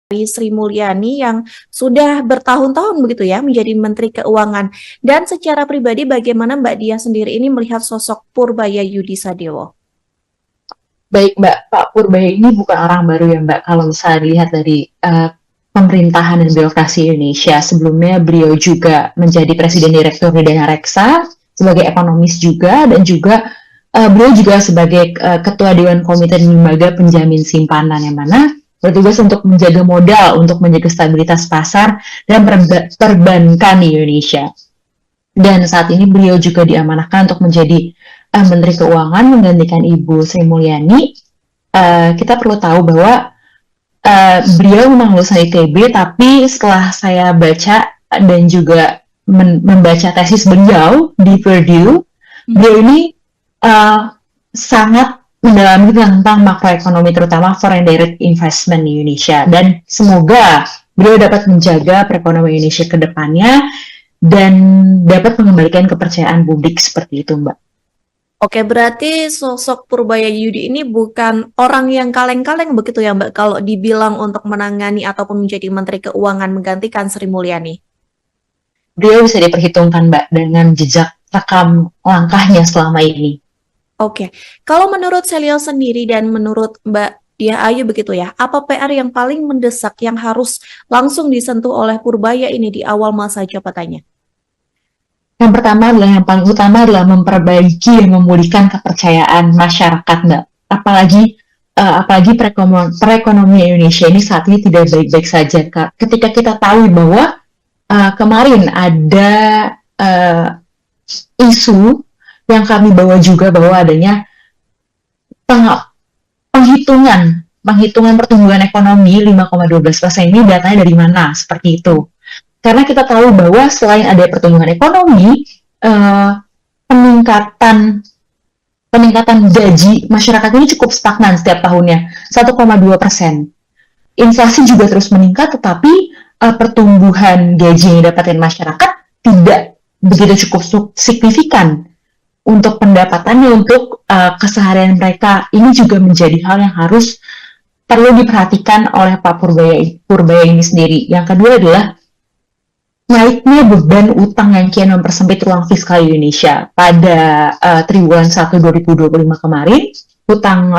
Sri Mulyani yang sudah bertahun-tahun begitu ya menjadi Menteri Keuangan. Dan secara pribadi bagaimana Mbak Dia sendiri ini melihat sosok Purbaya Yudi Sadewo? Baik Mbak, Pak Purbaya ini bukan orang baru ya Mbak. Kalau misalnya dilihat dari pemerintahan dan birokrasi Indonesia, sebelumnya beliau juga menjadi Presiden Direktur di Dana Reksa, sebagai ekonomis juga, dan juga beliau juga sebagai Ketua Dewan Komite dan Lembaga Penjamin Simpanan, yang mana bertugas untuk menjaga modal, untuk menjaga stabilitas pasar dan perbankan di Indonesia. Dan saat ini beliau juga diamanahkan untuk menjadi Menteri Keuangan menggantikan Ibu Sri Mulyani. Kita perlu tahu bahwa beliau memang lulusan ITB, tapi setelah saya baca dan juga membaca tesis beliau di Purdue, beliau ini sangat mendalami tentang makroekonomi, terutama foreign direct investment di Indonesia. Dan semoga beliau dapat menjaga perekonomian Indonesia ke depannya dan dapat mengembalikan kepercayaan publik seperti itu, Mbak. Oke, berarti sosok Purbaya Yudi ini bukan orang yang kaleng-kaleng begitu ya Mbak, kalau dibilang untuk menangani ataupun menjadi Menteri Keuangan menggantikan Sri Mulyani? Beliau bisa diperhitungkan, Mbak, dengan jejak rekam langkahnya selama ini. Oke, kalau menurut Selio sendiri dan menurut Mbak Dia Ayu begitu ya, apa PR yang paling mendesak yang harus langsung disentuh oleh Purbaya ini di awal masa jabatannya? Yang pertama adalah, yang paling utama adalah memperbaiki dan memulihkan kepercayaan masyarakat, Mbak. Apalagi perekonomian Indonesia ini saat ini tidak baik-baik saja, Kak. Ketika kita tahu bahwa kemarin ada isu yang kami bawa juga bahwa adanya penghitungan pertumbuhan ekonomi 5,12%, ini datanya dari mana, seperti itu. Karena kita tahu bahwa selain ada pertumbuhan ekonomi, peningkatan gaji masyarakat ini cukup stagnan setiap tahunnya, 1,2%. Inflasi juga terus meningkat, tetapi pertumbuhan gaji yang didapatkan masyarakat tidak begitu cukup signifikan untuk pendapatannya, untuk keseharian mereka. Ini juga menjadi hal yang harus perlu diperhatikan oleh Pak Purbaya ini sendiri. Yang kedua adalah naiknya beban utang yang kian mempersempit ruang fiskal Indonesia. Pada triwulan 1 2025 kemarin,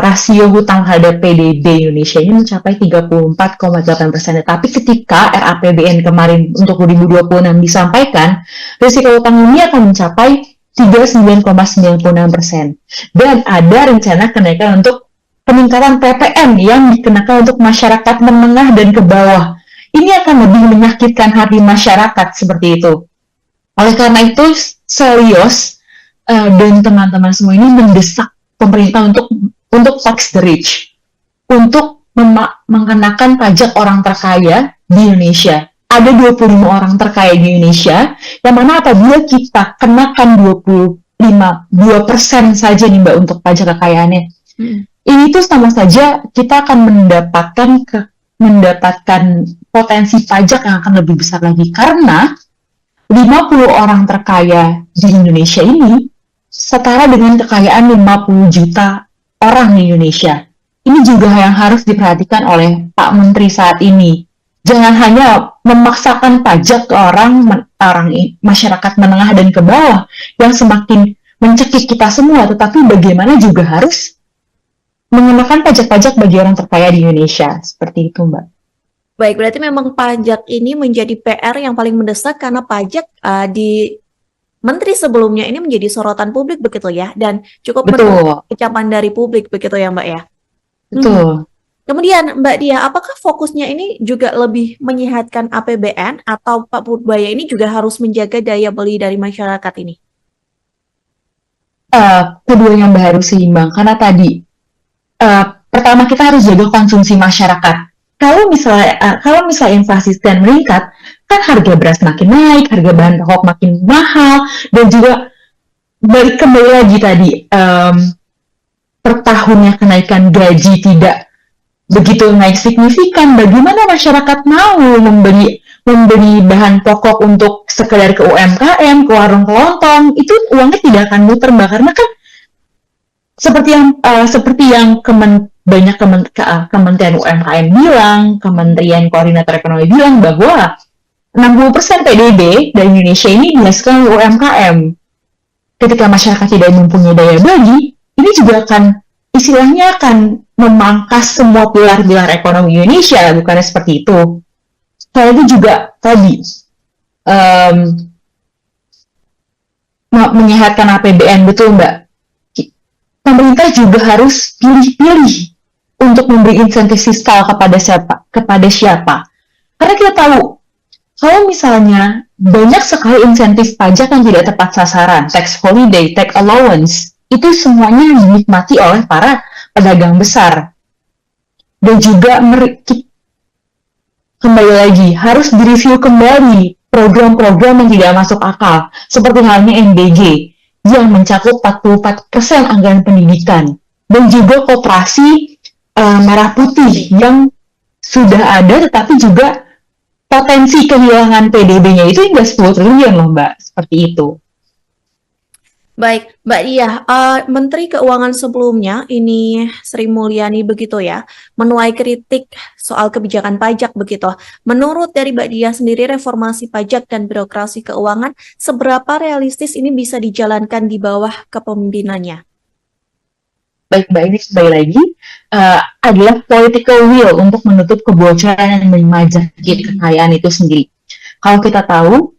rasio hutang terhadap PDB Indonesia ini mencapai 34,8%. Tapi ketika RAPBN kemarin untuk 2026 disampaikan, risiko hutang ini akan mencapai 39,96%. Dan ada rencana kenaikan untuk peningkatan PPN yang dikenakan untuk masyarakat menengah dan ke bawah. Ini akan lebih menyakitkan hati masyarakat seperti itu. Oleh karena itu, Selios dan teman-teman semua ini mendesak pemerintah untuk tax the rich, untuk mengenakan pajak orang terkaya di Indonesia. Ada 25 orang terkaya di Indonesia, yang mana apabila kita kenakan 2% saja nih Mbak untuk pajak kekayaannya, ini tuh sama saja kita akan mendapatkan potensi pajak yang akan lebih besar lagi, karena 50 orang terkaya di Indonesia ini setara dengan kekayaan 50 juta orang di Indonesia. Ini juga yang harus diperhatikan oleh Pak Menteri saat ini. Jangan hanya memaksakan pajak ke orang masyarakat menengah dan ke bawah yang semakin mencekik kita semua, tetapi bagaimana juga harus mengenakan pajak-pajak bagi orang terkaya di Indonesia. Seperti itu, Mbak. Baik, berarti memang pajak ini menjadi PR yang paling mendesak karena pajak di menteri sebelumnya ini menjadi sorotan publik begitu ya, dan cukup menuai kecaman dari publik begitu ya Mbak ya? Betul. Kemudian Mbak Dia, apakah fokusnya ini juga lebih menyehatkan APBN atau Pak Purbaya ini juga harus menjaga daya beli dari masyarakat ini? Keduanya Mbak harus seimbang, karena tadi pertama kita harus jaga konsumsi masyarakat. Kalau misalnya inflasi sedang meningkat, kan harga beras makin naik, harga bahan pokok makin mahal, dan juga balik kembali lagi tadi, per tahunnya kenaikan gaji tidak begitu naik signifikan. Bagaimana masyarakat mau membeli bahan pokok untuk sekedar ke UMKM, ke warung kelontong? Itu uangnya tidak akan muter, Mbak, karena kan seperti yang banyak Kementerian UMKM bilang, Kementerian Koordinator Ekonomi bilang bahwa 60% PDB dari Indonesia ini dihasilkan oleh UMKM. Ketika masyarakat tidak mempunyai daya beli, ini juga istilahnya akan memangkas semua pilar-pilar ekonomi Indonesia, bukannya seperti itu. Selain itu juga tadi, menyehatkan APBN, betul Mbak. Pemerintah juga harus pilih-pilih untuk memberi insentif fiskal kepada siapa. Karena kita tahu, kalau misalnya banyak sekali insentif pajak yang tidak tepat sasaran, tax holiday, tax allowance, itu semuanya dinikmati oleh para pedagang besar. Dan juga kembali lagi, harus direview kembali program-program yang tidak masuk akal, seperti halnya MBG, yang mencakup 44% anggaran pendidikan, dan juga koperasi merah putih yang sudah ada, tetapi juga potensi kehilangan PDB-nya itu hingga 10 triliun loh Mbak, seperti itu. Baik, Mbak Diah, Menteri Keuangan sebelumnya, ini Sri Mulyani begitu ya, menuai kritik soal kebijakan pajak begitu. Menurut dari Mbak Diah sendiri, reformasi pajak dan birokrasi keuangan, seberapa realistis ini bisa dijalankan di bawah kepemimpinannya? Baik Mbak, ini sekali lagi adalah political will untuk menutup kebocoran dan memajaki kekayaan itu sendiri. Kalau kita tahu,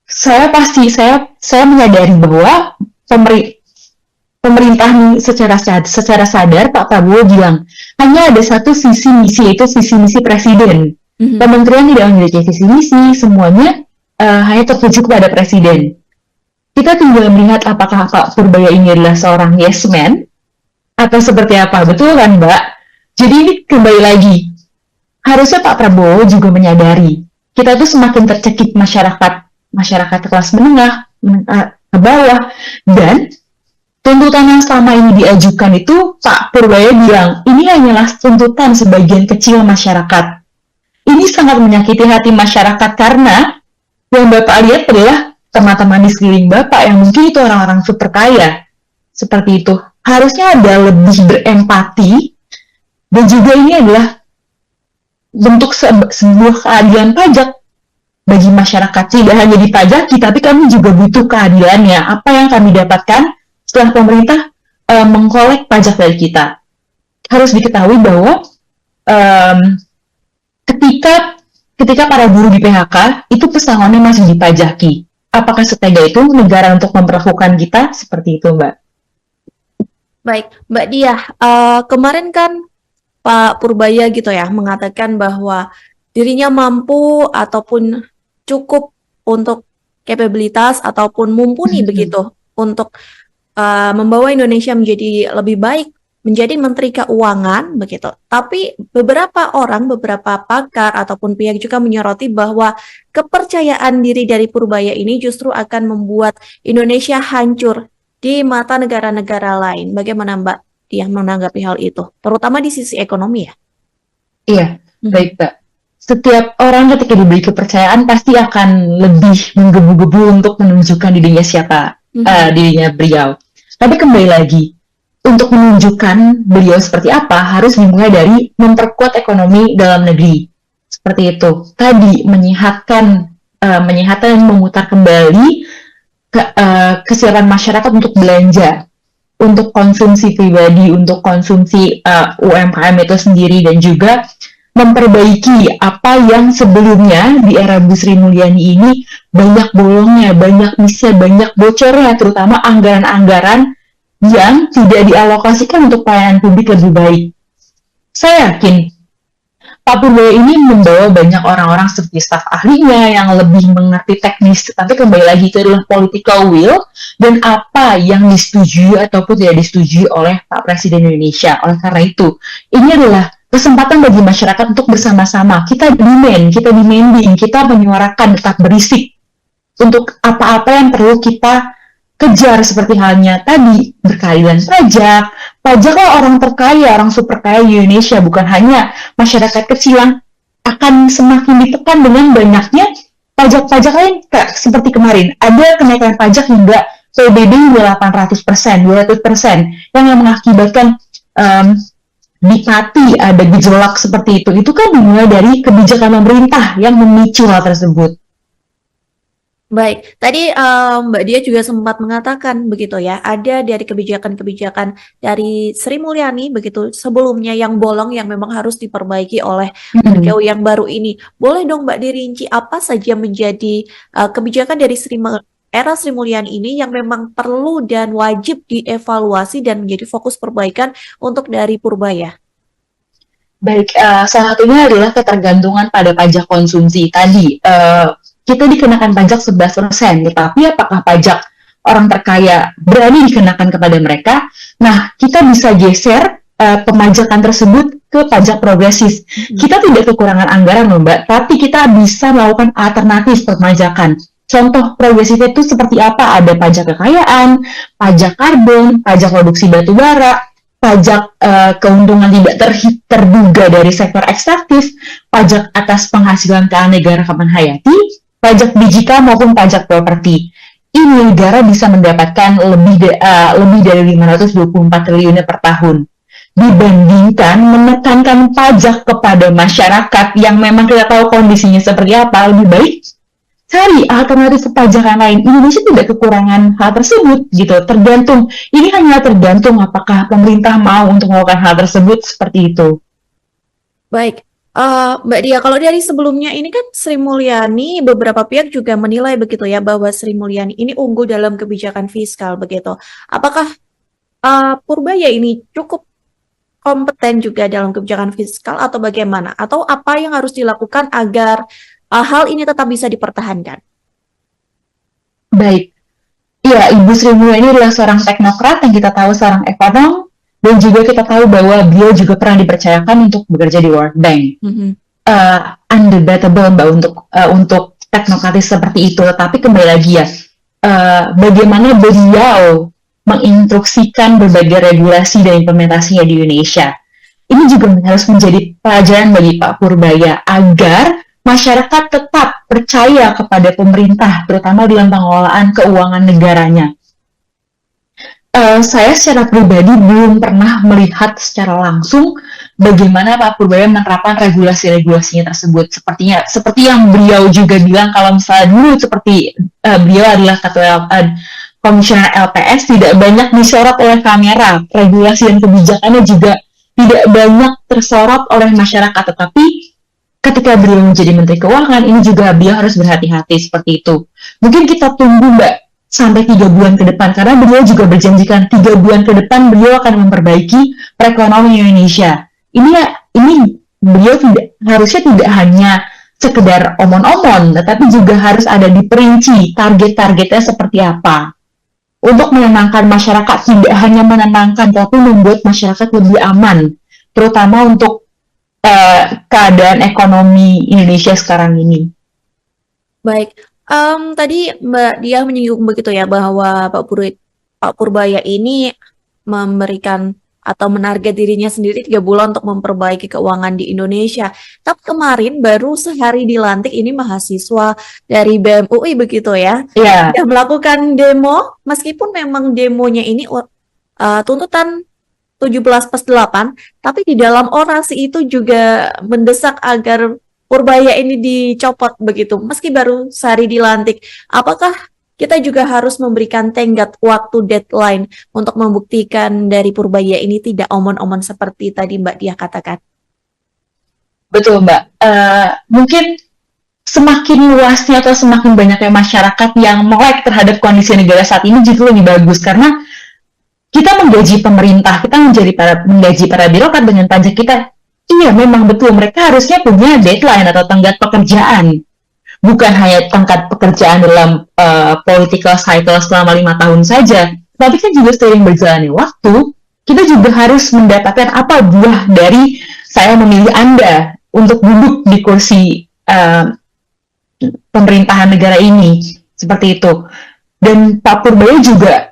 saya menyadari bahwa pemerintah secara sadar Pak Prabowo bilang hanya ada satu visi misi, yaitu visi misi presiden. Kementerian tidak memiliki visi misi, semuanya hanya tertuju kepada presiden. Kita tinggal melihat apakah Pak Purbaya ini adalah seorang yes man atau seperti apa, betul kan Mbak? Jadi ini kembali lagi, harusnya Pak Prabowo juga menyadari kita tuh semakin tercekik masyarakat kelas menengah ke bawah, dan tuntutan yang selama ini diajukan itu Pak Purbaya bilang ini hanyalah tuntutan sebagian kecil masyarakat. Ini sangat menyakiti hati masyarakat karena yang Bapak lihat adalah teman-teman di sekeliling Bapak yang mungkin itu orang-orang super kaya. Seperti itu. Harusnya ada lebih berempati, dan juga ini adalah bentuk sebuah keadilan pajak bagi masyarakat. Tidak hanya dipajaki, tapi kami juga butuh keadilannya. Apa yang kami dapatkan setelah pemerintah mengkolek pajak dari kita. Harus diketahui bahwa ketika para buruh di PHK, itu pesangonnya masih dipajaki. Apakah setega itu negara untuk memperlakukan kita? Seperti itu, Mbak. Baik, Mbak Diah, kemarin kan Pak Purbaya gitu ya, mengatakan bahwa dirinya mampu ataupun cukup untuk kapabilitas ataupun mumpuni begitu untuk membawa Indonesia menjadi lebih baik, menjadi Menteri Keuangan begitu. Tapi beberapa pakar ataupun pihak juga menyoroti bahwa kepercayaan diri dari Purbaya ini justru akan membuat Indonesia hancur di mata negara-negara lain. Bagaimana Mbak Diah menanggapi hal itu, terutama di sisi ekonomi ya? Iya, baik Mbak. Setiap orang ketika diberi kepercayaan pasti akan lebih menggebu-gebu untuk menunjukkan dirinya beliau. Tapi kembali lagi, untuk menunjukkan beliau seperti apa, harus dimulai dari memperkuat ekonomi dalam negeri. Seperti itu. Tadi, menyehatkan dan memutar kembali kesiapan masyarakat untuk belanja, untuk konsumsi pribadi, untuk konsumsi UMKM itu sendiri, dan juga memperbaiki apa yang sebelumnya di era Bu Sri Mulyani ini banyak bolongnya, banyak misnya, banyak bocornya, terutama anggaran-anggaran yang tidak dialokasikan untuk pelayanan publik lebih baik. Saya yakin Pak Purbaya ini membawa banyak orang-orang seperti staf ahlinya yang lebih mengerti teknis, tapi kembali lagi itu adalah political will dan apa yang disetujui ataupun tidak disetujui oleh Pak Presiden Indonesia. Oleh karena itu, ini adalah kesempatan bagi masyarakat untuk bersama-sama. Kita demanding, kita menyuarakan, tetap berisik untuk apa-apa yang perlu kita kejar, seperti halnya tadi berkeadilan pajaklah orang terkaya, orang super kaya di Indonesia, bukan hanya masyarakat kecil yang akan semakin ditekan dengan banyaknya pajak-pajak lain. Seperti kemarin ada kenaikan pajak hingga PBB hingga 800%, 200%, yang mengakibatkan di Pati ada gejolak seperti itu kan dimulai dari kebijakan pemerintah yang memicu hal tersebut. Baik, tadi Mbak Dia juga sempat mengatakan begitu ya, ada dari kebijakan-kebijakan dari Sri Mulyani begitu sebelumnya yang bolong yang memang harus diperbaiki oleh beliau yang baru ini. Boleh dong Mbak dirinci apa saja menjadi kebijakan dari era Sri Mulyani ini yang memang perlu dan wajib dievaluasi dan menjadi fokus perbaikan untuk dari Purbaya? Baik, salah satunya adalah ketergantungan pada pajak konsumsi tadi. Kita dikenakan pajak 11%, tetapi apakah pajak orang terkaya berani dikenakan kepada mereka? Nah, kita bisa geser pemajakan tersebut ke pajak progresif. Kita tidak kekurangan anggaran loh Mbak, tapi kita bisa melakukan alternatif pemajakan. Contoh progresif itu seperti apa? Ada pajak kekayaan, pajak karbon, pajak produksi batu bara, pajak keuntungan tidak terduga dari sektor ekstraktif, pajak atas penghasilan keuangan negara kapan hayati, pajak digital maupun pajak properti. Ini negara bisa mendapatkan lebih dari 524 triliun per tahun. Dibandingkan menekankan pajak kepada masyarakat yang memang kita tahu kondisinya seperti apa, lebih baik cari alternatif perpajakan lain. Indonesia tidak kekurangan hal tersebut gitu. Tergantung. Ini hanya tergantung apakah pemerintah mau untuk melakukan hal tersebut seperti itu. Baik. Mbak Dia, kalau dari sebelumnya ini kan Sri Mulyani, beberapa pihak juga menilai begitu ya bahwa Sri Mulyani ini unggul dalam kebijakan fiskal begitu. Apakah Purbaya ini cukup kompeten juga dalam kebijakan fiskal atau bagaimana? Atau apa yang harus dilakukan agar hal ini tetap bisa dipertahankan? Baik. Ya, Ibu Sri Mulyani adalah seorang teknokrat yang kita tahu seorang ekonom. Dan juga kita tahu bahwa beliau juga pernah dipercayakan untuk bekerja di World Bank. Undebatable Mbak untuk teknokratis seperti itu. Tapi kembali lagi ya, bagaimana beliau menginstruksikan berbagai regulasi dan implementasinya di Indonesia. Ini juga harus menjadi pelajaran bagi Pak Purbaya agar masyarakat tetap percaya kepada pemerintah, terutama dalam pengelolaan keuangan negaranya. Saya secara pribadi belum pernah melihat secara langsung bagaimana Pak Purbaya menerapkan regulasi-regulasinya tersebut. Seperti yang beliau juga bilang kalau misalnya dulu seperti beliau adalah ketua komisioner LPS tidak banyak disorot oleh kamera, regulasi dan kebijakannya juga tidak banyak tersorot oleh masyarakat. Tetapi ketika beliau menjadi Menteri Keuangan ini juga beliau harus berhati-hati seperti itu. Mungkin kita tunggu Mbak sampai 3 bulan ke depan, karena beliau juga berjanjikan 3 bulan ke depan beliau akan memperbaiki perekonomian Indonesia. Ini beliau harusnya tidak hanya sekedar omon-omon, tetapi juga harus ada diperinci target-targetnya seperti apa. Untuk menenangkan masyarakat, tidak hanya menenangkan, tapi membuat masyarakat lebih aman, terutama untuk keadaan ekonomi Indonesia sekarang ini. Baik. Tadi Mbak Dia menyinggung begitu ya bahwa Pak Purbaya ini memberikan atau menarget dirinya sendiri 3 bulan untuk memperbaiki keuangan di Indonesia. Tapi kemarin baru sehari dilantik ini mahasiswa dari BEM UI begitu ya. Iya. Sudah melakukan demo, meskipun memang demonya ini tuntutan 17+8, tapi di dalam orasi itu juga mendesak agar Purbaya ini dicopot begitu, meski baru sehari dilantik. Apakah kita juga harus memberikan tenggat waktu deadline untuk membuktikan dari Purbaya ini tidak omon-omon seperti tadi Mbak Dia katakan? Betul Mbak. Mungkin semakin luasnya atau semakin banyaknya masyarakat yang melek terhadap kondisi negara saat ini justru lebih bagus, karena kita menggaji pemerintah, kita menggaji para birokrat dengan pajak kita. Iya, memang betul. Mereka harusnya punya deadline atau tenggat pekerjaan. Bukan hanya tenggat pekerjaan dalam political cycle selama 5 tahun saja. Tapi kan juga seiring berjalannya waktu, kita juga harus mendapatkan apa buah dari saya memilih Anda untuk duduk di kursi pemerintahan negara ini. Seperti itu. Dan Pak Purbaya juga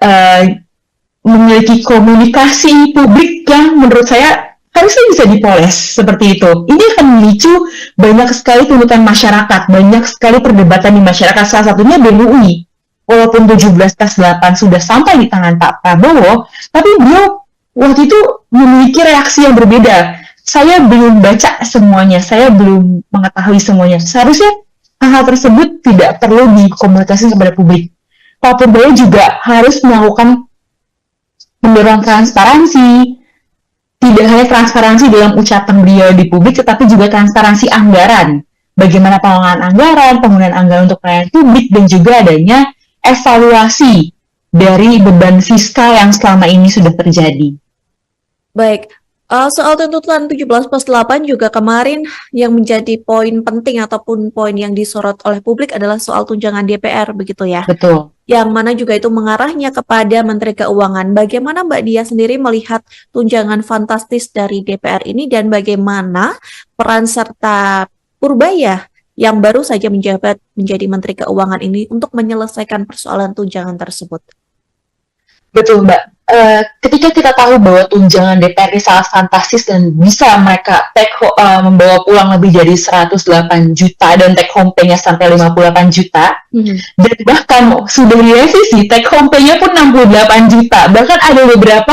memiliki komunikasi publik yang menurut saya harusnya bisa dipoles seperti itu. Ini akan memicu banyak sekali tuntutan masyarakat, banyak sekali perdebatan di masyarakat, salah satunya BEM UI. walaupun 17+8 sudah sampai di tangan Pak Prabowo, tapi beliau waktu itu memiliki reaksi yang berbeda. Saya belum baca semuanya, saya belum mengetahui semuanya. Seharusnya hal-hal tersebut tidak perlu dikomunikasikan kepada publik. Pak Prabowo juga harus melakukan mendorong transparansi, tidak hanya transparansi dalam ucapan beliau di publik, tetapi juga transparansi anggaran. Bagaimana pengelolaan anggaran, penggunaan anggaran untuk pelayanan publik, dan juga adanya evaluasi dari beban fiskal yang selama ini sudah terjadi. Baik, soal tuntutan 17+8 juga kemarin yang menjadi poin penting ataupun poin yang disorot oleh publik adalah soal tunjangan DPR, begitu ya? Betul. Yang mana juga itu mengarahnya kepada Menteri Keuangan. Bagaimana Mbak Dia sendiri melihat tunjangan fantastis dari DPR ini dan bagaimana peran serta Purbaya yang baru saja menjabat menjadi Menteri Keuangan ini untuk menyelesaikan persoalan tunjangan tersebut? Betul, Mbak. Ketika kita tahu bahwa tunjangan DPR ini sangat fantastis dan bisa mereka membawa pulang lebih dari 108 juta dan take home pay-nya sampai 58 juta, dan bahkan sudah direvisi, take home pay-nya pun 68 juta. Bahkan ada beberapa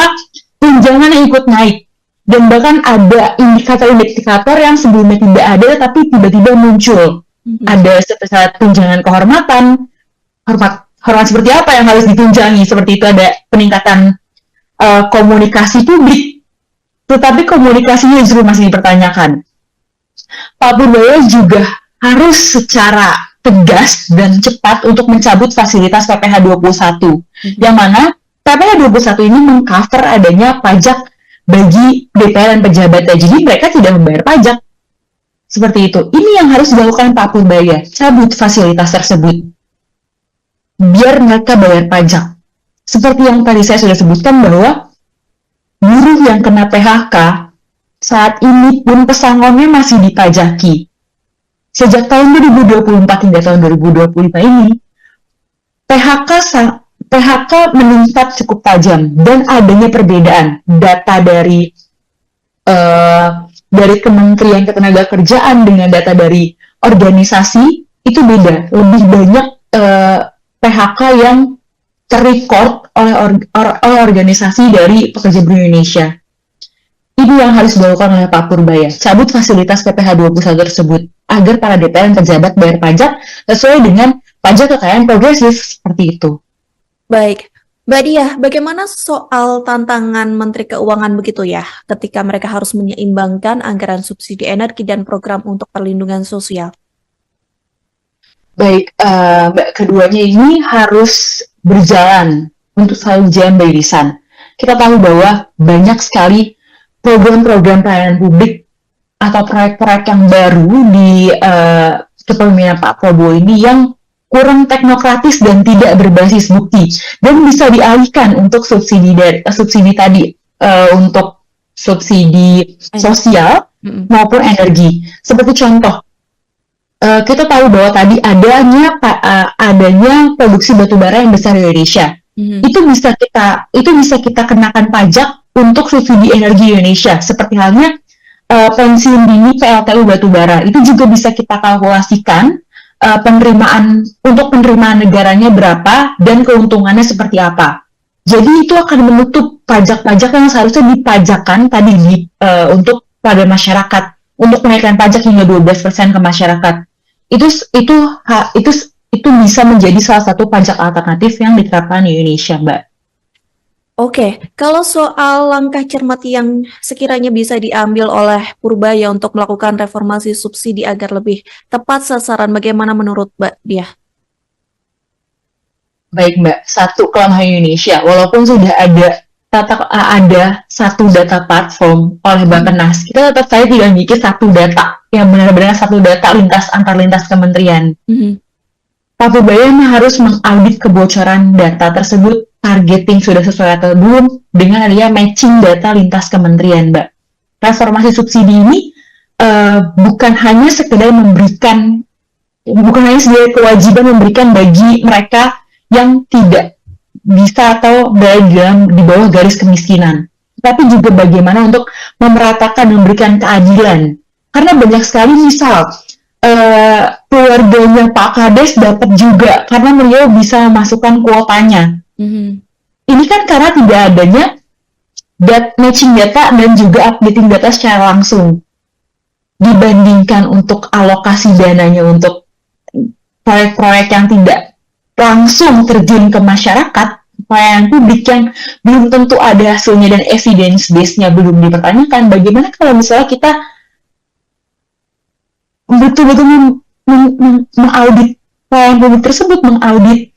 tunjangan yang ikut naik. Dan bahkan ada indikator-indikator yang sebelumnya tidak ada tapi tiba-tiba muncul. Ada seperti tunjangan kehormatan, hormat seperti apa yang harus ditunjangi, seperti itu ada peningkatan komunikasi publik, tetapi komunikasinya justru masih dipertanyakan. Pak Purbaya juga harus secara tegas dan cepat untuk mencabut fasilitas PPh 21, yang mana PPh 21 ini mengcover adanya pajak bagi DPR dan pejabatnya, jadi mereka tidak membayar pajak. Seperti itu. Ini yang harus dilakukan Pak Purbaya, cabut fasilitas tersebut, biar mereka bayar pajak. Seperti yang tadi saya sudah sebutkan bahwa buruh yang kena PHK saat ini pun pesangonnya masih dipajaki. Sejak tahun 2024 hingga tahun 2025 ini, PHK meningkat cukup tajam dan adanya perbedaan data dari Kementerian Ketenagakerjaan dengan data dari organisasi itu beda. Lebih banyak PHK yang terrecord oleh organisasi dari pekerja buruh Indonesia. Ini yang harus dilakukan oleh Pak Purbaya, cabut fasilitas PPh 21 tersebut agar para DPR dan pejabat bayar pajak sesuai dengan pajak kekayaan progresif, seperti itu. Baik, Mbak Dia, bagaimana soal tantangan Menteri Keuangan begitu ya, ketika mereka harus menyeimbangkan anggaran subsidi energi dan program untuk perlindungan sosial? Baik, Mbak, keduanya ini harus berjalan untuk selalu berjalan beriringan. Kita tahu bahwa banyak sekali program-program pelayanan publik atau proyek-proyek yang baru di kepemimpinan Pak Prabowo ini yang kurang teknokratis dan tidak berbasis bukti dan bisa dialihkan untuk subsidi tadi untuk subsidi sosial maupun energi. Seperti contoh, kita tahu bahwa tadi adanya produksi batubara yang besar di Indonesia. Itu bisa kita kenakan pajak untuk subsidi energi Indonesia. Seperti halnya pensiun dini PLTU batubara, itu juga bisa kita kalkulasikan penerimaan negaranya berapa dan keuntungannya seperti apa. Jadi itu akan menutup pajak-pajak yang seharusnya dipajakan tadi untuk pada masyarakat, untuk menaikkan pajak hingga 12% ke masyarakat. Itu bisa menjadi salah satu pajak alternatif yang diterapkan di Indonesia, Mbak. Oke, kalau soal langkah cermat yang sekiranya bisa diambil oleh Purbaya untuk melakukan reformasi subsidi agar lebih tepat sasaran, bagaimana menurut Mbak Dia? Baik, Mbak. Satu, kelemahan Indonesia, walaupun sudah ada satu data platform oleh Bappenas, kita tetap saja tidak memiliki satu data yang benar-benar satu data antar lintas kementerian. Pak Purbaya harus mengaudit kebocoran data tersebut, targeting sudah sesuai atau belum, dengan adanya matching data lintas kementerian, Mbak. Reformasi subsidi ini bukan hanya sekedar sebagai kewajiban memberikan bagi mereka yang tidak bisa atau berada di bawah garis kemiskinan, tapi juga bagaimana untuk memeratakan, memberikan keadilan. Karena banyak sekali misal keluarganya Pak Kades dapat juga karena beliau bisa memasukkan kuotanya. Ini kan karena tidak adanya matching data dan juga updating data secara langsung. Dibandingkan untuk alokasi dananya untuk proyek-proyek yang tidak langsung terjun ke masyarakat, pelayanan publik yang belum tentu ada hasilnya dan evidence base-nya belum dipertanyakan, bagaimana kalau misalnya kita betul-betul mengaudit pelayanan publik tersebut, mengaudit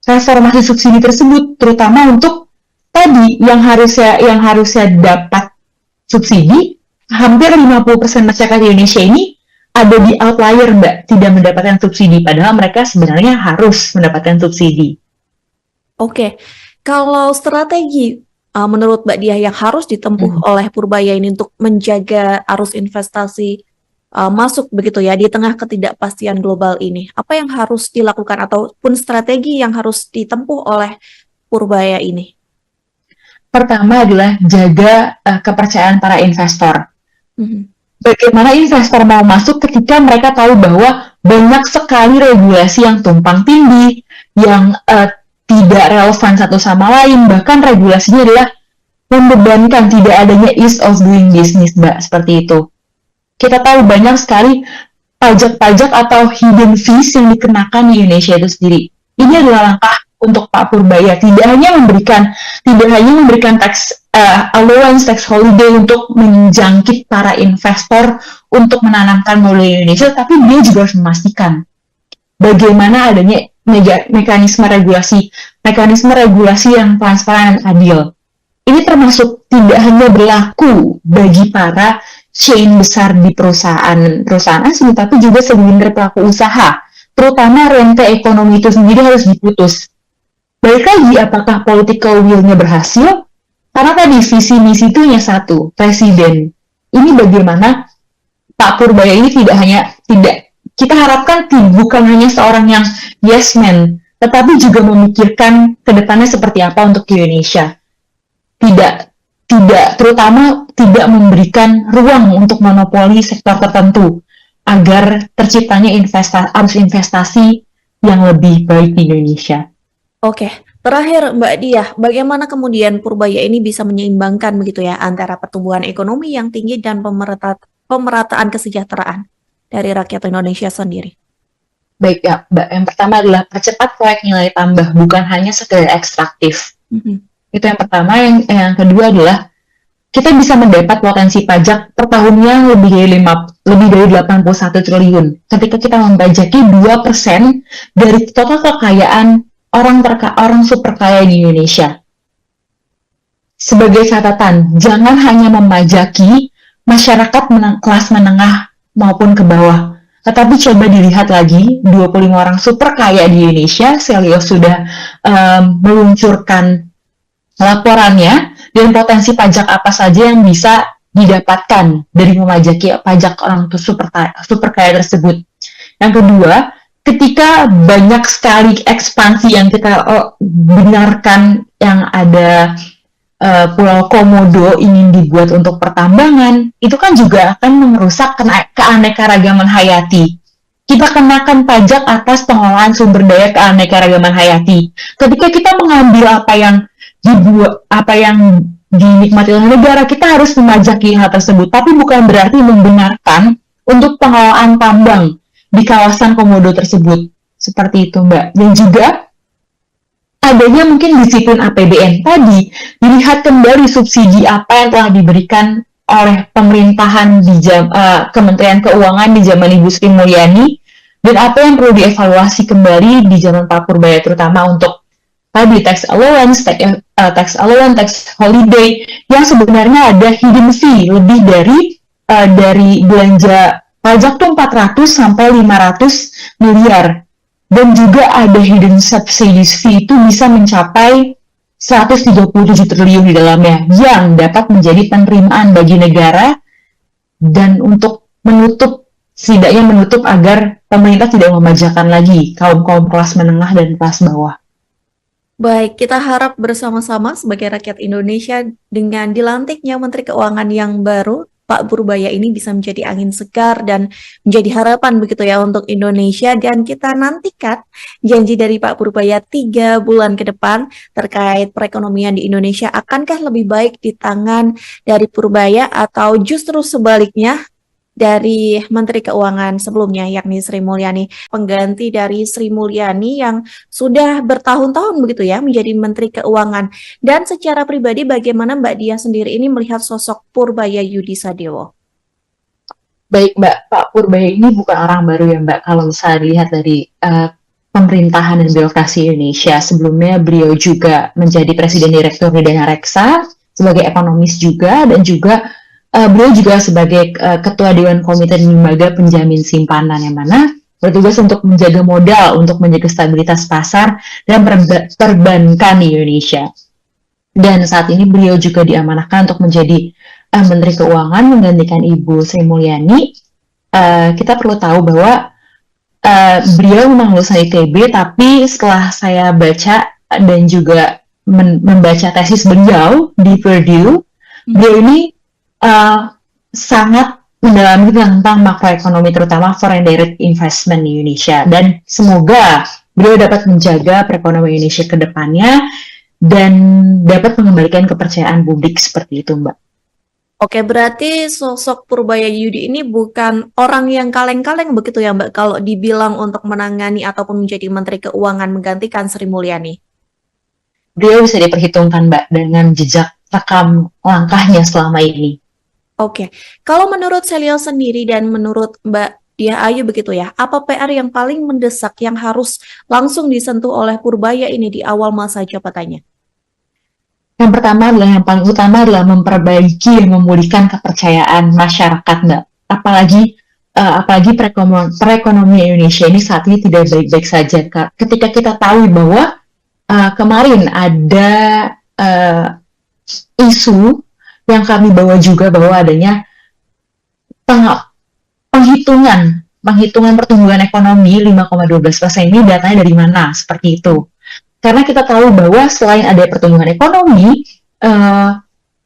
reformasi subsidi tersebut, terutama untuk tadi yang harusnya dapat subsidi, hampir 50% masyarakat Indonesia ini ada di outlier, Mbak, tidak mendapatkan subsidi, padahal mereka sebenarnya harus mendapatkan subsidi. Oke, kalau strategi menurut Mbak Diah yang harus ditempuh oleh Purbaya ini untuk menjaga arus investasi masuk begitu ya di tengah ketidakpastian global ini, apa yang harus dilakukan ataupun strategi yang harus ditempuh oleh Purbaya ini? Pertama adalah jaga kepercayaan para investor. Bagaimana investor mau masuk ketika mereka tahu bahwa banyak sekali regulasi yang tumpang tindih, yang tidak relevan satu sama lain, bahkan regulasinya adalah membebankan, tidak adanya ease of doing business, Mbak, seperti itu. Kita tahu banyak sekali pajak-pajak atau hidden fees yang dikenakan di Indonesia itu sendiri. Ini adalah langkah untuk Pak Purbaya, tidak hanya memberikan tax allowance, tax holiday untuk menjangkit para investor untuk menanamkan modal Indonesia, tapi dia juga harus memastikan bagaimana adanya mekanisme regulasi yang transparan dan adil. Ini termasuk tidak hanya berlaku bagi para chain besar di perusahaan asing, tapi juga segelintir pelaku usaha, terutama rente ekonomi itu sendiri harus diputus. Balik lagi, apakah political will-nya berhasil? Karena tadi visi misi itu hanya satu, presiden. Ini bagaimana Pak Purbaya ini kita harapkan bukan hanya seorang yang yes man, tetapi juga memikirkan ke depannya seperti apa untuk Indonesia. Terutama tidak memberikan ruang untuk monopoli sektor tertentu agar terciptanya arus investasi yang lebih baik di Indonesia. Oke, terakhir Mbak Diah, bagaimana kemudian Purbaya ini bisa menyeimbangkan begitu ya antara pertumbuhan ekonomi yang tinggi dan pemerataan kesejahteraan dari rakyat Indonesia sendiri? Baik ya, Mbak. Yang pertama adalah percepat proyek nilai tambah, bukan hanya sekedar ekstraktif. Itu yang pertama. Yang kedua adalah kita bisa mendapat potensi pajak per tahunnya lebih dari 81 triliun. Ketika kita membajaki 2% dari total kekayaan orang super kaya di Indonesia. Sebagai catatan, jangan hanya memajaki masyarakat kelas menengah maupun ke bawah, tetapi coba dilihat lagi 25 orang super kaya di Indonesia. Selios sudah meluncurkan laporannya dan potensi pajak apa saja yang bisa didapatkan dari memajaki pajak orang super kaya tersebut. Yang kedua, ketika banyak sekali ekspansi yang kita benarkan, yang ada Pulau Komodo ingin dibuat untuk pertambangan, itu kan juga akan merusak keanekaragaman hayati. Kita kenakan pajak atas pengelolaan sumber daya keanekaragaman hayati. Ketika kita mengambil apa yang dinikmati oleh negara, kita harus memajaki hal tersebut, tapi bukan berarti membenarkan untuk pengelolaan tambang di kawasan Komodo tersebut. Seperti itu, Mbak. Dan juga adanya mungkin disiplin APBN tadi, dilihat kembali subsidi apa yang telah diberikan oleh pemerintahan di Kementerian Keuangan di zaman Ibu Sri Mulyani, dan apa yang perlu dievaluasi kembali di zaman Pak Purbaya, terutama untuk tadi tax allowance, tax holiday, yang sebenarnya ada hidden fee lebih dari belanja pajak tuh 400 sampai 500 miliar. Dan juga ada hidden subsidies fee itu bisa mencapai 137 triliun di dalamnya, yang dapat menjadi penerimaan bagi negara dan untuk setidaknya menutup agar pemerintah tidak memajakan lagi kaum-kaum kelas menengah dan kelas bawah. Baik, kita harap bersama-sama sebagai rakyat Indonesia dengan dilantiknya Menteri Keuangan yang baru, Pak Purbaya ini bisa menjadi angin segar dan menjadi harapan begitu ya untuk Indonesia, dan kita nantikan janji dari Pak Purbaya 3 bulan ke depan terkait perekonomian di Indonesia. Akankah lebih baik di tangan dari Purbaya atau justru sebaliknya dari Menteri Keuangan sebelumnya, yakni Sri Mulyani, pengganti dari Sri Mulyani yang sudah bertahun-tahun begitu ya menjadi Menteri Keuangan. Dan secara pribadi bagaimana Mbak Dia sendiri ini melihat sosok Purbaya Yudi Sadewo? Baik Mbak, Pak Purbaya ini bukan orang baru ya Mbak, kalau misalnya dilihat dari pemerintahan dan birokrasi Indonesia. Sebelumnya beliau juga menjadi Presiden Direktur Dana Reksa, sebagai ekonomis juga, dan juga beliau juga sebagai Ketua Dewan Komite dan Lembaga Penjamin Simpanan, yang mana bertugas untuk menjaga modal, untuk menjaga stabilitas pasar dan perbankan di Indonesia. Dan saat ini beliau juga diamanahkan untuk menjadi Menteri Keuangan menggantikan Ibu Sri Mulyani. Kita perlu tahu bahwa beliau memang lulusan ITB, tapi setelah saya baca dan juga membaca tesis beliau di Purdue, beliau ini sangat mendalami tentang makroekonomi, terutama foreign direct investment di Indonesia, dan semoga beliau dapat menjaga perekonomian Indonesia ke depannya dan dapat mengembalikan kepercayaan publik seperti itu, Mbak. Oke, berarti sosok Purbaya Yudi ini bukan orang yang kaleng-kaleng begitu ya Mbak, kalau dibilang untuk menangani ataupun menjadi Menteri Keuangan menggantikan Sri Mulyani. Beliau bisa diperhitungkan, Mbak, dengan jejak rekam langkahnya selama ini. Oke, kalau menurut Selio sendiri dan menurut Mbak Dia Ayu begitu ya, apa PR yang paling mendesak yang harus langsung disentuh oleh Purbaya ini di awal masa jabatannya? Yang pertama adalah, yang paling utama adalah memperbaiki dan memulihkan kepercayaan masyarakat, Mbak. Apalagi perekonomian Indonesia ini saat ini tidak baik-baik saja, Kak. Ketika kita tahu bahwa kemarin ada isu yang kami bawa juga, bahwa adanya penghitungan pertumbuhan ekonomi 5,12% ini, datanya dari mana, seperti itu. Karena kita tahu bahwa selain ada pertumbuhan ekonomi,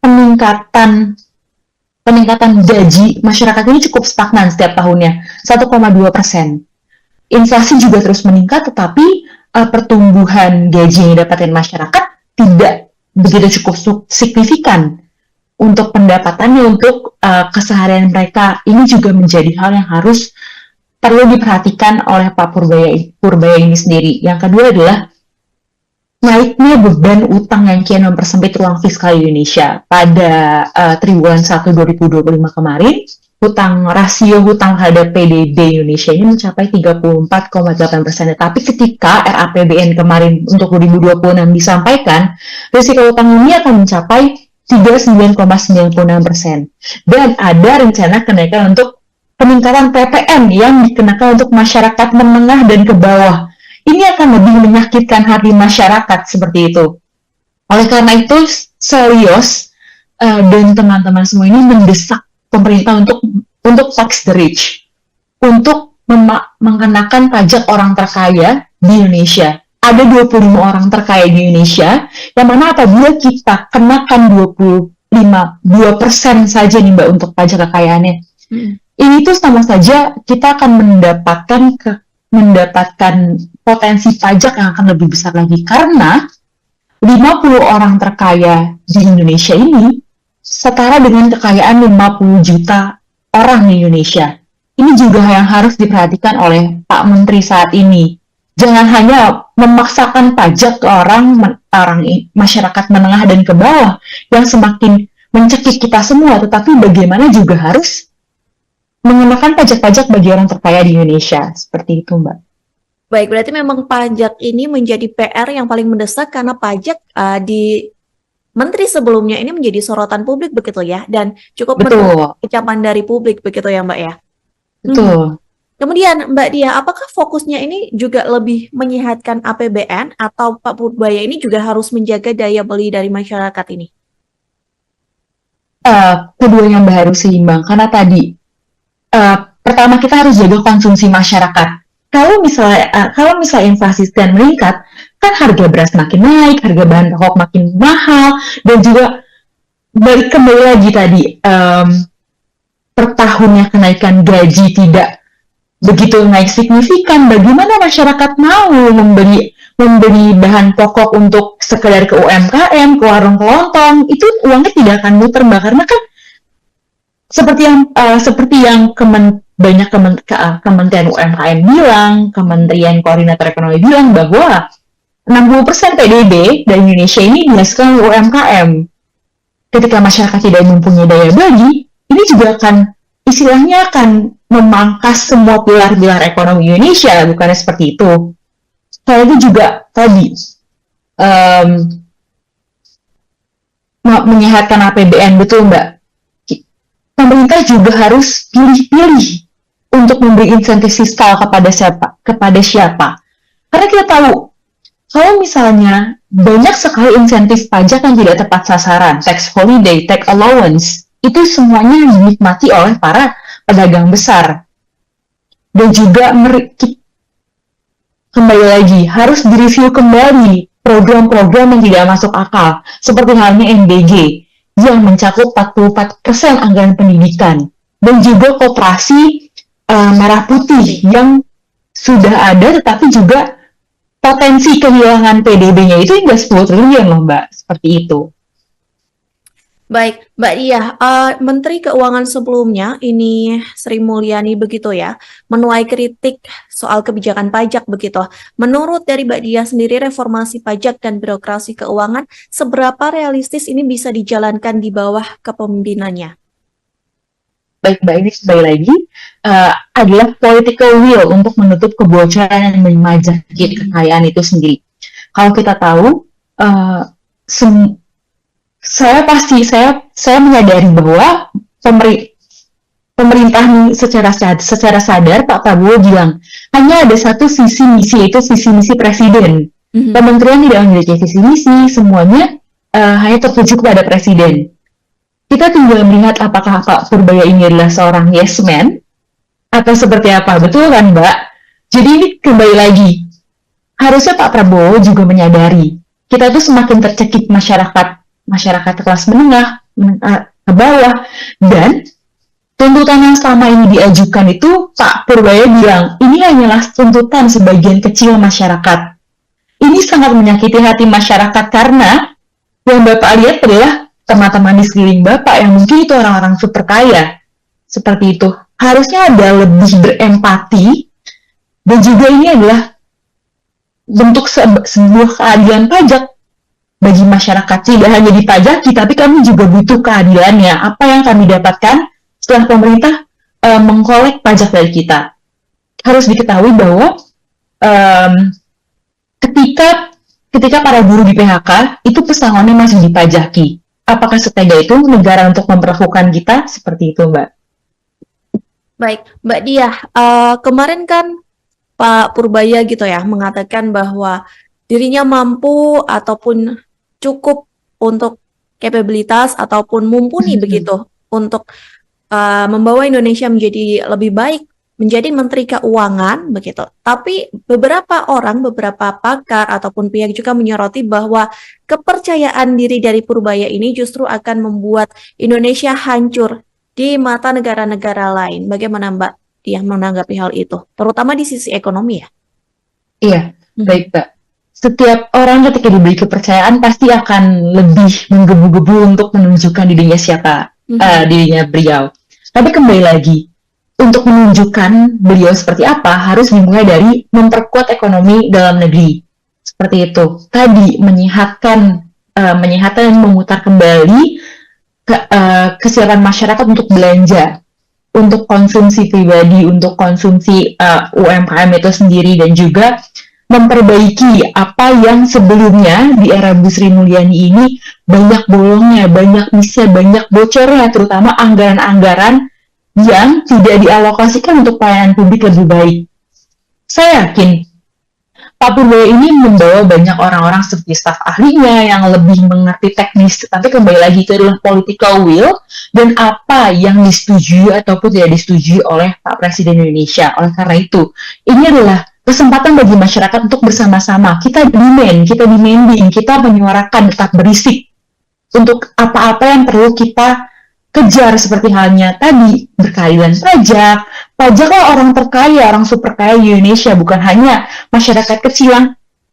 peningkatan gaji masyarakat ini cukup stagnan setiap tahunnya, 1,2%. Inflasi juga terus meningkat, tetapi pertumbuhan gaji yang didapatkan masyarakat tidak begitu cukup signifikan untuk pendapatannya, untuk keseharian mereka. Ini juga menjadi hal yang harus perlu diperhatikan oleh Pak Purbaya ini sendiri. Yang kedua adalah naiknya beban utang yang kian mempersempit ruang fiskal Indonesia. Pada triwulan 1 2025 kemarin, rasio hutang terhadap PDB Indonesia ini mencapai 34,8%. Tetapi ketika RAPBN kemarin untuk 2026 disampaikan, risiko hutang ini akan mencapai 39,96%. Dan ada rencana kenaikan untuk peningkatan PPN yang dikenakan untuk masyarakat menengah dan ke bawah. Ini akan lebih menyakitkan hati masyarakat, seperti itu. Oleh karena itu, Selios dan teman-teman semua ini mendesak pemerintah untuk tax the rich, untuk mengenakan pajak orang terkaya di Indonesia. Ada 25 orang terkaya di Indonesia, yang mana apabila kita kenakan 2% saja nih Mbak untuk pajak kekayaannya, ini tuh sama saja kita akan mendapatkan potensi pajak yang akan lebih besar lagi, karena 50 orang terkaya di Indonesia ini setara dengan kekayaan 50 juta orang di Indonesia. Ini juga yang harus diperhatikan oleh Pak Menteri saat ini. Jangan hanya memaksakan pajak ke orang masyarakat menengah dan ke bawah yang semakin mencekik kita semua, tetapi bagaimana juga harus mengenakan pajak-pajak bagi orang terkaya di Indonesia. Seperti itu, Mbak. Baik, berarti memang pajak ini menjadi PR yang paling mendesak karena pajak di Menteri sebelumnya ini menjadi sorotan publik begitu ya, dan cukup mendapat kecaman dari publik begitu ya Mbak ya. Betul. Kemudian Mbak Dia, apakah fokusnya ini juga lebih menyehatkan APBN atau Pak Purbaya ini juga harus menjaga daya beli dari masyarakat ini? Keduanya Mbak harus seimbang, karena tadi pertama kita harus jaga konsumsi masyarakat. Kalau misalnya inflasi sedang meningkat, kan harga beras makin naik, harga bahan pokok makin mahal, dan juga kembali lagi tadi per tahunnya kenaikan gaji tidak begitu naik signifikan, bagaimana masyarakat mau memberi bahan pokok untuk sekedar ke UMKM, ke warung kelontong, itu uangnya tidak akan muter, Mbak, karena kan seperti yang Kementerian UMKM bilang, Kementerian Koordinator Ekonomi bilang bahwa 60% PDB dari Indonesia ini dihasilkan oleh UMKM. Ketika masyarakat tidak mempunyai daya beli, ini juga akan memangkas semua pilar-pilar ekonomi Indonesia, bukannya seperti itu. Saya itu juga tadi menyehatkan APBN, betul Mbak. Pemerintah juga harus pilih-pilih untuk memberi insentif fiskal kepada siapa. Karena kita tahu, kalau misalnya banyak sekali insentif pajak yang tidak tepat sasaran, tax holiday, tax allowance, itu semuanya dinikmati oleh para pedagang besar. Dan juga kembali lagi, harus direview kembali program-program yang tidak masuk akal, seperti halnya MBG, yang mencakup 44% anggaran pendidikan, dan juga koperasi merah putih yang sudah ada, tetapi juga potensi kehilangan PDB-nya itu hingga 10 triliun loh, Mbak, seperti itu. Baik, Mbak Diah, Menteri Keuangan sebelumnya, ini Sri Mulyani begitu ya, menuai kritik soal kebijakan pajak begitu. Menurut dari Mbak Diah sendiri, reformasi pajak dan birokrasi keuangan, seberapa realistis ini bisa dijalankan di bawah kepemimpinannya? Baik, Mbak, ini sekali lagi adalah political will untuk menutup kebocoran dan memajaki kekayaan itu sendiri. Kalau kita tahu, saya menyadari bahwa pemerintah secara sadar, Pak Prabowo bilang hanya ada satu visi misi, yaitu visi misi presiden. Kementerian tidak memiliki visi misi, semuanya hanya tertuju kepada presiden. Kita tinggal melihat apakah Pak Purbaya ini adalah seorang yes man atau seperti apa, betul kan Mbak? Jadi ini kembali lagi, harusnya Pak Prabowo juga menyadari kita tuh semakin tercekik masyarakat kelas menengah ke bawah, dan tuntutan yang selama ini diajukan itu Pak Purbaya bilang ini hanyalah tuntutan sebagian kecil masyarakat. Ini sangat menyakiti hati masyarakat karena yang Bapak lihat adalah teman-teman di sekeliling Bapak yang mungkin itu orang-orang super kaya. Seperti itu. Harusnya ada lebih berempati, dan juga ini adalah bentuk sebuah keadilan pajak bagi masyarakat. Tidak hanya dipajaki, tapi kami juga butuh keadilannya. Apa yang kami dapatkan setelah pemerintah mengkolek pajak dari kita. Harus diketahui bahwa ketika para buruh di PHK, itu pesangonnya masih dipajaki. Apakah setega itu negara untuk memperlakukan kita? Seperti itu, Mbak. Baik, Mbak Diah, kemarin kan Pak Purbaya gitu ya, mengatakan bahwa dirinya mampu ataupun cukup untuk kapabilitas ataupun mumpuni begitu untuk membawa Indonesia menjadi lebih baik, menjadi Menteri Keuangan begitu. Tapi beberapa pakar ataupun pihak juga menyoroti bahwa kepercayaan diri dari Purbaya ini justru akan membuat Indonesia hancur di mata negara-negara lain. Bagaimana Mbak Diah menanggapi hal itu, terutama di sisi ekonomi ya? Iya, baik Mbak. Setiap orang ketika diberi kepercayaan pasti akan lebih menggebu-gebu untuk menunjukkan dirinya dirinya beliau. Tapi kembali lagi, untuk menunjukkan beliau seperti apa, harus dimulai dari memperkuat ekonomi dalam negeri. Seperti itu. Tadi, menyehatkan dan memutar kembali kesiapan masyarakat untuk belanja, untuk konsumsi pribadi, untuk konsumsi UMKM itu sendiri, dan juga memperbaiki apa yang sebelumnya di era Bu Sri Mulyani ini banyak bolongnya, banyak misnya, banyak bocornya, terutama anggaran-anggaran yang tidak dialokasikan untuk pelayanan publik lebih baik. Saya yakin Pak Purbaya ini membawa banyak orang-orang seperti staf ahlinya yang lebih mengerti teknis, tapi kembali lagi itu adalah political will dan apa yang disetujui ataupun tidak disetujui oleh Pak Presiden Indonesia. Oleh karena itu, ini adalah kesempatan bagi masyarakat untuk bersama-sama. Kita demanding, kita menyuarakan, tetap berisik untuk apa-apa yang perlu kita kejar seperti halnya tadi berkeadilan pajak. Pajaklah orang terkaya, orang super kaya di Indonesia, bukan hanya masyarakat kecil yang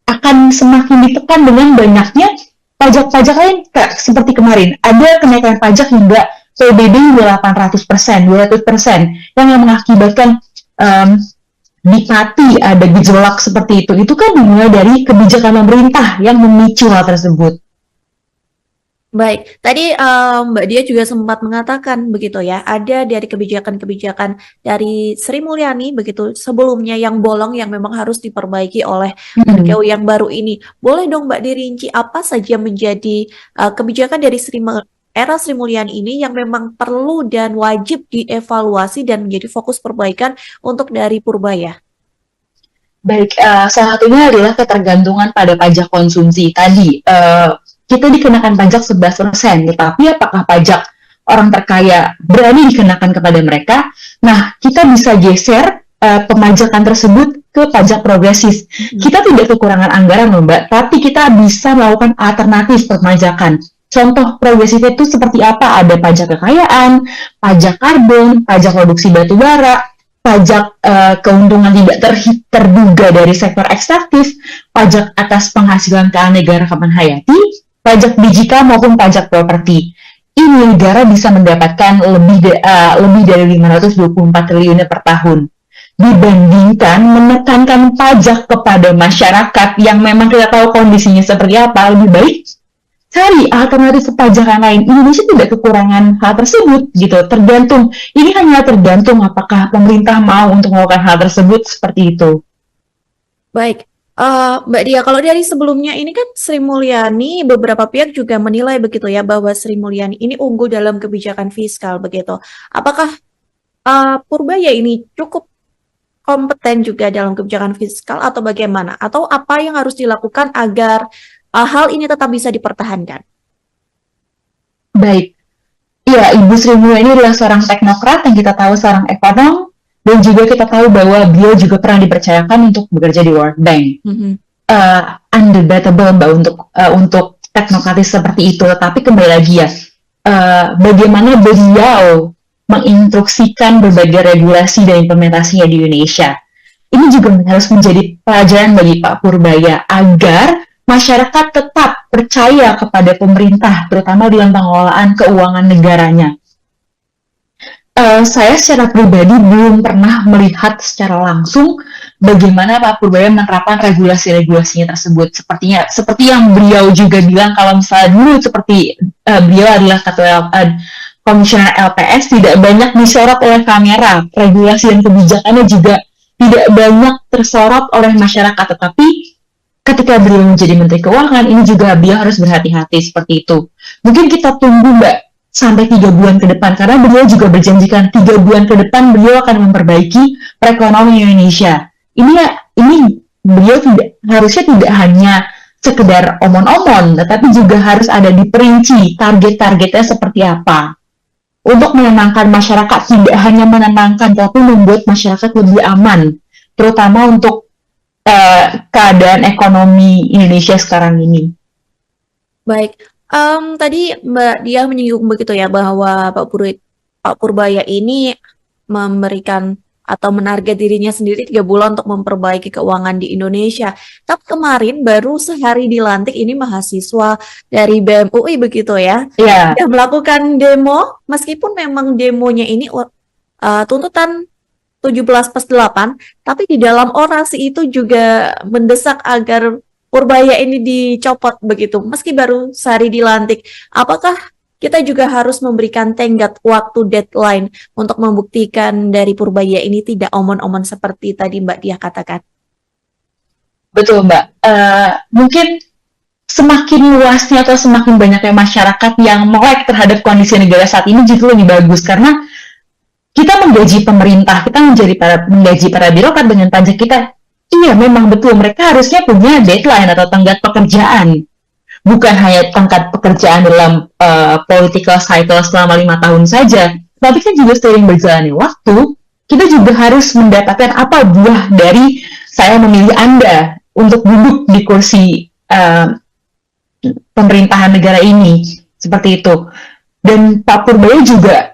akan semakin ditekan dengan banyaknya pajak-pajak lain seperti kemarin. Ada kenaikan pajak hingga PBB hingga 800%, 200% yang mengakibatkan dipati ada gejolak seperti itu kan dimulai dari kebijakan pemerintah yang memicu hal tersebut. Baik, tadi Mbak Dia juga sempat mengatakan begitu ya, ada dari kebijakan-kebijakan dari Sri Mulyani begitu sebelumnya yang bolong yang memang harus diperbaiki oleh beliau yang baru ini. Boleh dong Mbak dirinci apa saja menjadi kebijakan dari era Sri Mulyani ini yang memang perlu dan wajib dievaluasi dan menjadi fokus perbaikan untuk dari Purbaya? Baik, salah satunya adalah ketergantungan pada pajak konsumsi tadi. Kita dikenakan pajak 11%, tetapi apakah pajak orang terkaya berani dikenakan kepada mereka? Nah, kita bisa geser pemajakan tersebut ke pajak progresif. Kita tidak kekurangan anggaran loh Mbak, tapi kita bisa melakukan alternatif perpajakan. Contoh progresif itu seperti apa? Ada pajak kekayaan, pajak karbon, pajak produksi batu bara, pajak keuntungan tidak terduga dari sektor ekstraktif, pajak atas penghasilan negara kapan hayati, pajak digital maupun pajak properti. Ini negara bisa mendapatkan lebih dari 524 triliun per tahun. Dibandingkan menekankan pajak kepada masyarakat yang memang kita tahu kondisinya seperti apa, lebih baik cari alternatif perpajakan lain. Indonesia tidak kekurangan hal tersebut gitu. Ini hanya tergantung apakah pemerintah mau untuk melakukan hal tersebut seperti itu. Baik. Mbak Dia, kalau dari sebelumnya ini kan Sri Mulyani, beberapa pihak juga menilai begitu ya bahwa Sri Mulyani ini unggul dalam kebijakan fiskal begitu. Apakah Purbaya ini cukup kompeten juga dalam kebijakan fiskal atau bagaimana? Atau apa yang harus dilakukan agar hal ini tetap bisa dipertahankan? Baik, ya Ibu Sri Mulyani adalah seorang teknokrat yang kita tahu seorang ekonom. Dan juga kita tahu bahwa beliau juga pernah dipercayakan untuk bekerja di World Bank. Undebatable Mbak untuk teknokratis seperti itu. Tapi kembali lagi ya, bagaimana beliau menginstruksikan berbagai regulasi dan implementasinya di Indonesia. Ini juga harus menjadi pelajaran bagi Pak Purbaya agar masyarakat tetap percaya kepada pemerintah, terutama dalam pengelolaan keuangan negaranya. Saya secara pribadi belum pernah melihat secara langsung bagaimana Pak Purbaya menerapkan regulasi-regulasinya tersebut. Seperti yang beliau juga bilang kalau misalnya dulu seperti beliau adalah ketua komisioner LPS tidak banyak disorot oleh kamera, regulasi dan kebijakannya juga tidak banyak tersorot oleh masyarakat. Tetapi ketika beliau menjadi Menteri Keuangan ini juga beliau harus berhati-hati seperti itu. Mungkin kita tunggu Mbak sampai 3 bulan ke depan, karena beliau juga berjanjikan 3 bulan ke depan beliau akan memperbaiki perekonomian Indonesia. Ini beliau harusnya tidak hanya sekedar omong-omong, tetapi juga harus ada diperinci target-targetnya seperti apa. Untuk menenangkan masyarakat, tidak hanya menenangkan, tapi membuat masyarakat lebih aman, terutama untuk keadaan ekonomi Indonesia sekarang ini. Baik. Tadi Mbak Dia menyinggung begitu ya bahwa Pak Purbaya ini memberikan atau menarget dirinya sendiri 3 bulan untuk memperbaiki keuangan di Indonesia. Tapi kemarin baru sehari dilantik ini mahasiswa dari BEM UI begitu ya, yang melakukan demo, meskipun memang demonya ini tuntutan 17+8, tapi di dalam orasi itu juga mendesak agar Purbaya ini dicopot begitu, meski baru sehari dilantik. Apakah kita juga harus memberikan tenggat waktu deadline untuk membuktikan dari Purbaya ini tidak omon-omon seperti tadi Mbak Dia katakan? Betul Mbak. Mungkin semakin luasnya atau semakin banyaknya masyarakat yang melek terhadap kondisi negara saat ini justru lebih bagus, karena kita menggaji pemerintah, kita menggaji para birokrat dengan pajak kita. Iya, memang betul. Mereka harusnya punya deadline atau tenggat pekerjaan. Bukan hanya tenggat pekerjaan dalam political cycle selama 5 tahun saja. Tapi kan juga seiring berjalannya waktu, kita juga harus mendapatkan apa buah dari saya memilih Anda untuk duduk di kursi pemerintahan negara ini. Seperti itu. Dan Pak Purbaya juga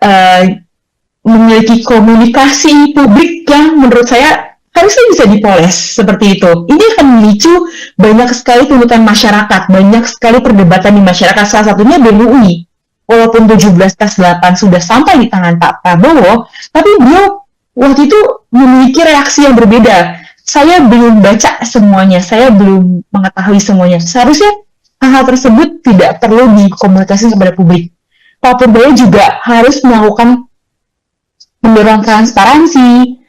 memiliki komunikasi publik yang menurut saya harusnya bisa dipoles seperti itu. Ini akan memicu banyak sekali tuntutan masyarakat, banyak sekali perdebatan di masyarakat, salah satunya BEM UI. Walaupun 17/8 sudah sampai di tangan Pak Prabowo, tapi beliau waktu itu memiliki reaksi yang berbeda. Saya belum baca semuanya, saya belum mengetahui semuanya. Seharusnya hal-hal tersebut tidak perlu dikomunikasikan kepada publik. Pak Purbaya juga harus melakukan mendorong transparansi,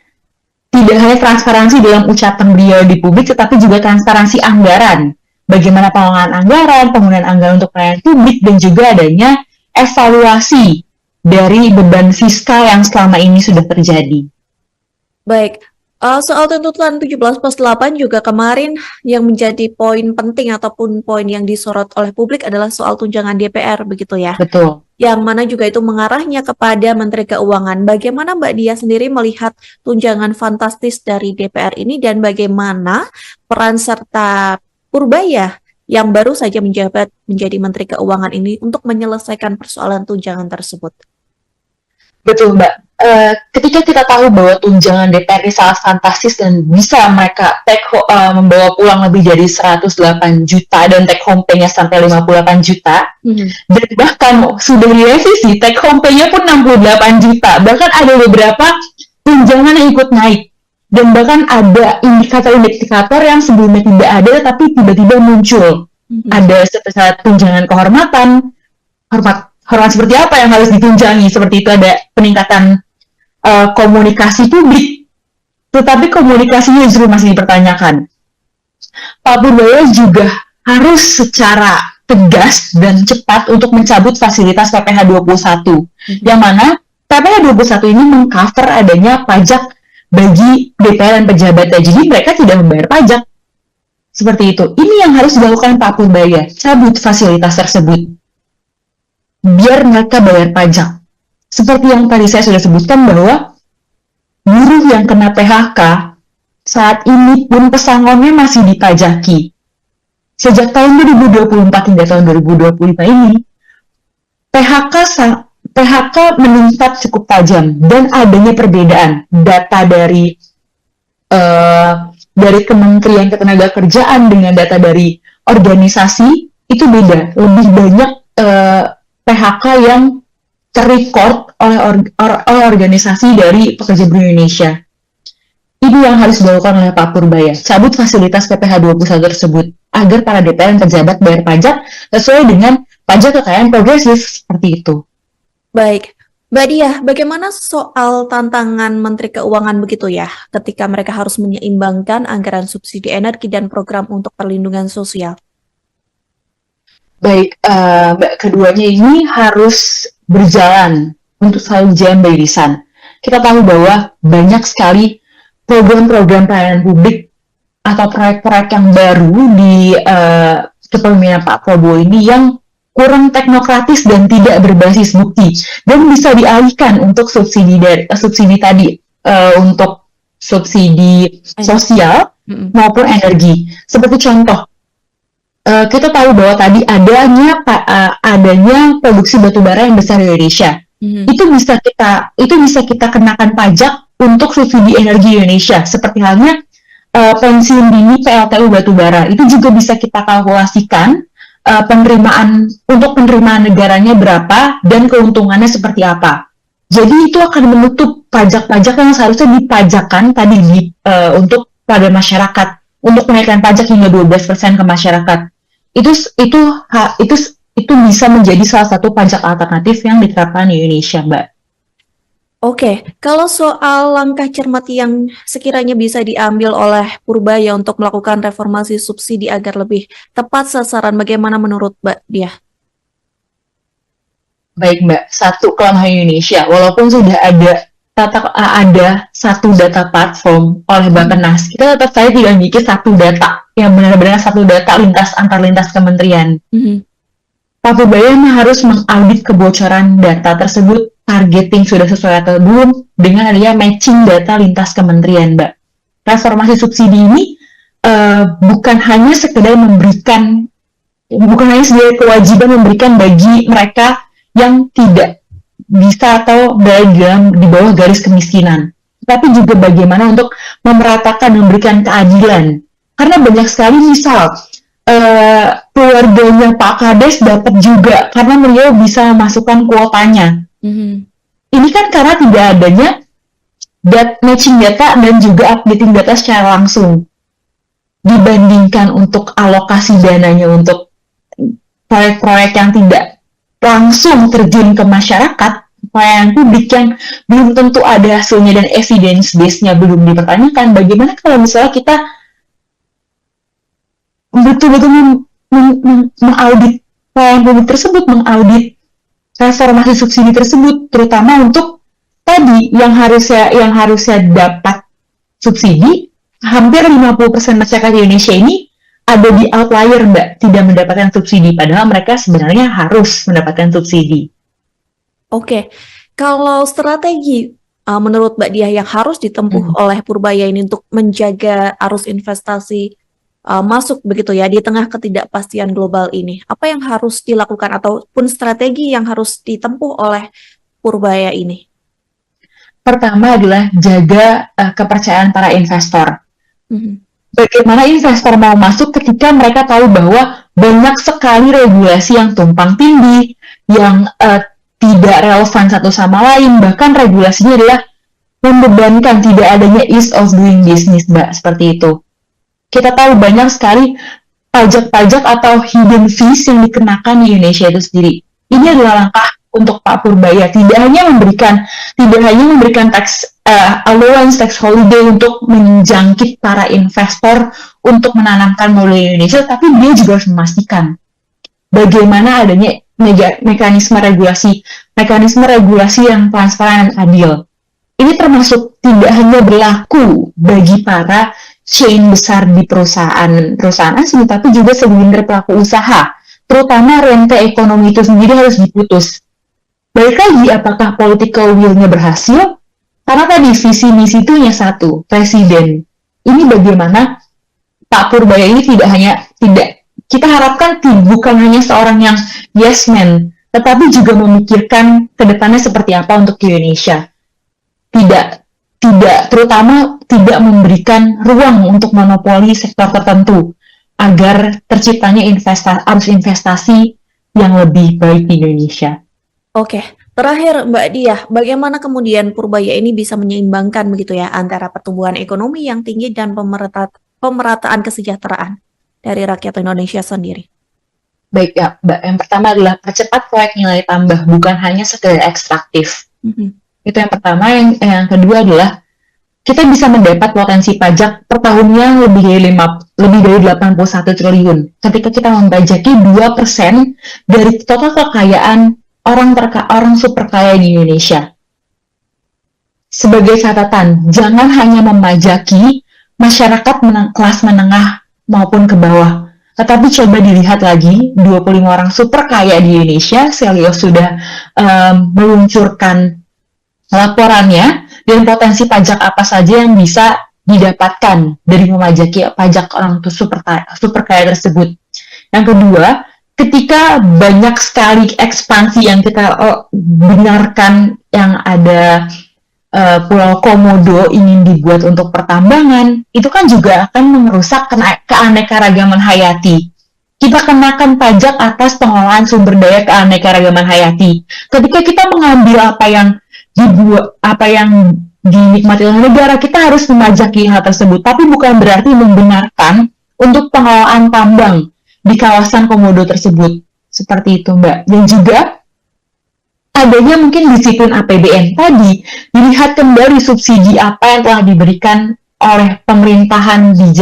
tidak hanya transparansi dalam ucapan beliau di publik, tetapi juga transparansi anggaran. Bagaimana pengelolaan anggaran, penggunaan anggaran untuk pelayanan publik, dan juga adanya evaluasi dari beban fiskal yang selama ini sudah terjadi. Baik, soal tuntutan 17/8 juga kemarin yang menjadi poin penting ataupun poin yang disorot oleh publik adalah soal tunjangan DPR, begitu ya? Betul. Yang mana juga itu mengarahnya kepada Menteri Keuangan. Bagaimana Mbak Dia sendiri melihat tunjangan fantastis dari DPR ini dan bagaimana peran serta Purbaya yang baru saja menjabat menjadi Menteri Keuangan ini untuk menyelesaikan persoalan tunjangan tersebut? Betul, Mbak. Ketika kita tahu bahwa tunjangan DPR ini sangat fantastis dan bisa mereka membawa pulang lebih dari 108 juta dan take home pay-nya sampai 58 juta, dan bahkan sudah direvisi, take home pay-nya pun 68 juta, bahkan ada beberapa tunjangan yang ikut naik, dan bahkan ada indikator-indikator yang sebelumnya tidak ada tapi tiba-tiba muncul. Ada seperti tunjangan kehormatan, hormat seperti apa yang harus ditunjangi, seperti itu ada peningkatan komunikasi publik, tetapi komunikasinya justru masih dipertanyakan. Pak Purbaya juga harus secara tegas dan cepat untuk mencabut fasilitas PPh 21, yang mana PPh 21 ini mengcover adanya pajak bagi DPR dan pejabatnya, jadi mereka tidak membayar pajak. Seperti itu. Ini yang harus dilakukan Pak Purbaya, cabut fasilitas tersebut, biar mereka bayar pajak. Seperti yang tadi saya sudah sebutkan bahwa buruh yang kena PHK saat ini pun pesangonnya masih dipajaki. Sejak tahun 2024 hingga tahun 2025 ini, PHK meningkat cukup tajam dan adanya perbedaan data dari Kementerian Ketenagakerjaan dengan data dari organisasi itu beda. Lebih banyak PHK yang terrecord oleh organisasi dari pekerja buruh Indonesia. Ini yang harus dilakukan oleh Pak Purbaya, cabut fasilitas PPh 21 tersebut, agar para DPR dan pejabat bayar pajak sesuai dengan pajak kekayaan progresif, seperti itu. Baik, Mbak Dia, bagaimana soal tantangan Menteri Keuangan begitu ya, ketika mereka harus menyeimbangkan anggaran subsidi energi dan program untuk perlindungan sosial? Baik, Mbak, keduanya ini harus berjalan untuk selalu jalan berisan. Kita tahu bahwa banyak sekali program-program pelayanan publik atau proyek-proyek yang baru di kepemimpinan Pak Prabowo ini yang kurang teknokratis dan tidak berbasis bukti dan bisa dialihkan untuk subsidi tadi, untuk subsidi sosial maupun energi. Seperti contoh, kita tahu bahwa tadi adanya produksi batubara yang besar di Indonesia. Itu bisa kita kenakan pajak untuk subsidi energi Indonesia. Seperti halnya pensiun dini PLTU batubara, itu juga bisa kita kalkulasikan penerimaan negaranya berapa dan keuntungannya seperti apa. Jadi itu akan menutup pajak-pajak yang seharusnya dipajakan tadi untuk pada masyarakat, untuk menaikkan pajak hingga 12% ke masyarakat. Itu bisa menjadi salah satu pajak alternatif yang diterapkan di Indonesia, Mbak. Oke, kalau soal langkah cermat yang sekiranya bisa diambil oleh Purbaya untuk melakukan reformasi subsidi agar lebih tepat sasaran, bagaimana menurut Mbak Dia? Baik, Mbak. Satu, kelemahan Indonesia, walaupun sudah ada satu data platform oleh Bappenas, kita tetap saja tidak memiliki satu data yang benar-benar satu data antar lintas kementerian. Pak Purbaya harus mengaudit kebocoran data tersebut, targeting sudah sesuai atau belum, dengan adanya matching data lintas kementerian, Mbak. Reformasi subsidi ini bukan hanya sekedar sebagai kewajiban memberikan bagi mereka yang tidak bisa atau berada di bawah garis kemiskinan. Tapi juga bagaimana untuk memeratakan, memberikan keadilan. Karena banyak sekali misal, keluarganya Pak Kades dapat juga karena beliau bisa memasukkan kuotanya. Ini kan karena tidak adanya matching data dan juga updating data secara langsung. Dibandingkan untuk alokasi dananya untuk proyek-proyek yang tidak langsung terjun ke masyarakat, pelayanan publik yang belum tentu ada hasilnya dan evidence base-nya belum dipertanyakan. Bagaimana kalau misalnya kita betul-betul mengaudit pelayanan publik tersebut, mengaudit transformasi subsidi tersebut, terutama untuk tadi yang harusnya dapat subsidi, hampir 50% masyarakat Indonesia ini ada di outlier, Mbak, tidak mendapatkan subsidi, padahal mereka sebenarnya harus mendapatkan subsidi. Oke, kalau strategi menurut Mbak Diah yang harus ditempuh oleh Purbaya ini untuk menjaga arus investasi masuk begitu ya di tengah ketidakpastian global ini, apa yang harus dilakukan ataupun strategi yang harus ditempuh oleh Purbaya ini? Pertama adalah jaga kepercayaan para investor. Bagaimana investor mau masuk ketika mereka tahu bahwa banyak sekali regulasi yang tumpang tindih, yang tidak relevan satu sama lain, bahkan regulasinya adalah membebankan, tidak adanya ease of doing business, Mbak, seperti itu. Kita tahu banyak sekali pajak-pajak atau hidden fees yang dikenakan di Indonesia itu sendiri. Ini adalah langkah untuk Pak Purbaya, tidak hanya memberikan tax allowance, tax holiday untuk menjangkit para investor untuk menanamkan modal Indonesia, tapi dia juga harus memastikan bagaimana adanya mekanisme regulasi yang transparan dan adil. Ini termasuk tidak hanya berlaku bagi para chain besar di perusahaan asing, tapi juga segelintir pelaku usaha, terutama rente ekonomi itu sendiri harus diputus. Balik lagi, apakah political will-nya berhasil? Karena tadi visi misi itu hanya satu, presiden. Ini bagaimana Pak Purbaya ini kita harapkan bukan hanya seorang yang yes man, tetapi juga memikirkan ke depannya seperti apa untuk Indonesia. Terutama tidak memberikan ruang untuk monopoli sektor tertentu agar terciptanya arus investasi yang lebih baik di Indonesia. Oke, terakhir Mbak Diah, bagaimana kemudian Purbaya ini bisa menyeimbangkan begitu ya antara pertumbuhan ekonomi yang tinggi dan pemerataan kesejahteraan dari rakyat Indonesia sendiri? Baik ya, Mbak. Yang pertama adalah percepat proyek nilai tambah, bukan hanya sekedar ekstraktif. Itu yang pertama. Yang kedua adalah kita bisa mendapat potensi pajak per tahunnya lebih dari 81 triliun. Ketika kita membajaki 2% dari total kekayaan orang super kaya di Indonesia. Sebagai catatan, jangan hanya memajaki masyarakat kelas menengah maupun ke bawah, tetapi coba dilihat lagi 25 orang super kaya di Indonesia. Selio sudah meluncurkan laporannya dan potensi pajak apa saja yang bisa didapatkan dari memajaki pajak orang super kaya tersebut. Yang kedua, ketika banyak sekali ekspansi yang kita benarkan, yang ada Pulau Komodo ingin dibuat untuk pertambangan, itu kan juga akan merusak keanekaragaman hayati. Kita kenakan pajak atas pengelolaan sumber daya keanekaragaman hayati. Ketika kita mengambil apa yang dinikmati oleh negara, kita harus memajaki hal tersebut. Tapi bukan berarti membenarkan untuk pengelolaan tambang di kawasan Komodo tersebut. Seperti itu, Mbak. Dan juga adanya mungkin disiplin APBN tadi, dilihat kembali subsidi apa yang telah diberikan oleh pemerintahan di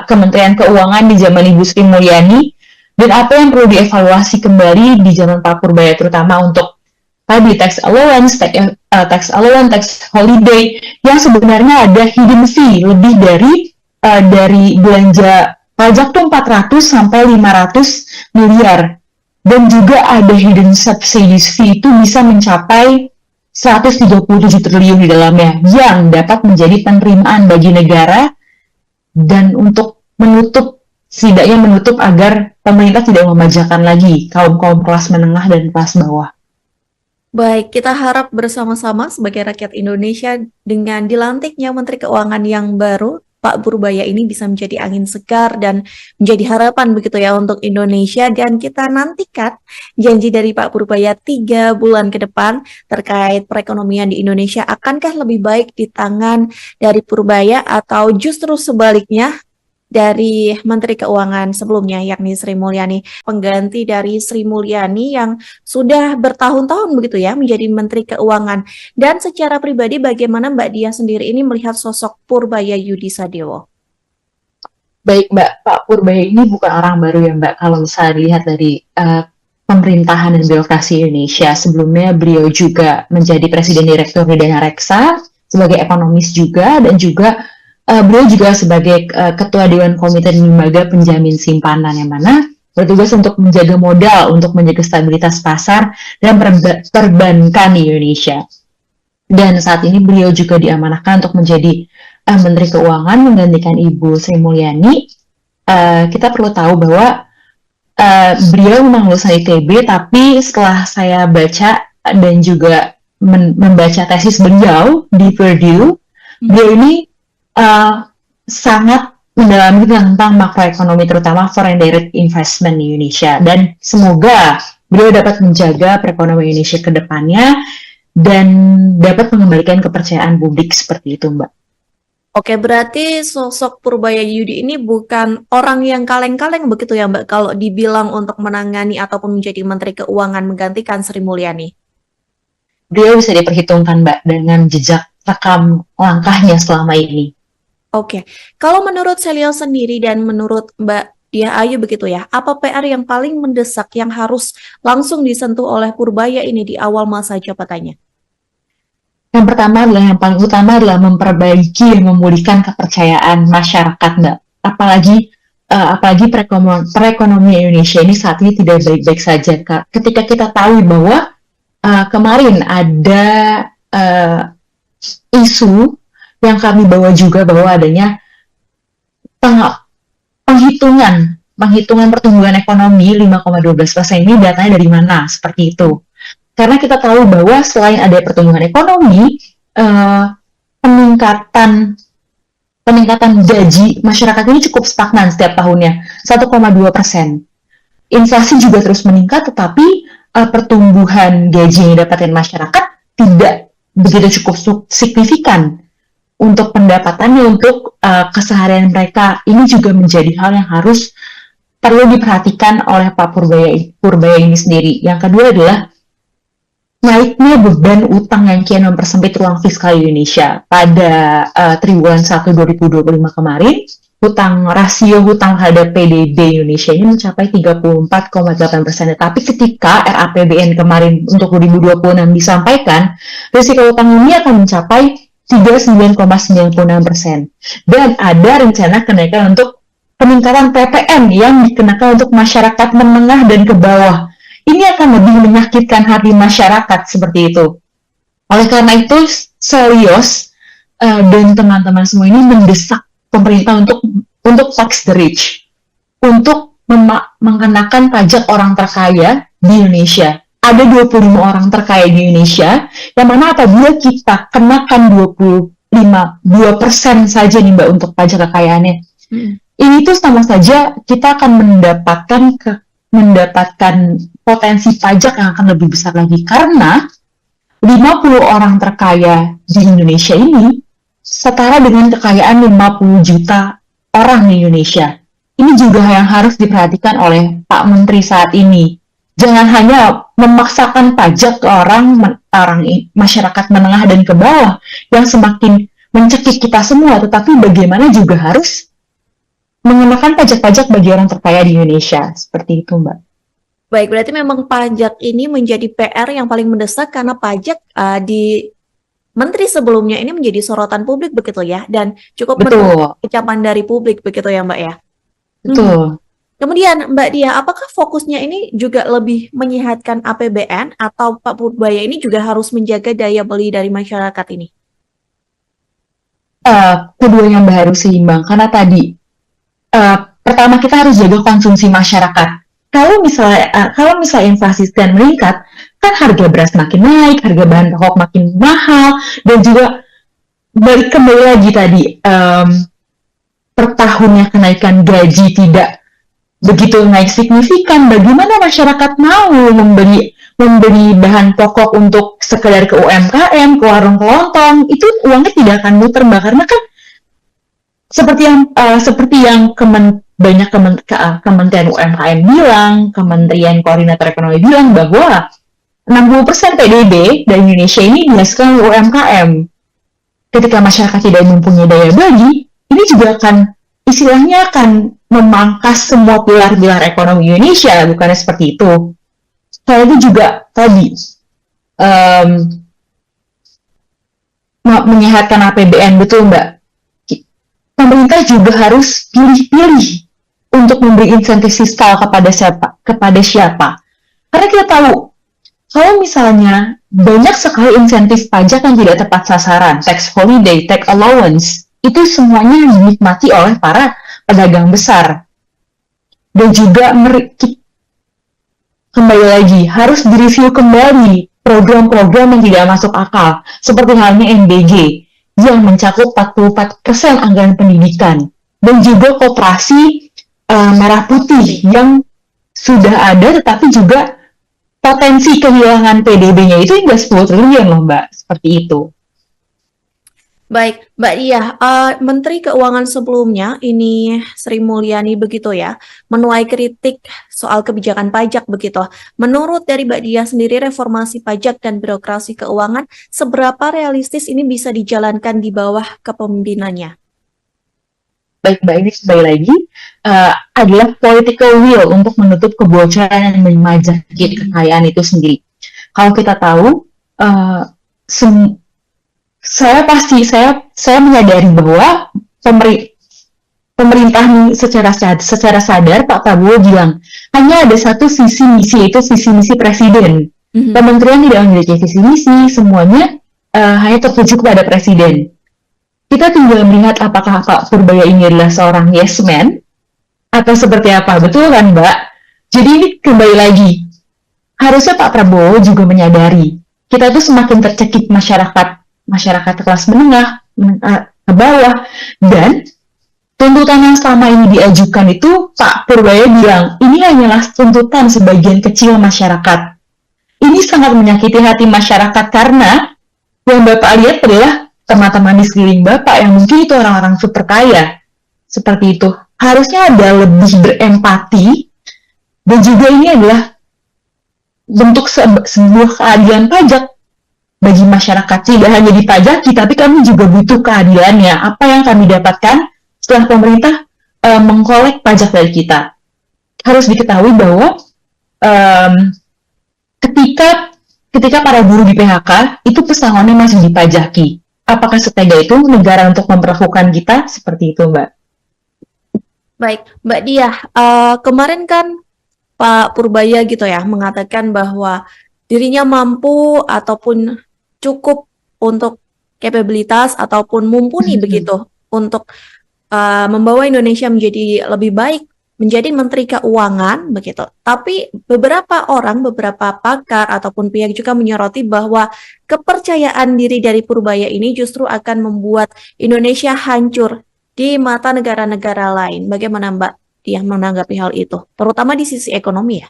Kementerian Keuangan di zaman Ibu Sri Mulyani, dan apa yang perlu dievaluasi kembali di zaman Pak Purbaya, terutama untuk tadi tax allowance, tax holiday, yang sebenarnya ada hidden fee lebih dari belanja pajak tuh 400 sampai 500 miliar. Dan juga ada hidden subsidies fee itu bisa mencapai 137 triliun di dalamnya, yang dapat menjadi penerimaan bagi negara dan untuk setidaknya menutup agar pemerintah tidak memajakan lagi kaum kelas menengah dan kelas bawah. Baik, kita harap bersama-sama sebagai rakyat Indonesia dengan dilantiknya Menteri Keuangan yang baru, Pak Purbaya ini bisa menjadi angin segar dan menjadi harapan begitu ya untuk Indonesia dan kita nantikan janji dari Pak Purbaya 3 bulan ke depan terkait perekonomian di Indonesia akankah lebih baik di tangan dari Purbaya atau justru sebaliknya dari Menteri Keuangan sebelumnya, yakni Sri Mulyani, pengganti dari Sri Mulyani yang sudah bertahun-tahun begitu ya menjadi Menteri Keuangan. Dan secara pribadi bagaimana Mbak Dia sendiri ini melihat sosok Purbaya Yudi Sadewo? Baik Mbak, Pak Purbaya ini bukan orang baru ya Mbak, kalau misalnya dilihat dari pemerintahan dan birokrasi Indonesia. Sebelumnya beliau juga menjadi Presiden Direktur di Dana Reksa, sebagai ekonomis juga, dan juga beliau juga sebagai Ketua Dewan Komite dan Lembaga Penjamin Simpanan, yang mana bertugas untuk menjaga modal, untuk menjaga stabilitas pasar dan perbankan di Indonesia. Dan saat ini beliau juga diamanahkan untuk menjadi Menteri Keuangan menggantikan Ibu Sri Mulyani. Kita perlu tahu bahwa beliau memang lulusan ITB, tapi setelah saya baca dan juga membaca tesis beliau di Purdue, beliau ini sangat mendalami tentang makroekonomi, terutama foreign direct investment di Indonesia. Dan semoga beliau dapat menjaga perekonomian Indonesia ke depannya dan dapat mengembalikan kepercayaan publik seperti itu, Mbak. Oke, berarti sosok Purbaya Yudi ini bukan orang yang kaleng-kaleng begitu ya Mbak, kalau dibilang untuk menangani ataupun menjadi Menteri Keuangan menggantikan Sri Mulyani. Beliau bisa diperhitungkan, Mbak, dengan jejak rekam langkahnya selama ini. Oke, kalau menurut Selio sendiri dan menurut Mbak Dia Ayu begitu ya, apa PR yang paling mendesak yang harus langsung disentuh oleh Purbaya ini di awal masa jabatannya? Yang pertama adalah, yang paling utama adalah memperbaiki dan memulihkan kepercayaan masyarakat, Mbak. Apalagi perekonomian Indonesia ini saat ini tidak baik-baik saja, Kak. Ketika kita tahu bahwa kemarin ada isu yang kami bawa juga bahwa adanya penghitungan pertumbuhan ekonomi 5,12% ini datanya dari mana, seperti itu. Karena kita tahu bahwa selain ada pertumbuhan ekonomi, peningkatan gaji masyarakat ini cukup stagnan setiap tahunnya, 1,2%. Inflasi juga terus meningkat, tetapi pertumbuhan gaji yang didapatkan masyarakat tidak begitu cukup signifikan untuk pendapatannya, untuk keseharian mereka. Ini juga menjadi hal yang harus perlu diperhatikan oleh Pak Purbaya ini sendiri. Yang kedua adalah naiknya beban utang yang kian mempersempit ruang fiskal Indonesia. Pada triwulan 1 2025 kemarin, rasio hutang terhadap PDB Indonesia ini mencapai 34,8%. Tapi ketika RAPBN kemarin untuk 2026 disampaikan, risiko hutang ini akan mencapai 39,96%. Dan ada rencana kenaikan untuk peningkatan PPN yang dikenakan untuk masyarakat menengah dan ke bawah. Ini akan lebih menyakitkan hati masyarakat seperti itu. Oleh karena itu, Selios dan teman-teman semua ini mendesak pemerintah untuk tax the rich, untuk mengenakan pajak orang terkaya di Indonesia. Ada 25 orang terkaya di Indonesia, yang mana apabila kita kenakan 2% saja nih Mbak untuk pajak kekayaannya, ini tuh sama saja kita akan mendapatkan potensi pajak yang akan lebih besar lagi, karena 50 orang terkaya di Indonesia ini setara dengan kekayaan 50 juta orang di Indonesia. Ini juga yang harus diperhatikan oleh Pak Menteri saat ini. Jangan hanya memaksakan pajak ke orang masyarakat menengah dan ke bawah yang semakin mencekik kita semua, tetapi bagaimana juga harus mengenakan pajak-pajak bagi orang terkaya di Indonesia. Seperti itu, Mbak. Baik, berarti memang pajak ini menjadi PR yang paling mendesak karena pajak di menteri sebelumnya ini menjadi sorotan publik begitu ya, dan cukup menuai kecaman dari publik begitu ya Mbak ya. Betul. Kemudian Mbak Dia, apakah fokusnya ini juga lebih menyehatkan APBN atau Pak Purbaya ini juga harus menjaga daya beli dari masyarakat ini? Keduanya Mbak harus seimbang, karena tadi pertama kita harus jaga konsumsi masyarakat. Kalau misalnya inflasi sedang meningkat, kan harga beras makin naik, harga bahan pokok makin mahal, dan juga kembali lagi tadi, per tahunnya kenaikan gaji tidak begitu naik signifikan, bagaimana masyarakat mau membeli bahan pokok untuk sekedar ke UMKM, ke warung kelontong, itu uangnya tidak akan muter, Mbak, karena kan seperti yang banyak kementerian UMKM bilang, Kementerian Koordinator Ekonomi bilang bahwa 60% PDB dari Indonesia ini dihasilkan oleh UMKM. Ketika masyarakat tidak mempunyai daya beli, ini juga istilahnya akan memangkas semua pilar-pilar ekonomi Indonesia, bukannya seperti itu. Saya itu juga tadi menyehatkan APBN, betul Mbak. Pemerintah juga harus pilih-pilih untuk memberi insentif fiskal kepada siapa. Karena kita tahu, kalau misalnya banyak sekali insentif pajak yang tidak tepat sasaran, tax holiday, tax allowance, itu semuanya dinikmati oleh para pedagang besar. Dan juga kembali lagi, harus direview kembali program-program yang tidak masuk akal, seperti halnya MBG, yang mencakup 44% anggaran pendidikan, dan juga koperasi merah putih yang sudah ada, tetapi juga potensi kehilangan PDB-nya itu hingga 10 triliun loh, Mbak, seperti itu. Baik, Mbak Diah, Menteri Keuangan sebelumnya, ini Sri Mulyani begitu ya, menuai kritik soal kebijakan pajak begitu. Menurut dari Mbak Diah sendiri, reformasi pajak dan birokrasi keuangan, seberapa realistis ini bisa dijalankan di bawah kepemimpinannya? Baik, Mbak, ini sekali lagi adalah political will untuk menutup kebocoran dan memajaki kekayaan itu sendiri. Kalau kita tahu, saya menyadari bahwa pemerintah secara sadar, Pak Prabowo bilang hanya ada satu visi misi, yaitu visi misi presiden. Kementerian tidak memiliki visi misi, semuanya hanya tertuju kepada presiden. Kita tinggal melihat apakah Pak Purbaya ini adalah seorang yes man atau seperti apa, betul kan Mbak? Jadi ini kembali lagi, harusnya Pak Prabowo juga menyadari kita tuh semakin tercekik masyarakat kelas menengah ke bawah, dan tuntutan yang selama ini diajukan itu Pak Purbaya bilang ini hanyalah tuntutan sebagian kecil masyarakat. Ini sangat menyakiti hati masyarakat karena yang Bapak lihat adalah teman-teman di sekeliling Bapak yang mungkin itu orang-orang super kaya. Seperti itu. Harusnya ada lebih berempati, dan juga ini adalah bentuk sebuah keadilan pajak bagi masyarakat. Tidak hanya dipajaki, tapi kami juga butuh keadilannya. Apa yang kami dapatkan setelah pemerintah mengkolek pajak dari kita. Harus diketahui bahwa ketika para buruh di PHK, itu pesangonnya masih dipajaki. Apakah setega itu negara untuk memperlakukan kita? Seperti itu, Mbak. Baik, Mbak Diah, kemarin kan Pak Purbaya gitu ya, mengatakan bahwa dirinya mampu ataupun cukup untuk kapabilitas ataupun mumpuni begitu untuk membawa Indonesia menjadi lebih baik, menjadi Menteri Keuangan begitu. Tapi beberapa pakar ataupun pihak juga menyoroti bahwa kepercayaan diri dari Purbaya ini justru akan membuat Indonesia hancur di mata negara-negara lain. Bagaimana Mbak Diah menanggapi hal itu, terutama di sisi ekonomi ya?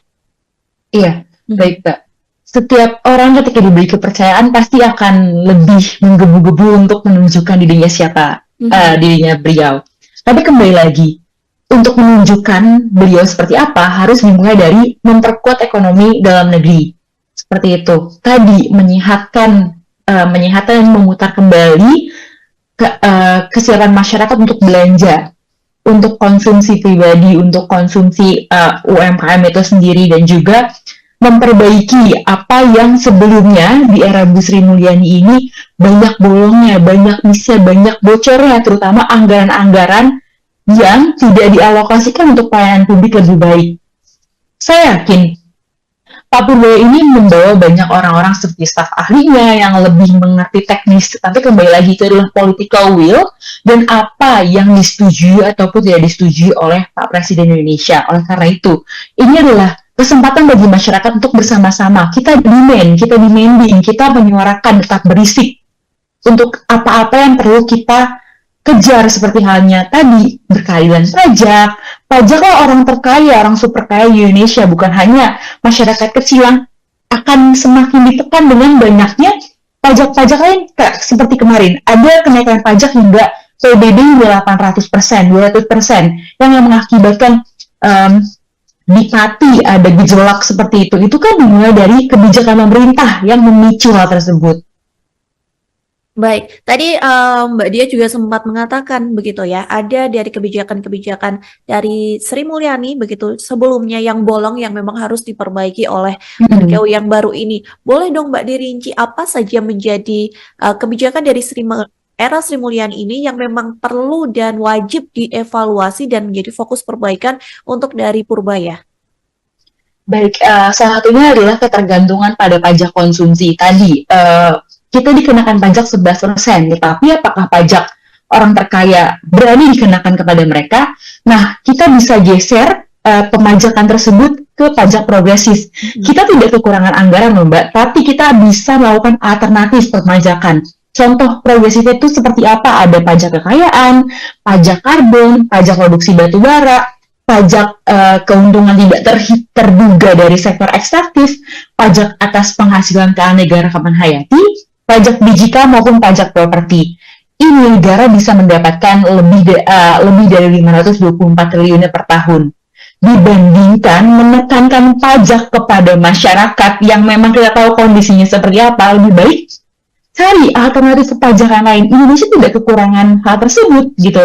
Iya, baik Mbak. Setiap orang ketika diberi kepercayaan pasti akan lebih menggebu-gebu untuk menunjukkan dirinya beliau. Tapi kembali lagi, untuk menunjukkan beliau seperti apa, harus dimulai dari memperkuat ekonomi dalam negeri. Seperti itu. Tadi menyehatkan dan memutar kembali kesiapan masyarakat untuk belanja, untuk konsumsi pribadi, untuk konsumsi UMKM itu sendiri, dan juga memperbaiki apa yang sebelumnya di era Bu Sri Mulyani ini banyak bolongnya, banyak misnya, banyak bocornya, terutama anggaran-anggaran yang tidak dialokasikan untuk pelayanan publik lebih baik. Saya yakin Pak Purbaya ini membawa banyak orang-orang seperti staf ahlinya yang lebih mengerti teknis, tapi kembali lagi itu adalah political will dan apa yang disetujui ataupun tidak disetujui oleh Pak Presiden Indonesia. Oleh karena itu, ini adalah kesempatan bagi masyarakat untuk bersama-sama. Kita demanding, kita menyuarakan, tetap berisik untuk apa-apa yang perlu kita kejar, seperti halnya tadi berkeadilan pajak. Pajaklah orang terkaya, orang super kaya di Indonesia, bukan hanya masyarakat kecil yang akan semakin ditekan dengan banyaknya pajak-pajak lain. Seperti kemarin ada kenaikan pajak hingga PBB hingga 800%, 200%, yang mengakibatkan di Pati ada gejolak seperti itu kan dimulai dari kebijakan pemerintah yang memicu hal tersebut. Baik, tadi Mbak Dia juga sempat mengatakan begitu ya, ada dari kebijakan-kebijakan dari Sri Mulyani begitu sebelumnya yang bolong yang memang harus diperbaiki oleh Menkeu yang baru ini. Boleh dong Mbak dirinci apa saja menjadi kebijakan dari era Sri Mulyani ini yang memang perlu dan wajib dievaluasi dan menjadi fokus perbaikan untuk dari Purbaya? Baik, salah satunya adalah ketergantungan pada pajak konsumsi tadi. Kita dikenakan pajak 11%, tetapi apakah pajak orang terkaya berani dikenakan kepada mereka? Nah, kita bisa geser pemajakan tersebut ke pajak progresif. Kita tidak kekurangan anggaran, Mbak, tapi kita bisa melakukan alternatif pemajakan. Contoh progresif itu seperti apa? Ada pajak kekayaan, pajak karbon, pajak produksi batu bara, pajak keuntungan tidak terduga dari sektor ekstraktif, pajak atas penghasilan negara kapan hayati, pajak digital maupun pajak properti. Ini negara bisa mendapatkan lebih dari 524 triliun per tahun. Dibandingkan menekankan pajak kepada masyarakat yang memang kita tahu kondisinya seperti apa, lebih baik cari alternatif kepajakan lain. Indonesia tidak kekurangan hal tersebut gitu.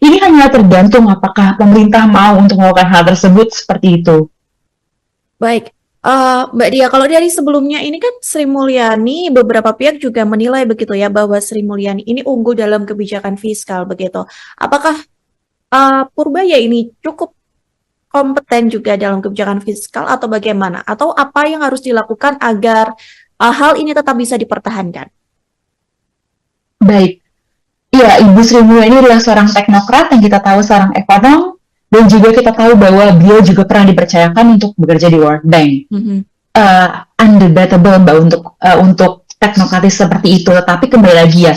Ini hanya tergantung apakah pemerintah mau untuk melakukan hal tersebut seperti itu. Baik. Mbak Dia, kalau dari sebelumnya ini kan Sri Mulyani, beberapa pihak juga menilai begitu ya bahwa Sri Mulyani ini unggul dalam kebijakan fiskal begitu. Apakah Purbaya ini cukup kompeten juga dalam kebijakan fiskal atau bagaimana? Atau apa yang harus dilakukan agar hal ini tetap bisa dipertahankan? Baik, ya Ibu Sri Mulyani adalah seorang teknokrat yang kita tahu seorang ekonom. Dan juga kita tahu bahwa beliau juga pernah dipercayakan untuk bekerja di World Bank. Undebatable Mbak untuk teknokratis seperti itu. Tetapi kembali lagi ya,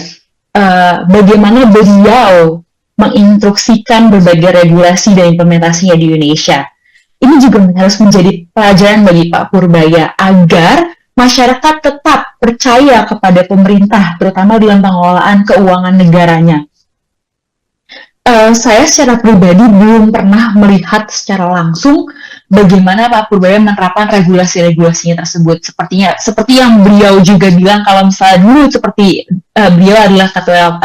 bagaimana beliau menginstruksikan berbagai regulasi dan implementasinya di Indonesia. Ini juga harus menjadi pelajaran bagi Pak Purbaya agar masyarakat tetap percaya kepada pemerintah, terutama dalam pengelolaan keuangan negaranya. Saya secara pribadi belum pernah melihat secara langsung bagaimana Pak Purbaya menerapkan regulasi-regulasinya tersebut. Seperti yang beliau juga bilang, kalau misalnya dulu seperti beliau adalah ketua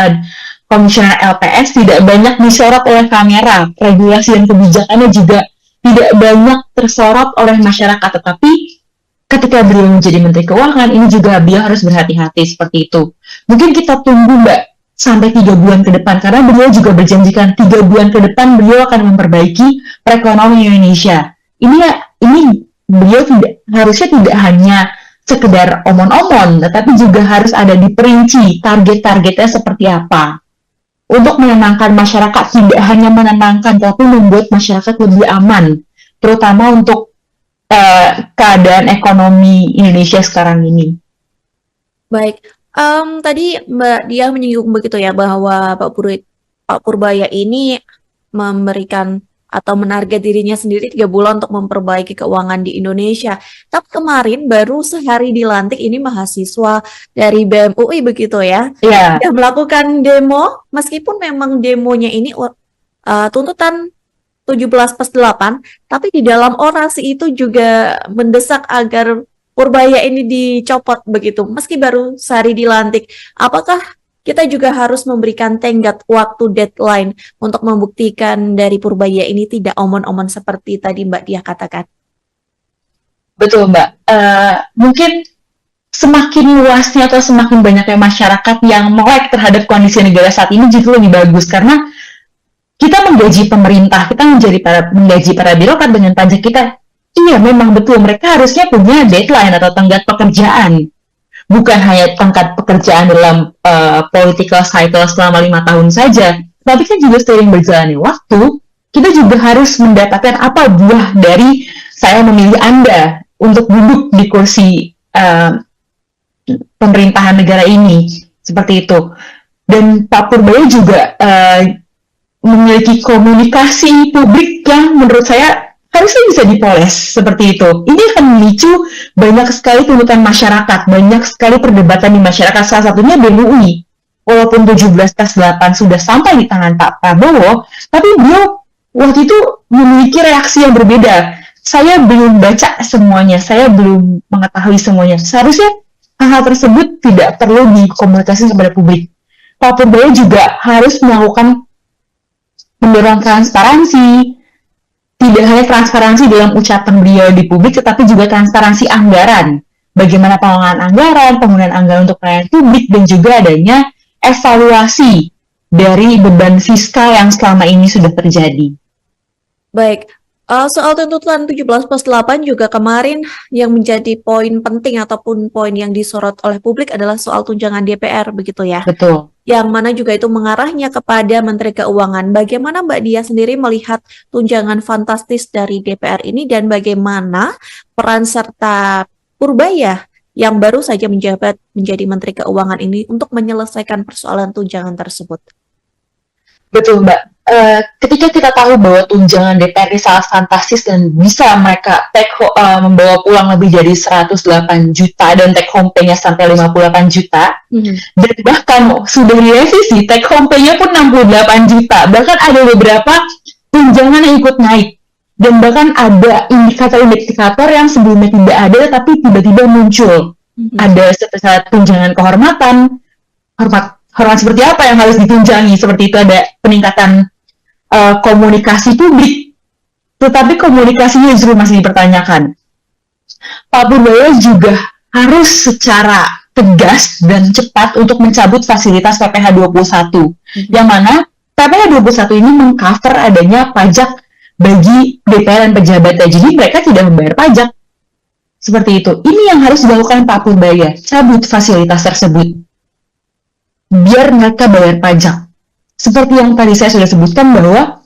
komisioner LPS, tidak banyak disorot oleh kamera. Regulasi dan kebijakannya juga tidak banyak tersorot oleh masyarakat. Tetapi ketika beliau menjadi Menteri Keuangan, ini juga beliau harus berhati-hati seperti itu. Mungkin kita tunggu Mbak sampai 3 bulan ke depan, karena beliau juga berjanjikan 3 bulan ke depan beliau akan memperbaiki perekonomian Indonesia. Ini beliau harusnya tidak hanya sekedar omong-omong, tetapi juga harus ada diperinci target-targetnya seperti apa. Untuk menenangkan masyarakat, tidak hanya menenangkan, tapi membuat masyarakat lebih aman, terutama untuk keadaan ekonomi Indonesia sekarang ini. Baik. Tadi Mbak Dia menyinggung begitu ya bahwa Pak Purbaya ini memberikan atau menarget dirinya sendiri 3 bulan untuk memperbaiki keuangan di Indonesia. Tapi kemarin baru sehari dilantik ini mahasiswa dari BEM UI begitu ya, yang melakukan demo, meskipun memang demonya ini tuntutan 17+8, tapi di dalam orasi itu juga mendesak agar Purbaya ini dicopot begitu, meski baru sehari dilantik. Apakah kita juga harus memberikan tenggat waktu deadline untuk membuktikan dari Purbaya ini tidak omon-omon seperti tadi Mbak Dia katakan? Betul Mbak. Mungkin semakin luasnya atau semakin banyaknya masyarakat yang melek terhadap kondisi negara saat ini justru lebih bagus, karena kita menggaji pemerintah, kita menggaji para birokrat dengan pajak kita. Iya, memang betul. Mereka harusnya punya deadline atau tenggat pekerjaan. Bukan hanya tenggat pekerjaan dalam political cycle selama 5 tahun saja. Tapi kan juga seiring berjalannya waktu, kita juga harus mendapatkan apa buah dari saya memilih Anda untuk duduk di kursi pemerintahan negara ini, seperti itu. Dan Pak Purbaya juga memiliki komunikasi publik yang menurut saya harusnya bisa dipoles seperti itu. Ini akan memicu banyak sekali tuntutan masyarakat, banyak sekali perdebatan di masyarakat, salah satunya BEM UI. Walaupun 17+8 sudah sampai di tangan Pak Prabowo, tapi beliau waktu itu memiliki reaksi yang berbeda. Saya belum baca semuanya, saya belum mengetahui semuanya. Seharusnya hal-hal tersebut tidak perlu dikomunikasikan kepada publik. Pak Purbaya juga harus melakukan mendorong transparansi, tidak hanya transparansi dalam ucapan beliau di publik, tetapi juga transparansi anggaran. Bagaimana pengelolaan anggaran, penggunaan anggaran untuk pelayanan publik, dan juga adanya evaluasi dari beban fiskal yang selama ini sudah terjadi. Baik, soal tuntutan 17+8 juga kemarin yang menjadi poin penting ataupun poin yang disorot oleh publik adalah soal tunjangan DPR, begitu ya? Betul. Yang mana juga itu mengarahnya kepada Menteri Keuangan. Bagaimana Mbak Dia sendiri melihat tunjangan fantastis dari DPR ini dan bagaimana peran serta Purbaya yang baru saja menjabat menjadi Menteri Keuangan ini untuk menyelesaikan persoalan tunjangan tersebut? Betul, Mbak. Ketika kita tahu bahwa tunjangan DPR ini sangat fantastis dan bisa mereka membawa pulang lebih dari 108 juta dan take home pay-nya sampai 58 juta, dan bahkan sudah direvisi, take home pay-nya pun 68 juta, bahkan ada beberapa tunjangan yang ikut naik, dan bahkan ada indikator-indikator yang sebelumnya tidak ada tapi tiba-tiba muncul. Ada seperti tunjangan kehormatan, hormat seperti apa yang harus ditunjangi, seperti itu ada peningkatan komunikasi publik, tetapi komunikasinya justru masih dipertanyakan. Pak Purbaya juga harus secara tegas dan cepat untuk mencabut fasilitas PPh 21, yang mana PPh 21 ini mengcover adanya pajak bagi DPR dan pejabat, jadi mereka tidak membayar pajak. Seperti itu. Ini yang harus dilakukan Pak Purbaya, cabut fasilitas tersebut, biar mereka bayar pajak. Seperti yang tadi saya sudah sebutkan bahwa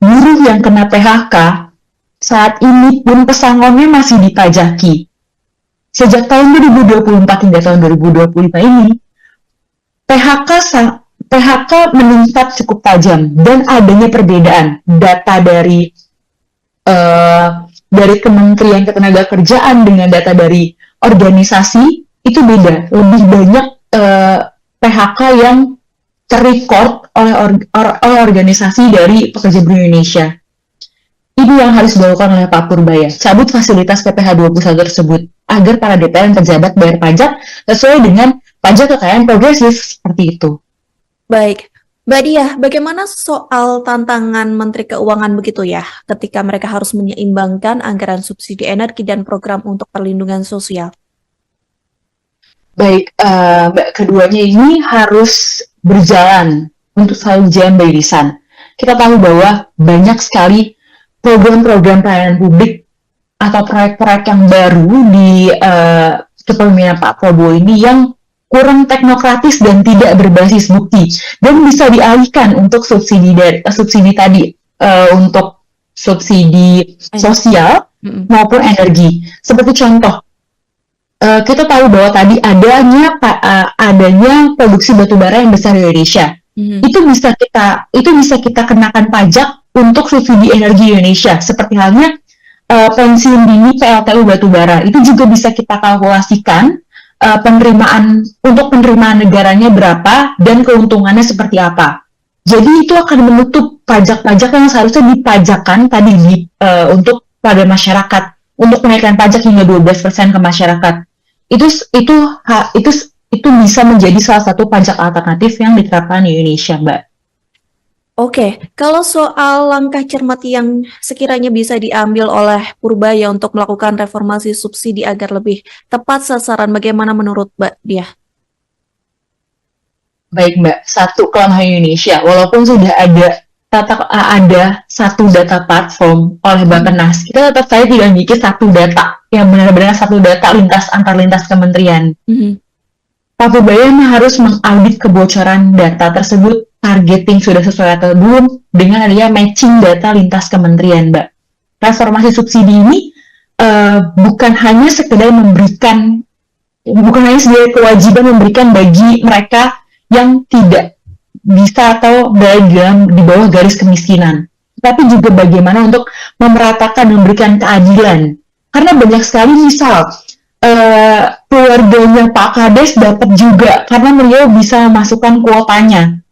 buruh yang kena PHK saat ini pun pesangonnya masih dipajaki. Sejak tahun 2024 hingga tahun 2025 ini, PHK meningkat cukup tajam dan adanya perbedaan data dari Kementerian Ketenagakerjaan dengan data dari organisasi itu beda. Lebih banyak PHK yang terrecord oleh organisasi dari pekerja buruh Indonesia. Ini yang harus dilakukan oleh Pak Purbaya, cabut fasilitas PPh 21 tersebut, agar para DPR dan pejabat bayar pajak sesuai dengan pajak kekayaan progresif, seperti itu. Baik, Mbak Dia, bagaimana soal tantangan Menteri Keuangan begitu ya, ketika mereka harus menyeimbangkan anggaran subsidi energi dan program untuk perlindungan sosial? Baik, Mbak, keduanya ini harus berjalan untuk selalu jalan beririsan. Kita tahu bahwa banyak sekali program-program pelayanan publik atau proyek-proyek yang baru di kepemimpinan Pak Prabowo ini yang kurang teknokratis dan tidak berbasis bukti dan bisa dialihkan untuk subsidi tadi untuk subsidi sosial maupun energi. Seperti contoh, kita tahu bahwa tadi adanya produksi batubara yang besar di Indonesia. Itu bisa kita kenakan pajak untuk subsidi energi Indonesia. Seperti halnya pensiun dini PLTU batubara, itu juga bisa kita kalkulasikan penerimaan negaranya berapa dan keuntungannya seperti apa. Jadi itu akan menutup pajak-pajak yang seharusnya dipajakan tadi untuk pada masyarakat, untuk menaikkan pajak hingga 12% ke masyarakat. Itu bisa menjadi salah satu pajak alternatif yang diterapkan di Indonesia, Mbak. Oke, kalau soal langkah cermat yang sekiranya bisa diambil oleh Purbaya untuk melakukan reformasi subsidi agar lebih tepat sasaran, bagaimana menurut Mbak Dia? Baik, Mbak. Satu, kelemahan Indonesia, walaupun sudah ada satu data platform oleh Bappenas, kita tetap saja tidak memiliki satu data yang benar-benar satu data antar lintas kementerian. Pak Purbaya harus mengaudit kebocoran data tersebut, targeting sudah sesuai atau belum, dengan adanya matching data lintas kementerian, Mbak. reformasi subsidi ini bukan hanya sekedar bukan hanya sebagai kewajiban memberikan bagi mereka yang tidak bisa atau berada di bawah garis kemiskinan, tapi juga bagaimana untuk memeratakan, memberikan keadilan. Karena banyak sekali misal keluarganya Pak Kades dapat juga karena beliau bisa memasukkan kuotanya.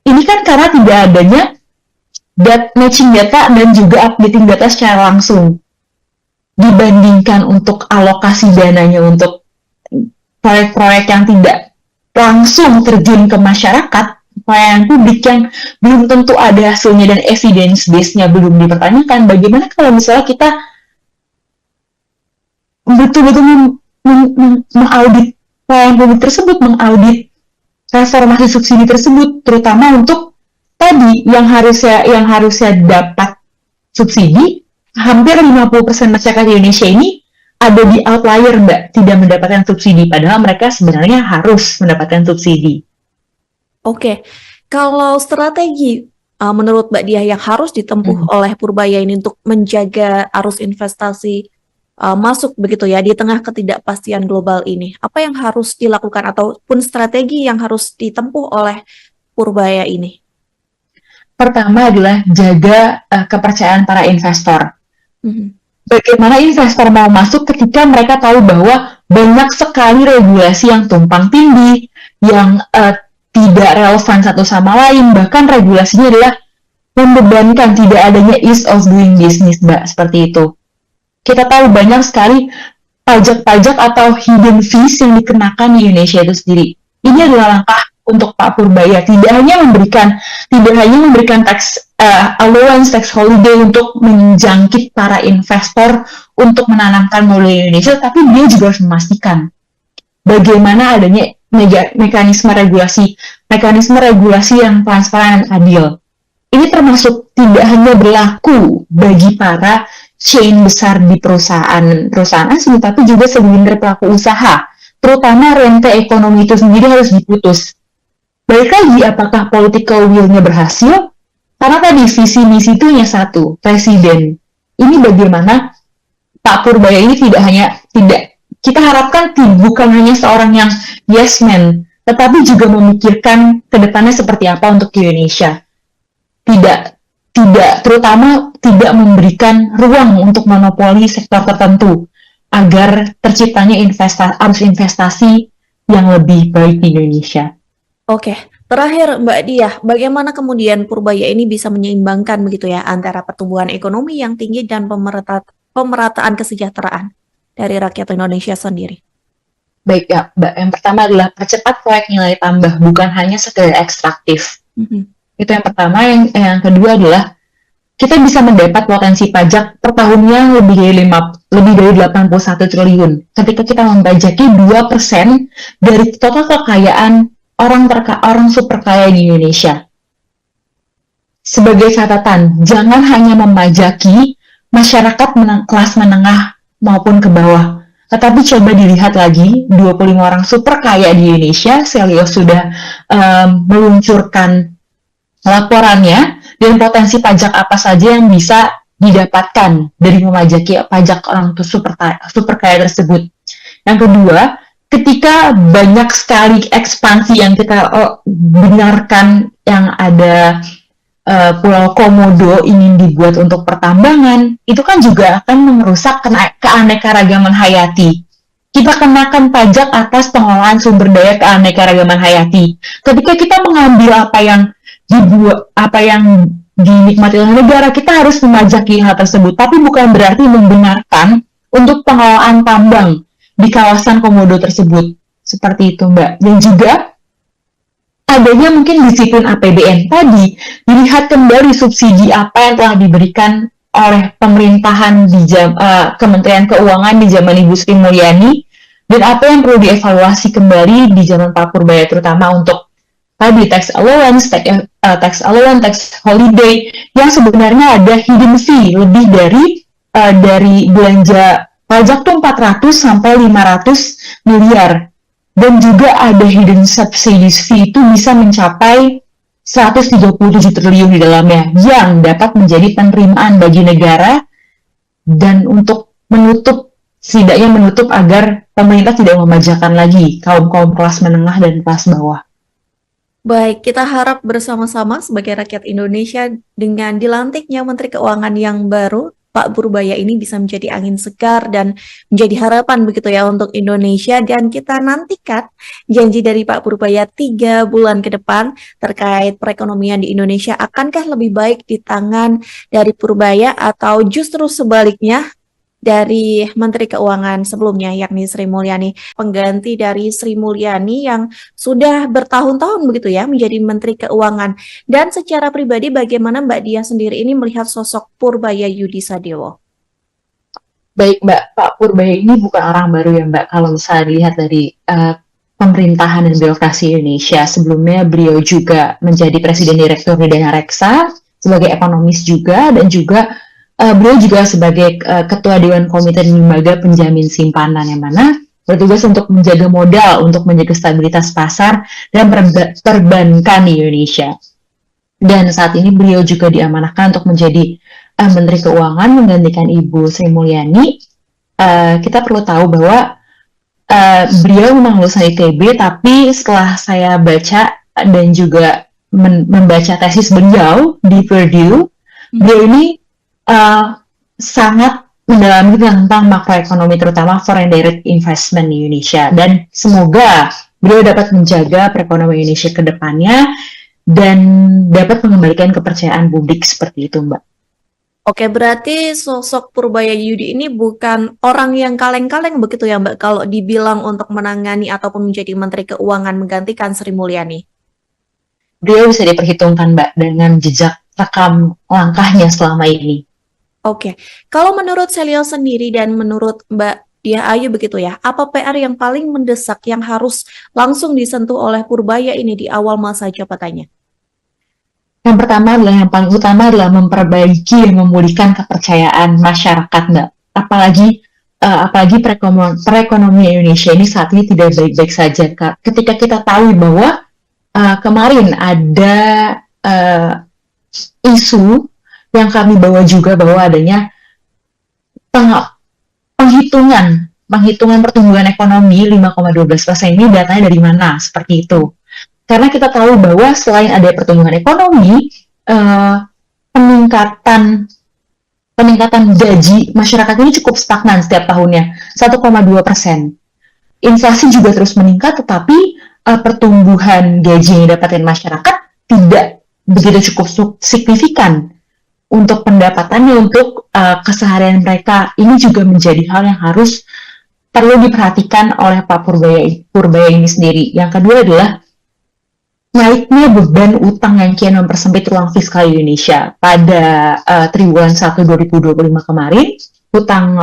Ini kan karena tidak adanya matching data dan juga updating data secara langsung. Dibandingkan untuk alokasi dananya untuk proyek-proyek yang tidak langsung terjun ke masyarakat, pelayanan publik yang belum tentu ada hasilnya dan evidence base-nya belum dipertanyakan, bagaimana kalau misalnya kita betul-betul mengaudit pelayanan publik tersebut, mengaudit reformasi subsidi tersebut, terutama untuk tadi yang harusnya dapat subsidi, hampir 50% masyarakat Indonesia ini ada di outlier, Mbak, tidak mendapatkan subsidi, padahal mereka sebenarnya harus mendapatkan subsidi. Oke, kalau strategi menurut Mbak Diah yang harus ditempuh oleh Purbaya ini untuk menjaga arus investasi masuk begitu ya di tengah ketidakpastian global ini, apa yang harus dilakukan ataupun strategi yang harus ditempuh oleh Purbaya ini? Pertama adalah jaga kepercayaan para investor. Bagaimana investor mau masuk ketika mereka tahu bahwa banyak sekali regulasi yang tumpang tindih, yang tidak relevan satu sama lain, bahkan regulasinya adalah membebankan, tidak adanya ease of doing business, Mbak, seperti itu. Kita tahu banyak sekali pajak-pajak atau hidden fees yang dikenakan di Indonesia itu sendiri. Ini adalah langkah untuk Pak Purbaya, tidak hanya memberikan tax allowance, tax holiday untuk menjangkit para investor untuk menanamkan modal Indonesia, tapi dia juga harus memastikan bagaimana adanya mekanisme regulasi yang transparan dan adil. Ini termasuk tidak hanya berlaku bagi para chain besar di perusahaan asing, tapi juga segelintir pelaku usaha, terutama rente ekonomi itu sendiri harus diputus. Balik lagi, apakah political will-nya berhasil? Karena tadi visi misi itu hanya satu, presiden. Ini bagaimana Pak Purbaya ini kita harapkan bukan hanya seorang yang yes man, tetapi juga memikirkan ke depannya seperti apa untuk Indonesia. Terutama tidak memberikan ruang untuk monopoli sektor tertentu agar terciptanya arus investasi yang lebih baik di Indonesia. Oke, terakhir Mbak Diah, bagaimana kemudian Purbaya ini bisa menyeimbangkan begitu ya antara pertumbuhan ekonomi yang tinggi dan pemerataan kesejahteraan dari rakyat Indonesia sendiri? Baik ya, Mbak. Yang pertama adalah percepat proyek nilai tambah, bukan hanya sekedar ekstraktif. Itu yang pertama. Yang kedua adalah kita bisa mendapat potensi pajak per tahunnya lebih dari 81 triliun. Ketika kita membajaki 2% dari total kekayaan orang super kaya di Indonesia. Sebagai catatan, jangan hanya memajaki masyarakat kelas menengah maupun ke bawah, tetapi coba dilihat lagi 25 orang super kaya di Indonesia. Selios sudah meluncurkan laporannya dan potensi pajak apa saja yang bisa didapatkan dari memajaki pajak orang super kaya tersebut. Yang kedua, ketika banyak sekali ekspansi yang kita benarkan, yang ada Pulau Komodo ingin dibuat untuk pertambangan, itu kan juga akan merusak keanekaragaman hayati. Kita kenakan pajak atas pengelolaan sumber daya keanekaragaman hayati. Ketika kita mengambil apa yang dinikmati oleh negara, kita harus memajaki hal tersebut. Tapi bukan berarti membenarkan untuk pengelolaan tambang di kawasan Komodo tersebut. Seperti itu, Mbak. Dan juga adanya mungkin disiplin APBN tadi, dilihat kembali subsidi apa yang telah diberikan oleh pemerintahan di Kementerian Keuangan di zaman Ibu Sri Mulyani, dan apa yang perlu dievaluasi kembali di zaman Pak Purbaya, terutama untuk tadi tax allowance, tax holiday, yang sebenarnya ada hidden fee lebih dari belanja pajak tuh 400 sampai 500 miliar. Dan juga ada hidden subsidies fee itu bisa mencapai 137 triliun di dalamnya, yang dapat menjadi penerimaan bagi negara dan untuk setidaknya menutup agar pemerintah tidak memajakan lagi kaum-kaum kelas menengah dan kelas bawah. Baik, kita harap bersama-sama sebagai rakyat Indonesia dengan dilantiknya Menteri Keuangan yang baru, Pak Purbaya ini bisa menjadi angin segar dan menjadi harapan begitu ya untuk Indonesia, dan kita nantikan janji dari Pak Purbaya 3 bulan ke depan terkait perekonomian di Indonesia. Akankah lebih baik di tangan dari Purbaya atau justru sebaliknya dari Menteri Keuangan sebelumnya, yakni Sri Mulyani, pengganti dari Sri Mulyani yang sudah bertahun-tahun begitu ya menjadi Menteri Keuangan. Dan secara pribadi bagaimana Mbak Dia sendiri ini melihat sosok Purbaya Yudi Sadewo? Baik Mbak, Pak Purbaya ini bukan orang baru ya Mbak, kalau misalnya dilihat dari pemerintahan dan birokrasi Indonesia. Sebelumnya beliau juga menjadi Presiden Direktur di Dana Reksa, sebagai ekonomis juga, dan juga beliau juga sebagai Ketua Dewan Komite Lembaga Penjamin Simpanan, yang mana bertugas untuk menjaga modal, untuk menjaga stabilitas pasar dan perbankan di Indonesia. Dan saat ini beliau juga diamanahkan untuk menjadi Menteri Keuangan menggantikan Ibu Sri Mulyani. Kita perlu tahu bahwa beliau memang lulusan ITB, tapi setelah saya baca dan juga membaca tesis beliau di Purdue, beliau ini sangat mendalami tentang makroekonomi, terutama foreign direct investment di Indonesia, dan semoga beliau dapat menjaga perekonomian Indonesia ke depannya dan dapat mengembalikan kepercayaan publik seperti itu, Mbak. Oke, berarti sosok Purbaya Yudi ini bukan orang yang kaleng-kaleng begitu ya Mbak, kalau dibilang untuk menangani ataupun menjadi Menteri Keuangan menggantikan Sri Mulyani. Beliau bisa diperhitungkan, Mbak, dengan jejak rekam langkahnya selama ini. Oke, kalau menurut Selio sendiri dan menurut Mbak Dia Ayu begitu ya, apa PR yang paling mendesak yang harus langsung disentuh oleh Purbaya ini di awal masa jabatannya? Yang pertama adalah, yang paling utama adalah memperbaiki dan memulihkan kepercayaan masyarakat, Mbak. Apalagi perekonomian Indonesia ini saat ini tidak baik-baik saja, Kak. Ketika kita tahu bahwa kemarin ada isu yang kami bawa juga, bahwa adanya penghitungan pertumbuhan ekonomi 5,12%, ini datanya dari mana, seperti itu. Karena kita tahu bahwa selain ada pertumbuhan ekonomi, peningkatan gaji masyarakat ini cukup stagnan setiap tahunnya, 1,2%. Inflasi juga terus meningkat, tetapi pertumbuhan gaji yang didapatkan masyarakat tidak begitu cukup signifikan untuk pendapatannya, untuk keseharian mereka. Ini juga menjadi hal yang perlu diperhatikan oleh Pak Purbaya ini sendiri. Yang kedua adalah naiknya beban utang yang kian mempersempit ruang fiskal Indonesia. Pada triwulan 1 2025 kemarin,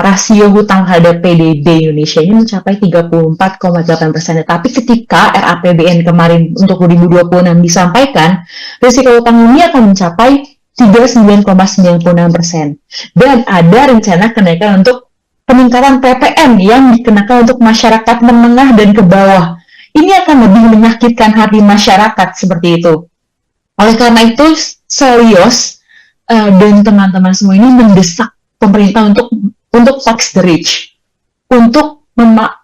rasio hutang terhadap PDB Indonesia ini mencapai 34,8%. Tapi ketika RAPBN kemarin untuk 2026 disampaikan, risiko hutang ini akan mencapai 39,96%. Dan ada rencana kenaikan untuk peningkatan PPN yang dikenakan untuk masyarakat menengah dan ke bawah. Ini akan lebih menyakitkan hati masyarakat seperti itu. Oleh karena itu, Selios dan teman-teman semua ini mendesak pemerintah untuk tax the rich, untuk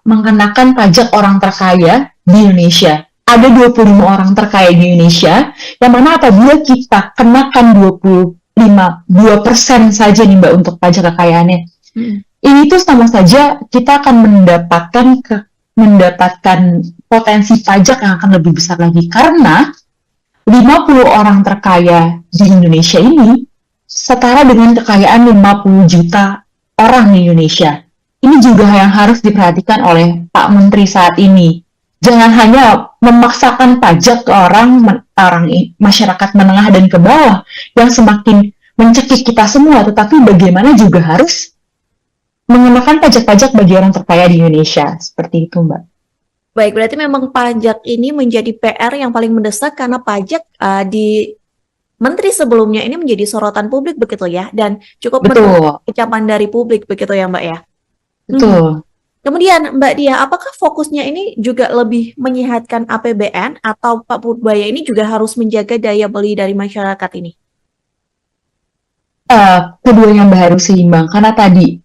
mengenakan pajak orang terkaya di Indonesia. Ada 25 orang terkaya di Indonesia, yang mana apabila kita kenakan 2% saja nih Mbak untuk pajak kekayaannya, ini tuh sama saja kita akan mendapatkan potensi pajak yang akan lebih besar lagi, karena 50 orang terkaya di Indonesia ini setara dengan kekayaan 50 juta orang di Indonesia. Ini juga yang harus diperhatikan oleh Pak Menteri saat ini. Jangan hanya memaksakan pajak ke orang masyarakat menengah dan ke bawah yang semakin mencekik kita semua, tetapi bagaimana juga harus mengenakan pajak-pajak bagi orang terkaya di Indonesia. Seperti itu, Mbak. Baik, berarti memang pajak ini menjadi PR yang paling mendesak karena pajak di Menteri sebelumnya ini menjadi sorotan publik begitu ya, dan cukup menuai kecaman dari publik begitu ya Mbak ya. Betul. Kemudian Mbak Dia, apakah fokusnya ini juga lebih menyehatkan APBN atau Pak Purbaya ini juga harus menjaga daya beli dari masyarakat ini? keduanya harus seimbang karena tadi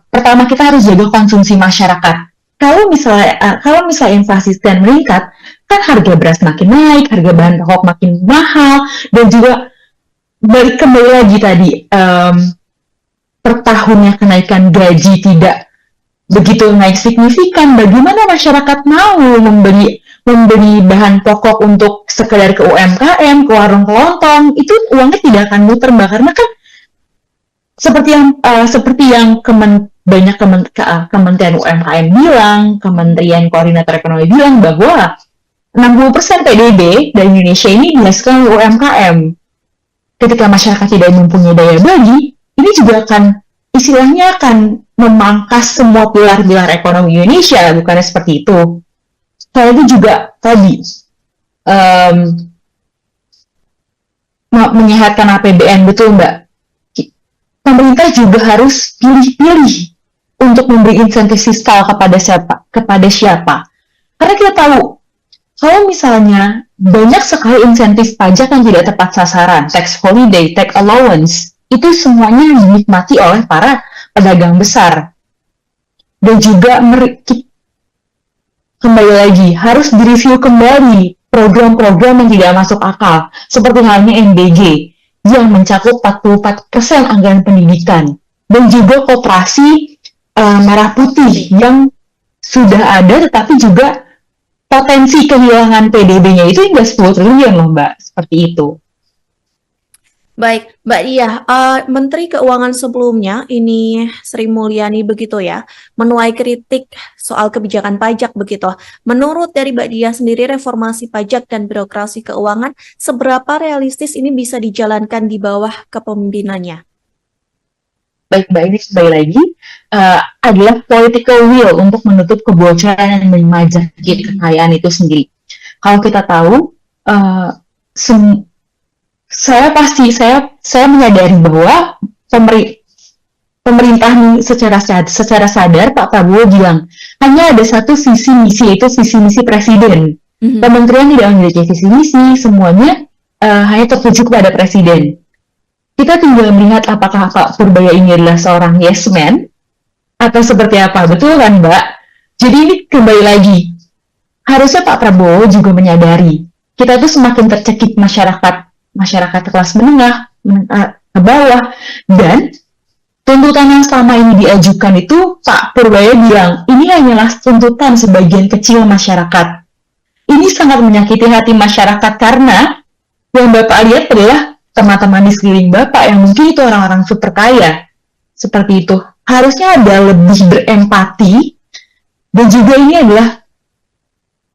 pertama kita harus jaga konsumsi masyarakat. Kalau misalnya inflasi sedang meningkat, kan harga beras makin naik, harga bahan pokok makin mahal, dan juga balik kembali lagi tadi per tahunnya kenaikan gaji tidak begitu naik signifikan. Bagaimana masyarakat mau membeli bahan pokok untuk sekedar ke UMKM, ke warung kelontong? Itu uangnya tidak akan muter, Mbak, karena kan seperti yang banyak Kementerian UMKM bilang, Kementerian Koordinator Ekonomi bilang bahwa 60% PDB dari Indonesia ini dihasilkan oleh UMKM. Ketika masyarakat tidak mempunyai daya beli, ini juga istilahnya akan memangkas semua pilar-pilar ekonomi Indonesia, bukannya seperti itu. Selain itu juga tadi menyehatkan APBN, betul Mbak. Pemerintah juga harus pilih-pilih untuk memberi insentif fiskal kepada siapa. Karena kita tahu, kalau misalnya banyak sekali insentif pajak yang tidak tepat sasaran, tax holiday, tax allowance, itu semuanya dinikmati oleh para pedagang besar. Dan juga kembali lagi, harus direview kembali program-program yang tidak masuk akal, seperti halnya MBG, yang mencakup 44% anggaran pendidikan, dan juga koperasi merah putih yang sudah ada, tetapi juga potensi kehilangan PDB-nya itu hingga 10 triliun loh, Mbak, seperti itu. Baik, Mbak Diah, Menteri Keuangan sebelumnya, ini Sri Mulyani begitu ya, menuai kritik soal kebijakan pajak begitu. Menurut dari Mbak Diah sendiri, reformasi pajak dan birokrasi keuangan, seberapa realistis ini bisa dijalankan di bawah kepemimpinannya? Baik, Mbak, ini sekali lagi adalah political will untuk menutup kebocoran dan memajaki kekayaan itu sendiri. Kalau kita tahu, saya menyadari bahwa pemerintah secara sadar, Pak Prabowo bilang hanya ada satu visi misi, yaitu visi misi presiden. Kementerian tidak memiliki visi misi, semuanya hanya tertuju kepada presiden. Kita tinggal melihat apakah Pak Purbaya ini adalah seorang yes man atau seperti apa, betul kan Mbak? Jadi ini kembali lagi, harusnya Pak Prabowo juga menyadari kita tuh semakin tercekik masyarakat kelas menengah ke bawah, dan tuntutan yang selama ini diajukan itu Pak Purbaya bilang ini hanyalah tuntutan sebagian kecil masyarakat. Ini sangat menyakiti hati masyarakat karena yang Bapak lihat adalah teman-teman di sekeliling Bapak yang mungkin itu orang-orang super kaya. Seperti itu. Harusnya ada lebih berempati, dan juga ini adalah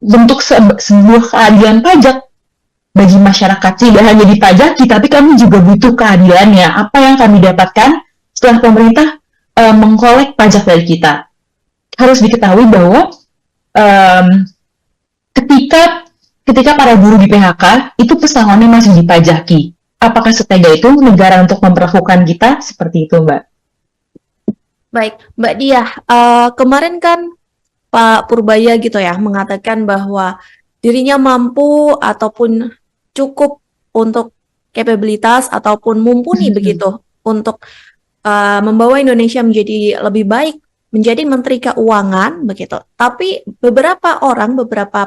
bentuk sebuah keadilan pajak bagi masyarakat. Tidak hanya dipajaki, tapi kami juga butuh keadilannya. Apa yang kami dapatkan setelah pemerintah mengkolek pajak dari kita. Harus diketahui bahwa ketika para buruh di PHK, itu pesangonnya masih dipajaki. Apakah setega itu negara untuk memperlakukan kita? Seperti itu, Mbak. Baik, Mbak Diah, kemarin kan Pak Purbaya gitu ya, mengatakan bahwa dirinya mampu ataupun cukup untuk kapabilitas ataupun mumpuni begitu untuk membawa Indonesia menjadi lebih baik, menjadi Menteri Keuangan begitu. Tapi beberapa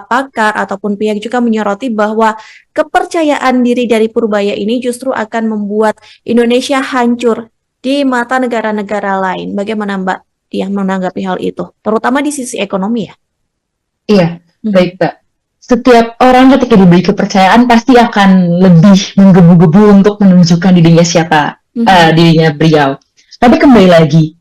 pakar ataupun pihak juga menyoroti bahwa kepercayaan diri dari Purbaya ini justru akan membuat Indonesia hancur di mata negara-negara lain. Bagaimana Mbak Diah menanggapi hal itu, terutama di sisi ekonomi ya? Iya, baik Mbak. Setiap orang ketika diberi kepercayaan pasti akan lebih menggebu-gebu untuk menunjukkan dirinya beliau. Tapi kembali lagi,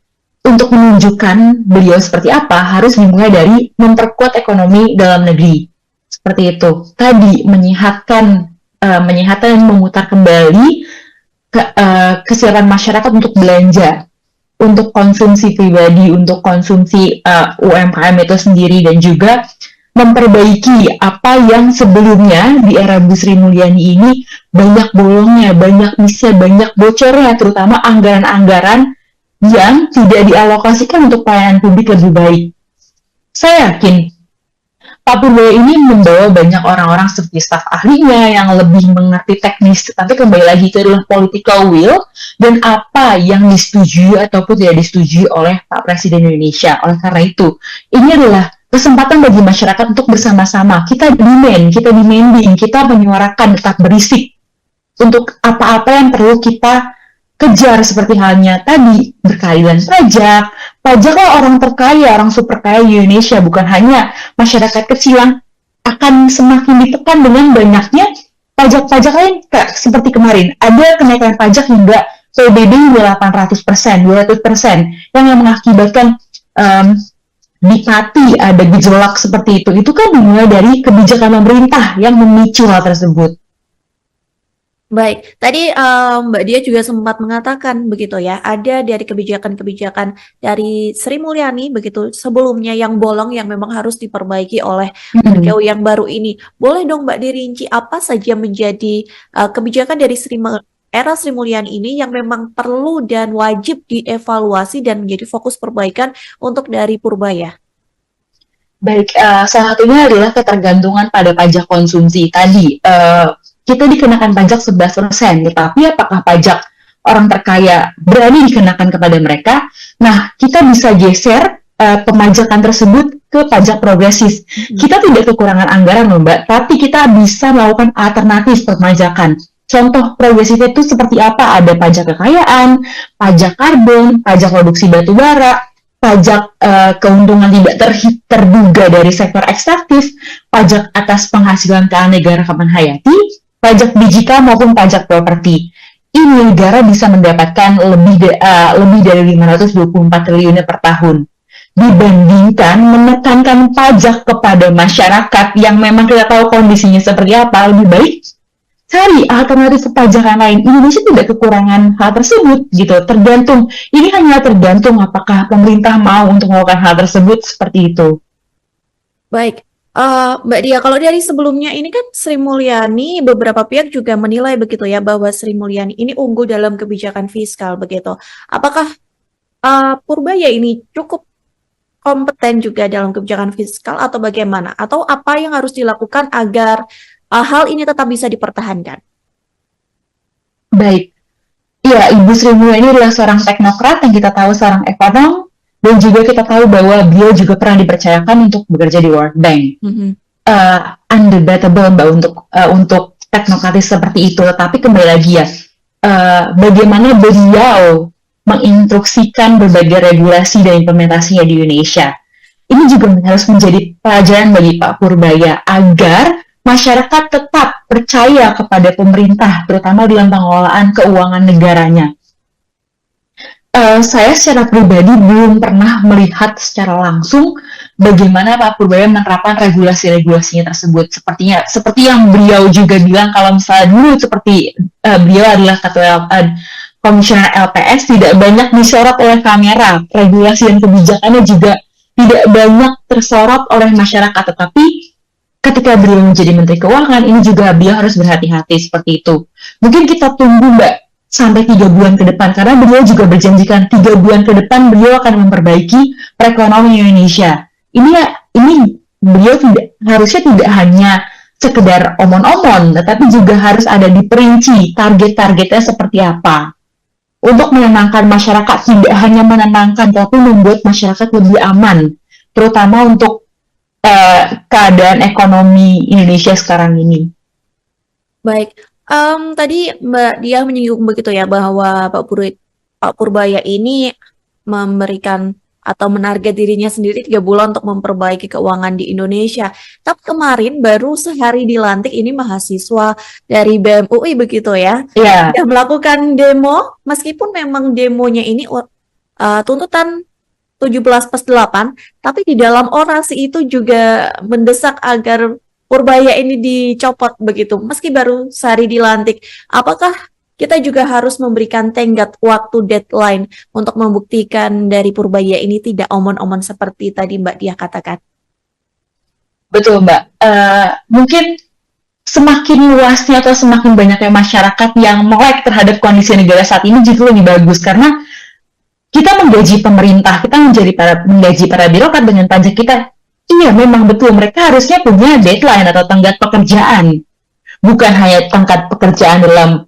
untuk menunjukkan beliau seperti apa, harus dimulai dari memperkuat ekonomi dalam negeri. Seperti itu. Tadi, menyehatkan dan memutar kembali kesiapan masyarakat untuk belanja, untuk konsumsi pribadi, untuk konsumsi UMKM itu sendiri, dan juga memperbaiki apa yang sebelumnya di era Bu Sri Mulyani ini banyak bolongnya, banyak misnya, banyak bocornya, terutama anggaran-anggaran yang tidak dialokasikan untuk pelayanan publik lebih baik. Saya yakin Pak Purboyo ini membawa banyak orang-orang seperti staf ahlinya yang lebih mengerti teknis, tapi kembali lagi itu adalah political will dan apa yang disetujui ataupun tidak disetujui oleh Pak Presiden Indonesia. Oleh karena itu, ini adalah kesempatan bagi masyarakat untuk bersama-sama. Kita demanding, kita menyuarakan, tetap berisik untuk apa-apa yang perlu kita kejar, seperti halnya tadi berkeadilan pajak. Pajaklah orang terkaya, orang super kaya di Indonesia, bukan hanya masyarakat kecil yang akan semakin ditekan dengan banyaknya pajak-pajak lain. Seperti kemarin, ada kenaikan pajak hingga PBB hingga 800%, 200%, yang mengakibatkan di Pati ada gejolak seperti itu kan dimulai dari kebijakan pemerintah yang memicu hal tersebut. Baik, tadi Mbak Dia juga sempat mengatakan begitu ya, ada dari kebijakan-kebijakan dari Sri Mulyani begitu sebelumnya yang bolong yang memang harus diperbaiki oleh Menkeu yang baru ini. Boleh dong Mbak dirinci apa saja menjadi kebijakan dari era Sri Mulyani ini yang memang perlu dan wajib dievaluasi dan menjadi fokus perbaikan untuk dari Purbaya? Baik, salah satunya adalah ketergantungan pada pajak konsumsi tadi. Kita dikenakan pajak 11%, tetapi apakah pajak orang terkaya berani dikenakan kepada mereka? Nah, kita bisa geser pemajakan tersebut ke pajak progresif. Kita tidak kekurangan anggaran loh Mbak, tapi kita bisa melakukan alternatif pemajakan. Contoh progresif itu seperti apa? Ada pajak kekayaan, pajak karbon, pajak produksi batu bara, pajak keuntungan tidak terduga dari sektor ekstraktif, pajak atas penghasilan keanekaragaman hayati, pajak digital maupun pajak properti. Ini negara bisa mendapatkan lebih dari 524 triliun per tahun. Dibandingkan menekankan pajak kepada masyarakat yang memang kita tahu kondisinya seperti apa, lebih baik cari alternatif perpajakan lain. Indonesia tidak kekurangan hal tersebut gitu. Tergantung. Ini hanya tergantung apakah pemerintah mau untuk melakukan hal tersebut seperti itu. Baik. Mbak Dia, kalau dari sebelumnya ini kan Sri Mulyani, beberapa pihak juga menilai begitu ya bahwa Sri Mulyani ini unggul dalam kebijakan fiskal begitu. Apakah Purbaya ini cukup kompeten juga dalam kebijakan fiskal atau bagaimana? Atau apa yang harus dilakukan agar hal ini tetap bisa dipertahankan? Baik, ya Ibu Sri Mulyani adalah seorang teknokrat yang kita tahu seorang ekonom. Dan juga kita tahu bahwa beliau juga pernah dipercayakan untuk bekerja di World Bank. Undebatable Mbak untuk teknokratis seperti itu. Tapi kembali lagi ya, bagaimana beliau menginstruksikan berbagai regulasi dan implementasinya di Indonesia. Ini juga harus menjadi pelajaran bagi Pak Purbaya agar masyarakat tetap percaya kepada pemerintah, terutama dalam pengelolaan keuangan negaranya. Saya secara pribadi belum pernah melihat secara langsung bagaimana Pak Purbaya menerapkan regulasi-regulasinya tersebut. Seperti yang beliau juga bilang, kalau misalnya dulu seperti beliau adalah ketua komisioner LPS, tidak banyak disorot oleh kamera. Regulasi dan kebijakannya juga tidak banyak tersorot oleh masyarakat. Tetapi ketika beliau menjadi Menteri Keuangan, ini juga beliau harus berhati-hati seperti itu. Mungkin kita tunggu Mbak sampai 3 bulan ke depan, karena beliau juga berjanjikan 3 bulan ke depan beliau akan memperbaiki perekonomian Indonesia. Ini beliau harusnya tidak hanya sekedar omon-omon, tetapi juga harus ada diperinci target-targetnya seperti apa. Untuk menenangkan masyarakat, tidak hanya menenangkan, tapi membuat masyarakat lebih aman, terutama untuk keadaan ekonomi Indonesia sekarang ini. Baik. Tadi Mbak Dia menyinggung begitu ya bahwa Pak Purbaya ini memberikan atau menarget dirinya sendiri 3 bulan untuk memperbaiki keuangan di Indonesia. Tapi kemarin baru sehari dilantik ini mahasiswa dari BEM UI begitu ya. Yeah. Sudah melakukan demo, meskipun memang demonya ini tuntutan 17+8, tapi di dalam orasi itu juga mendesak agar Purbaya ini dicopot begitu, meski baru sehari dilantik. Apakah kita juga harus memberikan tenggat waktu deadline untuk membuktikan dari Purbaya ini tidak omon-omon seperti tadi Mbak Dia katakan? Betul Mbak. Mungkin semakin luasnya atau semakin banyaknya masyarakat yang melek terhadap kondisi negara saat ini justru lebih bagus, karena kita menggaji pemerintah, kita menggaji para birokrat dengan pajak kita. Iya, memang betul. Mereka harusnya punya deadline atau tenggat pekerjaan. Bukan hanya tenggat pekerjaan dalam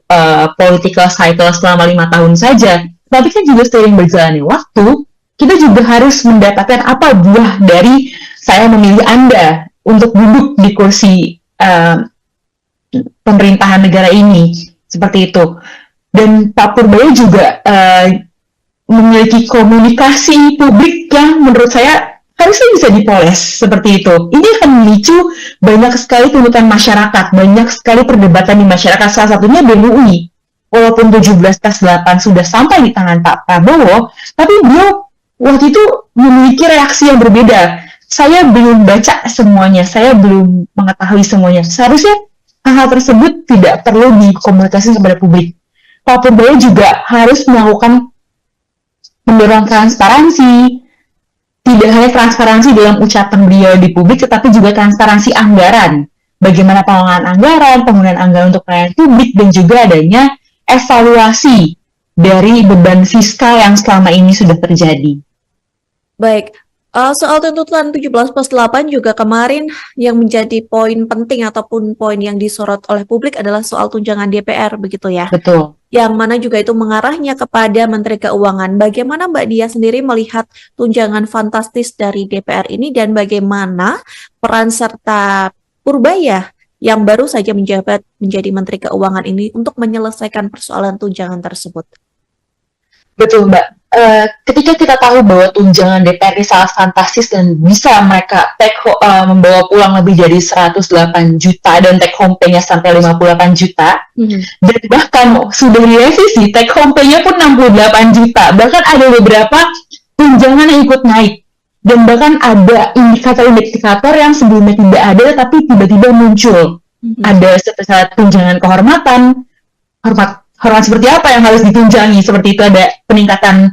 political cycle selama 5 tahun saja, tapi kan juga seiring berjalannya waktu, kita juga harus mendapatkan apa buah dari saya memilih Anda untuk duduk di kursi pemerintahan negara ini, seperti itu. Dan Pak Purbaya juga memiliki komunikasi publik yang menurut saya harusnya bisa dipoles seperti itu. Ini akan memicu banyak sekali tuntutan masyarakat, banyak sekali perdebatan di masyarakat, salah satunya BEM UI. Walaupun 17+8 sudah sampai di tangan Pak Prabowo, tapi beliau waktu itu memiliki reaksi yang berbeda. Saya belum baca semuanya, saya belum mengetahui semuanya. Seharusnya hal-hal tersebut tidak perlu dikomunikasikan kepada publik. Pak Purbaya juga harus melakukan mendorong transparansi, tidak hanya transparansi dalam ucapan beliau di publik, tetapi juga transparansi anggaran. Bagaimana pengelolaan anggaran, penggunaan anggaran untuk pelayanan publik, dan juga adanya evaluasi dari beban fiskal yang selama ini sudah terjadi. Baik, soal tuntutan 17+8 juga kemarin yang menjadi poin penting ataupun poin yang disorot oleh publik adalah soal tunjangan DPR, begitu ya? Betul. Yang mana juga itu mengarahnya kepada Menteri Keuangan. Bagaimana Mbak Dia sendiri melihat tunjangan fantastis dari DPR ini dan bagaimana peran serta Purbaya yang baru saja menjabat menjadi Menteri Keuangan ini untuk menyelesaikan persoalan tunjangan tersebut? Betul, Mbak. Ketika kita tahu bahwa tunjangan DPR ini sangat fantastis dan bisa mereka membawa pulang lebih dari 108 juta dan take home pay-nya sampai 58 juta, dan bahkan sudah direvisi, take home pay-nya pun 68 juta. Bahkan ada beberapa tunjangan yang ikut naik. Dan bahkan ada indikator-indikator yang sebelumnya tidak ada tapi tiba-tiba muncul. Ada seperti tunjangan kehormatan, hormat seperti apa yang harus ditunjangi, seperti itu ada peningkatan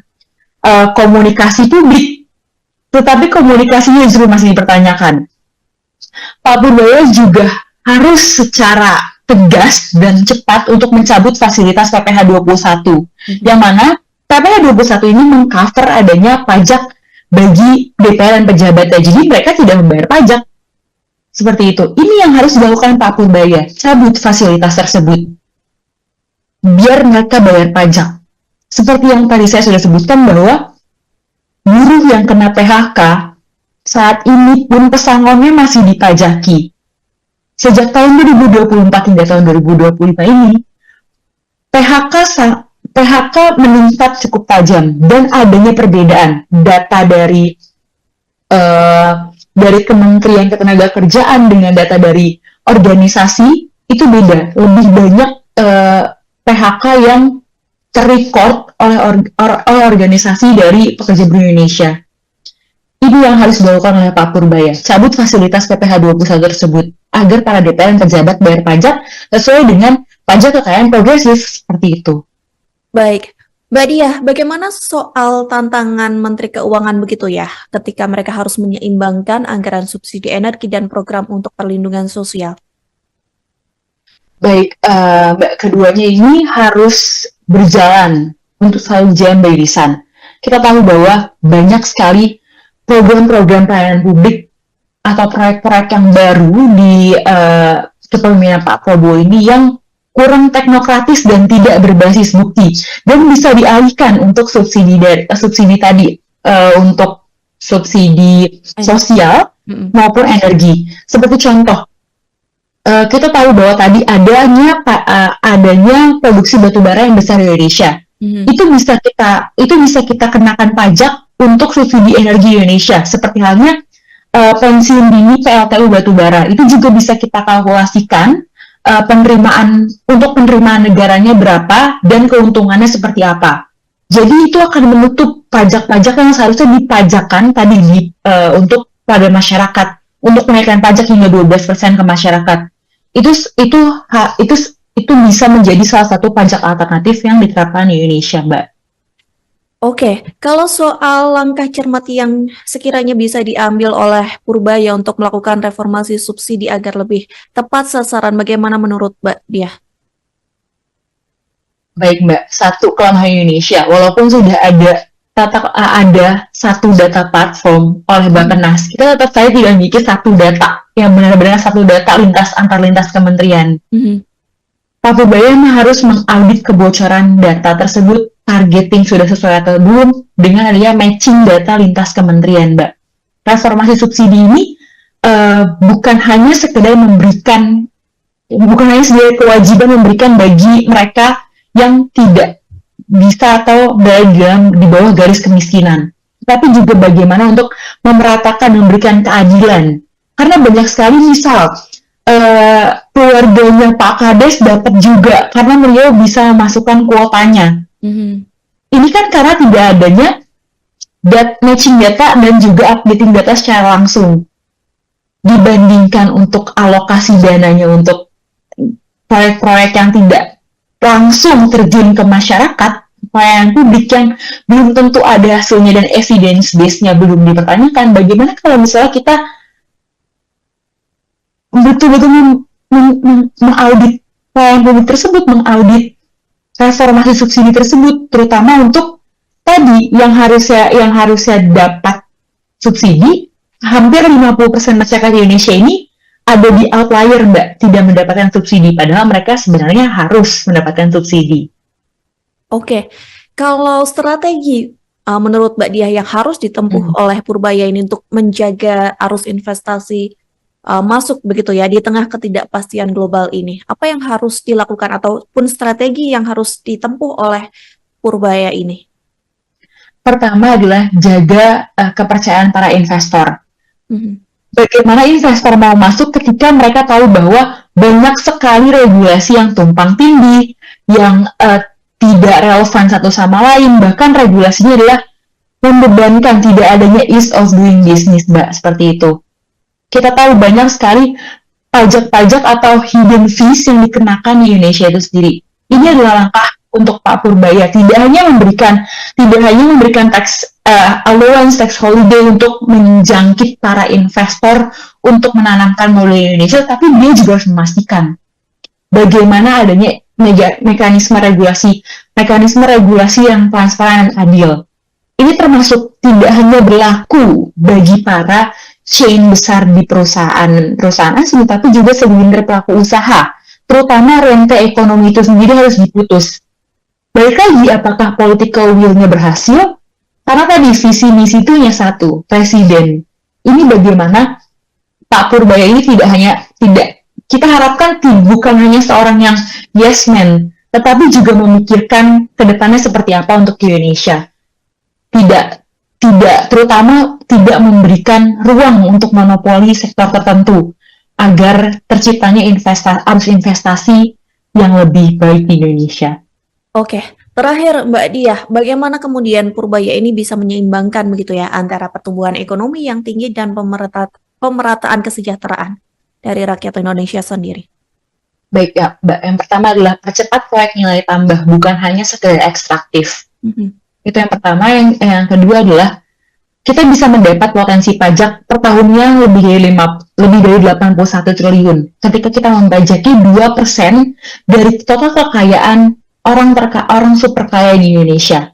komunikasi publik, tetapi komunikasinya justru masih dipertanyakan. Pak Purbaya juga harus secara tegas dan cepat untuk mencabut fasilitas PPh 21, yang mana PPh 21 ini mengcover adanya pajak bagi DPR dan pejabatnya, jadi mereka tidak membayar pajak. Seperti itu. Ini yang harus dilakukan Pak Purbaya, cabut fasilitas tersebut, biar mereka bayar pajak. Seperti yang tadi saya sudah sebutkan bahwa buruh yang kena PHK saat ini pun pesangonnya masih dipajaki. Sejak tahun 2024 hingga tahun 2025 ini, PHK meningkat cukup tajam dan adanya perbedaan data dari Kementerian Ketenagakerjaan dengan data dari organisasi itu beda. Lebih banyak PHK yang terrecord oleh organisasi dari pekerja buruh Indonesia. Ini yang harus dilakukan oleh Pak Purbaya, cabut fasilitas PPh 21 tersebut, agar para DPR dan pejabat bayar pajak sesuai dengan pajak kekayaan progresif, seperti itu. Baik, Mbak Dia, bagaimana soal tantangan Menteri Keuangan begitu ya, ketika mereka harus menyeimbangkan anggaran subsidi energi dan program untuk perlindungan sosial? Baik, Mbak, keduanya ini harus berjalan untuk selalu berjalan beririsan. Kita tahu bahwa banyak sekali program-program pelayanan publik atau proyek-proyek yang baru di kepemimpinan Pak Prabowo ini yang kurang teknokratis dan tidak berbasis bukti dan bisa dialihkan untuk subsidi tadi untuk subsidi sosial maupun energi. Seperti contoh, kita tahu bahwa tadi adanya produksi batubara yang besar di Indonesia. Itu bisa kita kenakan pajak untuk subsidi energi Indonesia. Seperti halnya pensiun dini PLTU batubara, itu juga bisa kita kalkulasikan penerimaan negaranya berapa dan keuntungannya seperti apa. Jadi itu akan menutup pajak-pajak yang seharusnya dipajakkan tadi untuk pada masyarakat, untuk menaikkan pajak hingga 12% ke masyarakat. Itu bisa menjadi salah satu pajak alternatif yang diterapkan di Indonesia, Mbak. Oke, kalau soal langkah cermat yang sekiranya bisa diambil oleh Purbaya untuk melakukan reformasi subsidi agar lebih tepat sasaran, bagaimana menurut Mbak Dia? Baik, Mbak. Satu, kelemahan Indonesia, walaupun sudah ada ada satu data platform oleh Bappenas, kita tetap saja tidak memiliki satu data yang benar-benar satu data antar lintas kementerian. Pak Purbaya harus mengaudit kebocoran data tersebut, targeting sudah sesuai atau belum, dengan adanya matching data lintas kementerian, Mbak. Transformasi subsidi ini bukan hanya sekedar memberikan, bukan hanya sebagai kewajiban memberikan bagi mereka yang tidak bisa atau di bawah garis kemiskinan, tapi juga bagaimana untuk memeratakan, memberikan keadilan. Karena banyak sekali misal keluarganya Pak Kades dapat juga karena beliau bisa memasukkan kuotanya. Ini kan karena tidak adanya matching data dan juga updating data secara langsung. Dibandingkan untuk alokasi dananya untuk proyek-proyek yang tidak langsung terjun ke masyarakat, pelayanan publik yang belum tentu ada hasilnya dan evidence base-nya belum dipertanyakan, bagaimana kalau misalnya kita betul-betul mengaudit pelayanan publik tersebut, mengaudit transformasi subsidi tersebut, terutama untuk tadi yang harusnya dapat subsidi, hampir 50% masyarakat Indonesia ini ada di outlier, Mbak, tidak mendapatkan subsidi, padahal mereka sebenarnya harus mendapatkan subsidi. Oke, kalau strategi menurut Mbak Diah yang harus ditempuh oleh Purbaya ini untuk menjaga arus investasi masuk begitu ya di tengah ketidakpastian global ini, apa yang harus dilakukan ataupun strategi yang harus ditempuh oleh Purbaya ini? Pertama adalah jaga kepercayaan para investor. Bagaimana investor mau masuk ketika mereka tahu bahwa banyak sekali regulasi yang tumpang tindih, yang tidak relevan satu sama lain, bahkan regulasinya adalah membebankan, tidak adanya ease of doing business, Mbak, seperti itu. Kita tahu banyak sekali pajak-pajak atau hidden fees yang dikenakan di Indonesia itu sendiri. Ini adalah langkah untuk Pak Purbaya, tidak hanya memberikan tax allowance, tax holiday untuk menjangkit para investor untuk menanamkan modal Indonesia, tapi dia juga harus memastikan bagaimana adanya mekanisme regulasi yang transparan dan adil. Ini termasuk tidak hanya berlaku bagi para chain besar di perusahaan asing, tapi juga segelintir pelaku usaha, terutama rente ekonomi itu sendiri harus diputus. Balik lagi, apakah political will-nya berhasil? Karena tadi visi misi itu hanya satu, presiden. Ini bagaimana Pak Purbaya ini kita harapkan bukan hanya seorang yang yes man, tetapi juga memikirkan ke depannya seperti apa untuk Indonesia. Terutama tidak memberikan ruang untuk monopoli sektor tertentu agar terciptanya arus investasi yang lebih baik di Indonesia. Oke, terakhir Mbak Diah, bagaimana kemudian Purbaya ini bisa menyeimbangkan begitu ya antara pertumbuhan ekonomi yang tinggi dan pemerataan kesejahteraan dari rakyat Indonesia sendiri? Baik ya, Mbak. Yang pertama adalah percepat proyek nilai tambah, bukan hanya sekedar ekstraktif. Itu yang pertama. Yang kedua adalah kita bisa mendapat potensi pajak per tahunnya lebih dari 81 triliun. Ketika kita membajaki 2% dari total kekayaan orang super kaya di Indonesia.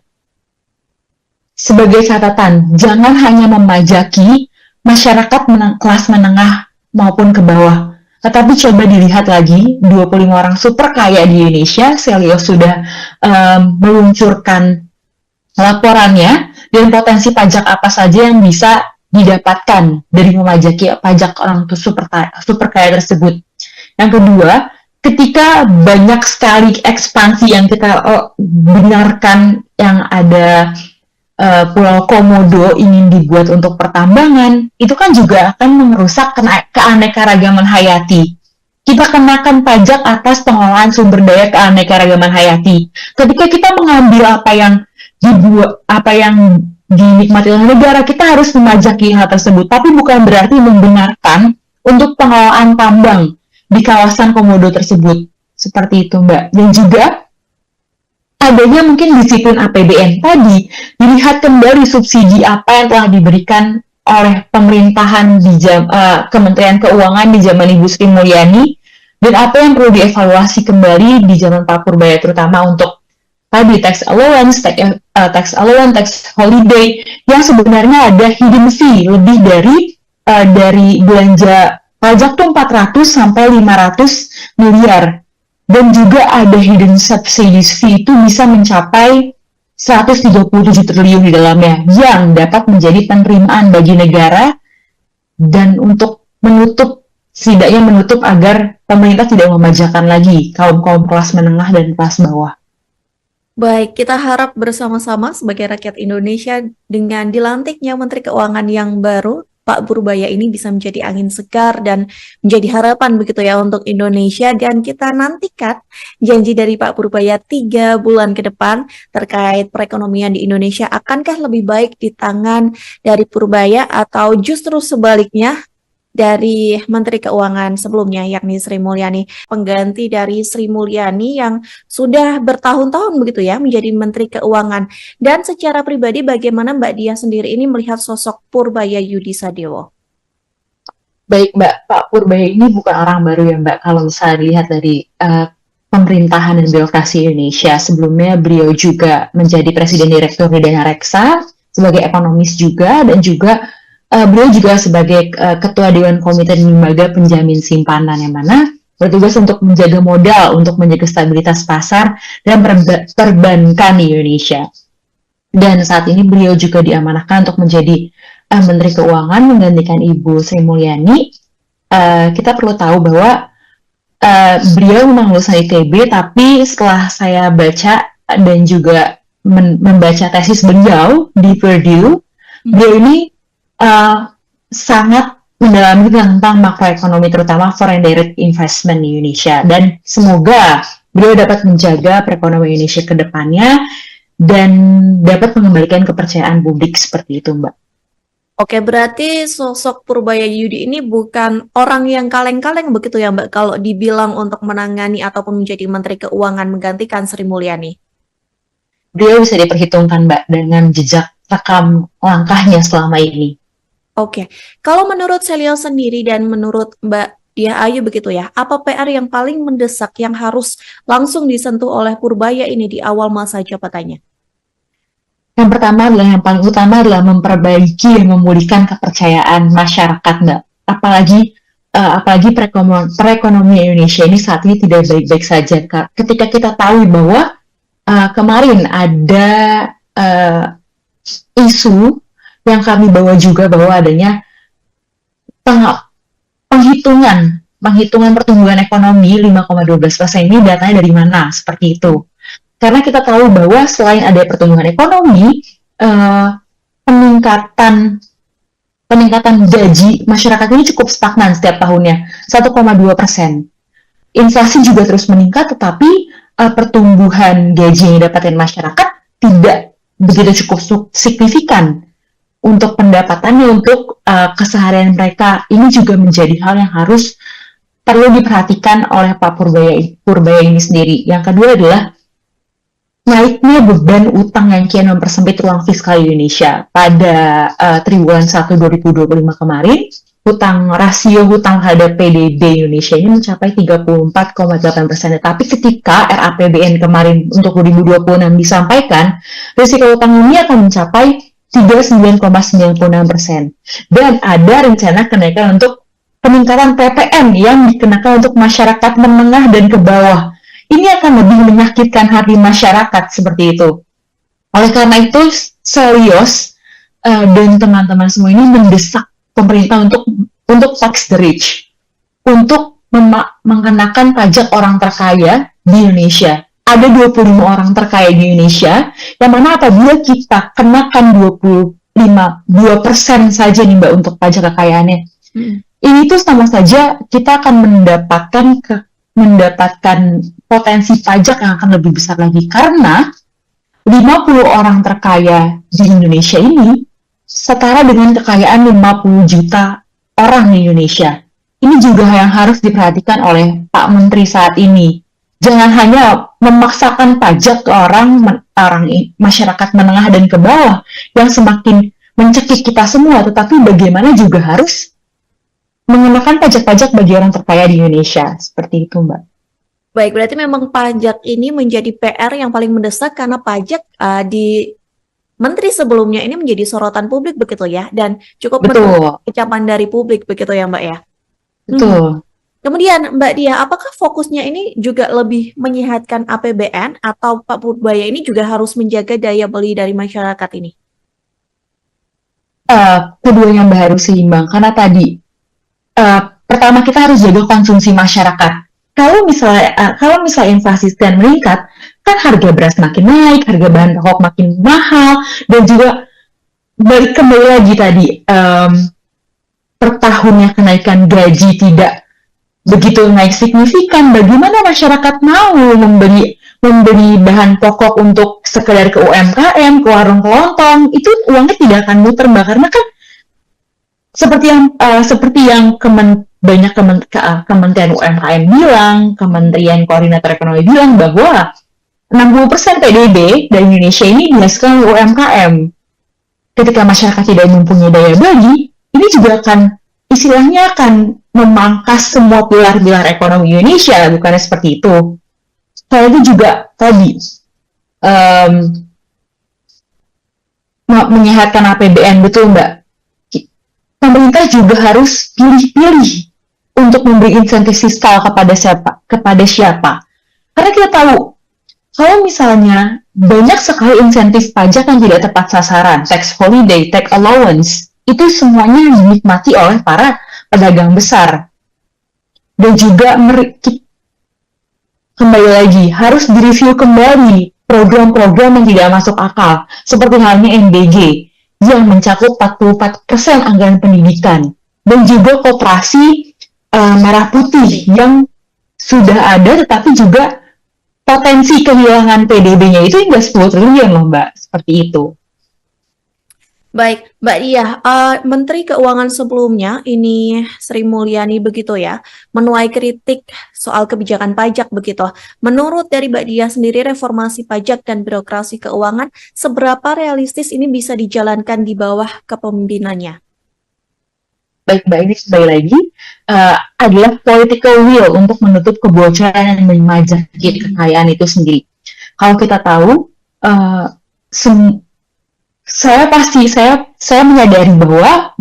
Sebagai catatan, jangan hanya memajaki masyarakat kelas menengah maupun ke bawah, tetapi coba dilihat lagi 25 orang super kaya di Indonesia. Selios sudah meluncurkan laporannya dan potensi pajak apa saja yang bisa didapatkan dari memajaki pajak orang super kaya tersebut. Yang kedua, ketika banyak sekali ekspansi yang kita benarkan, yang ada Pulau Komodo ingin dibuat untuk pertambangan, itu kan juga akan merusak keanekaragaman hayati. Kita kenakan pajak atas pengelolaan sumber daya keanekaragaman hayati. Ketika kita mengambil apa yang dinikmati oleh negara, kita harus memajaki hal tersebut, tapi bukan berarti membenarkan untuk pengelolaan tambang di kawasan Komodo tersebut. Seperti itu, Mbak. Dan juga adanya mungkin disiplin APBN tadi, dilihat kembali subsidi apa yang telah diberikan oleh pemerintahan di Kementerian Keuangan di zaman Ibu Sri Mulyani, dan apa yang perlu dievaluasi kembali di zaman Pak Purbaya, terutama untuk tadi tax allowance, tax holiday, yang sebenarnya ada hidden fee lebih dari belanja pajak tuh 400 sampai 500 miliar. Dan juga ada hidden subsidies fee itu bisa mencapai 137 triliun di dalamnya yang dapat menjadi penerimaan bagi negara dan untuk setidaknya menutup agar pemerintah tidak memajakan lagi kaum-kaum kelas menengah dan kelas bawah. Baik, kita harap bersama-sama sebagai rakyat Indonesia dengan dilantiknya Menteri Keuangan yang baru, Pak Purbaya ini bisa menjadi angin segar dan menjadi harapan begitu ya untuk Indonesia, dan kita nantikan janji dari Pak Purbaya 3 bulan ke depan terkait perekonomian di Indonesia. Akankah lebih baik di tangan dari Purbaya atau justru sebaliknya dari Menteri Keuangan sebelumnya, yakni Sri Mulyani, pengganti dari Sri Mulyani yang sudah bertahun-tahun begitu ya menjadi Menteri Keuangan. Dan secara pribadi bagaimana Mbak Dia sendiri ini melihat sosok Purbaya Yudi Sadewo? Baik Mbak, Pak Purbaya ini bukan orang baru ya Mbak, kalau misalnya dilihat dari pemerintahan dan birokrasi Indonesia. Sebelumnya beliau juga menjadi Presiden Direktur di Dana Reksa, sebagai ekonomis juga, dan juga beliau juga sebagai Ketua Dewan Komite dan Lembaga Penjamin Simpanan, yang mana bertugas untuk menjaga modal, untuk menjaga stabilitas pasar dan perbankan di Indonesia. Dan saat ini beliau juga diamanahkan untuk menjadi Menteri Keuangan menggantikan Ibu Sri Mulyani. Kita perlu tahu bahwa beliau memang lulusan ITB, tapi setelah saya baca dan juga membaca tesis beliau di Purdue, beliau ini sangat mendalami tentang makroekonomi, terutama foreign direct investment di Indonesia, dan semoga beliau dapat menjaga perekonomian Indonesia ke depannya dan dapat mengembalikan kepercayaan publik seperti itu, Mbak. Oke, berarti sosok Purbaya Yudi ini bukan orang yang kaleng-kaleng begitu ya Mbak, kalau dibilang untuk menangani ataupun menjadi Menteri Keuangan menggantikan Sri Mulyani? Beliau bisa diperhitungkan, Mbak, dengan jejak rekam langkahnya selama ini. Oke, kalau menurut Selio sendiri dan menurut Mbak Dia Ayu begitu ya, apa PR yang paling mendesak yang harus langsung disentuh oleh Purbaya ini di awal masa jabatannya? Yang pertama adalah, yang paling utama adalah memperbaiki dan memulihkan kepercayaan masyarakat, Mbak. Apalagi perekonomian Indonesia ini saat ini tidak baik-baik saja, Kak. Ketika kita tahu bahwa kemarin ada isu yang kami bawa juga, bahwa adanya penghitungan pertumbuhan ekonomi 5,12% ini datanya dari mana, seperti itu. Karena kita tahu bahwa selain ada pertumbuhan ekonomi, peningkatan gaji masyarakat ini cukup stagnan setiap tahunnya, 1,2%. Inflasi juga terus meningkat, tetapi pertumbuhan gaji yang didapatkan masyarakat tidak begitu cukup signifikan untuk pendapatannya, untuk keseharian mereka. Ini juga menjadi hal yang perlu diperhatikan oleh Pak Purbaya ini sendiri. Yang kedua adalah naiknya beban utang yang kian mempersempit ruang fiskal Indonesia. Pada triwulan 1 2025 kemarin, rasio hutang terhadap PDB Indonesia ini mencapai 34,8%. Tetapi ketika RAPBN kemarin untuk 2026 disampaikan, risiko hutang ini akan mencapai 39,96%. Dan ada rencana kenaikan untuk peningkatan PPN yang dikenakan untuk masyarakat menengah dan ke bawah. Ini akan lebih menyakitkan hati masyarakat seperti itu. Oleh karena itu, Selios dan teman-teman semua ini mendesak pemerintah untuk tax the rich, untuk mengenakan pajak orang terkaya di Indonesia. Ada 25 orang terkaya di Indonesia, yang mana apabila kita kenakan 2% saja nih Mbak untuk pajak kekayaannya, ini tuh sama saja kita akan mendapatkan potensi pajak yang akan lebih besar lagi, karena 50 orang terkaya di Indonesia ini setara dengan kekayaan 50 juta orang di Indonesia. Ini juga yang harus diperhatikan oleh Pak Menteri saat ini. Jangan hanya memaksakan pajak ke orang masyarakat menengah dan ke bawah yang semakin mencekik kita semua, tetapi bagaimana juga harus mengenakan pajak-pajak bagi orang terkaya di Indonesia. Seperti itu, Mbak. Baik, berarti memang pajak ini menjadi PR yang paling mendesak karena pajak di menteri sebelumnya ini menjadi sorotan publik begitu ya, dan cukup menuai Betul, kecaman dari publik begitu ya Mbak ya. Mhm. betul. Kemudian Mbak Dia, apakah fokusnya ini juga lebih menyehatkan APBN atau Pak Purbaya ini juga harus menjaga daya beli dari masyarakat ini? Keduanya harus seimbang karena tadi pertama kita harus jaga konsumsi masyarakat. Kalau misalnya inflasi sedang meningkat, kan harga beras makin naik, harga bahan pokok makin mahal, dan juga balik kembali lagi tadi per tahunnya kenaikan gaji tidak begitu naik signifikan. Bagaimana masyarakat mau membeli bahan pokok untuk sekedar ke UMKM, ke warung kelontong, itu uangnya tidak akan muter, Mbak, karena kan seperti yang Kementerian UMKM bilang, Kementerian Koordinator Ekonomi bilang bahwa 60% PDB dari Indonesia ini dihasilkan oleh UMKM. Ketika masyarakat tidak mempunyai daya beli, ini juga akan memangkas semua pilar-pilar ekonomi Indonesia, bukannya seperti itu. Soalnya itu juga tadi menyehatkan APBN, betul Mbak. Pemerintah juga harus pilih-pilih untuk memberi insentif fiskal kepada siapa. Karena kita tahu, kalau misalnya banyak sekali insentif pajak yang tidak tepat sasaran, tax holiday, tax allowance, itu semuanya dinikmati oleh para pedagang besar. Dan juga kembali lagi, harus direview kembali program-program yang tidak masuk akal, seperti halnya MBG, yang mencakup 44% anggaran pendidikan, dan juga koperasi merah putih yang sudah ada, tetapi juga potensi kehilangan PDB-nya itu hingga 10 triliun loh Mbak, seperti itu. Baik, Mbak Dia, Menteri Keuangan sebelumnya ini Sri Mulyani begitu ya, menuai kritik soal kebijakan pajak begitu. Menurut dari Mbak Dia sendiri, reformasi pajak dan birokrasi keuangan, seberapa realistis ini bisa dijalankan di bawah kepemimpinannya? Baik Mbak, ini sekali lagi adalah political will untuk menutup kebocoran dan memajaki kekayaan itu sendiri. Kalau kita tahu, saya menyadari bahwa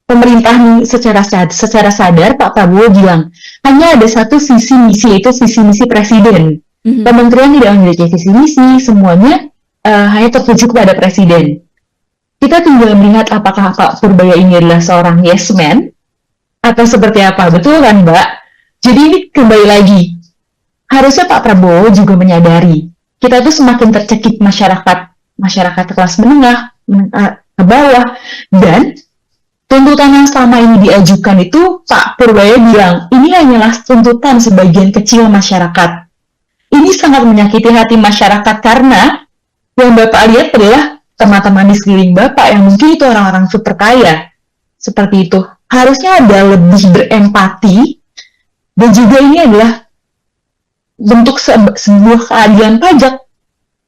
pemerintah secara sadar Pak Prabowo bilang hanya ada satu visi misi, yaitu visi misi presiden. Kementerian tidak memiliki visi misi, semuanya hanya tertuju kepada presiden. Kita tinggal melihat apakah Pak Purbaya ini adalah seorang yes man atau seperti apa, betul kan Mbak? Jadi ini kembali lagi, harusnya Pak Prabowo juga menyadari kita tuh semakin tercekik masyarakat kelas menengah ke bawah, dan tuntutan yang selama ini diajukan itu Pak Purbaya bilang ini hanyalah tuntutan sebagian kecil masyarakat. Ini sangat menyakiti hati masyarakat karena yang Bapak lihat adalah teman-teman di sekeliling Bapak yang mungkin itu orang-orang super kaya. Seperti itu. Harusnya ada lebih berempati, dan juga ini adalah bentuk sebuah keadilan pajak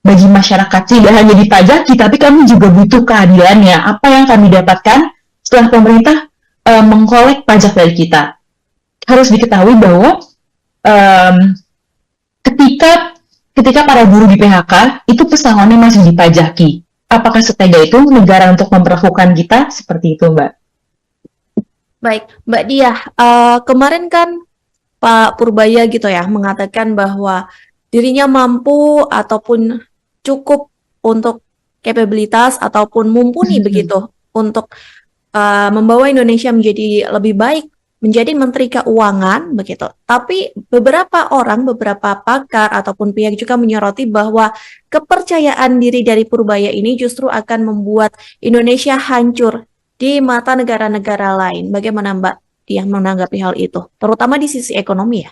bagi masyarakat. Tidak hanya dipajaki, tapi kami juga butuh keadilannya. Apa yang kami dapatkan setelah pemerintah mengkolek pajak dari kita. Harus diketahui bahwa ketika para buruh di PHK, itu pesangonnya masih dipajaki. Apakah setega itu negara untuk memperlakukan kita? Seperti itu, Mbak. Baik, Mbak Dia, kemarin kan Pak Purbaya gitu ya mengatakan bahwa dirinya mampu ataupun cukup untuk kapabilitas ataupun mumpuni begitu untuk membawa Indonesia menjadi lebih baik, menjadi Menteri Keuangan begitu. Tapi beberapa pakar ataupun pihak juga menyoroti bahwa kepercayaan diri dari Purbaya ini justru akan membuat Indonesia hancur di mata negara-negara lain. Bagaimana Mbak yang menanggapi hal itu, terutama di sisi ekonomi ya?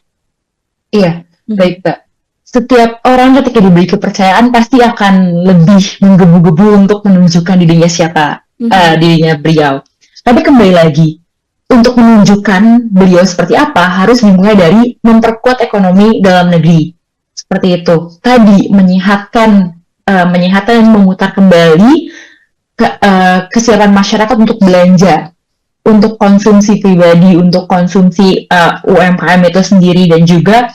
Iya, baik Mbak. Setiap orang ketika diberi kepercayaan pasti akan lebih menggebu-gebu untuk menunjukkan dirinya beliau. Tapi kembali lagi, untuk menunjukkan beliau seperti apa, harus dimulai dari memperkuat ekonomi dalam negeri. Seperti itu. Tadi menyehatkan dan memutar kembali kesiapan masyarakat untuk belanja. untuk konsumsi pribadi, untuk konsumsi UMKM itu sendiri, dan juga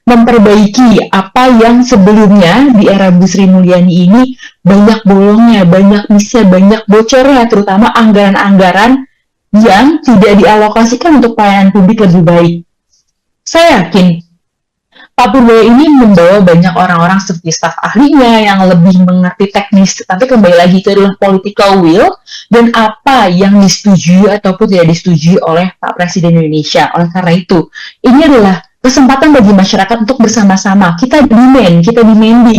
memperbaiki apa yang sebelumnya di era Bu Sri Mulyani ini banyak bolongnya, banyak misnya, banyak bocornya, terutama anggaran-anggaran yang tidak dialokasikan untuk pelayanan publik lebih baik. Saya yakin Pak Purboyo ini membawa banyak orang-orang seperti staf ahlinya yang lebih mengerti teknis, tapi kembali lagi itu adalah political will dan apa yang disetujui ataupun tidak disetujui oleh Pak Presiden Indonesia. Oleh karena itu, ini adalah kesempatan bagi masyarakat untuk bersama-sama. Kita demanding,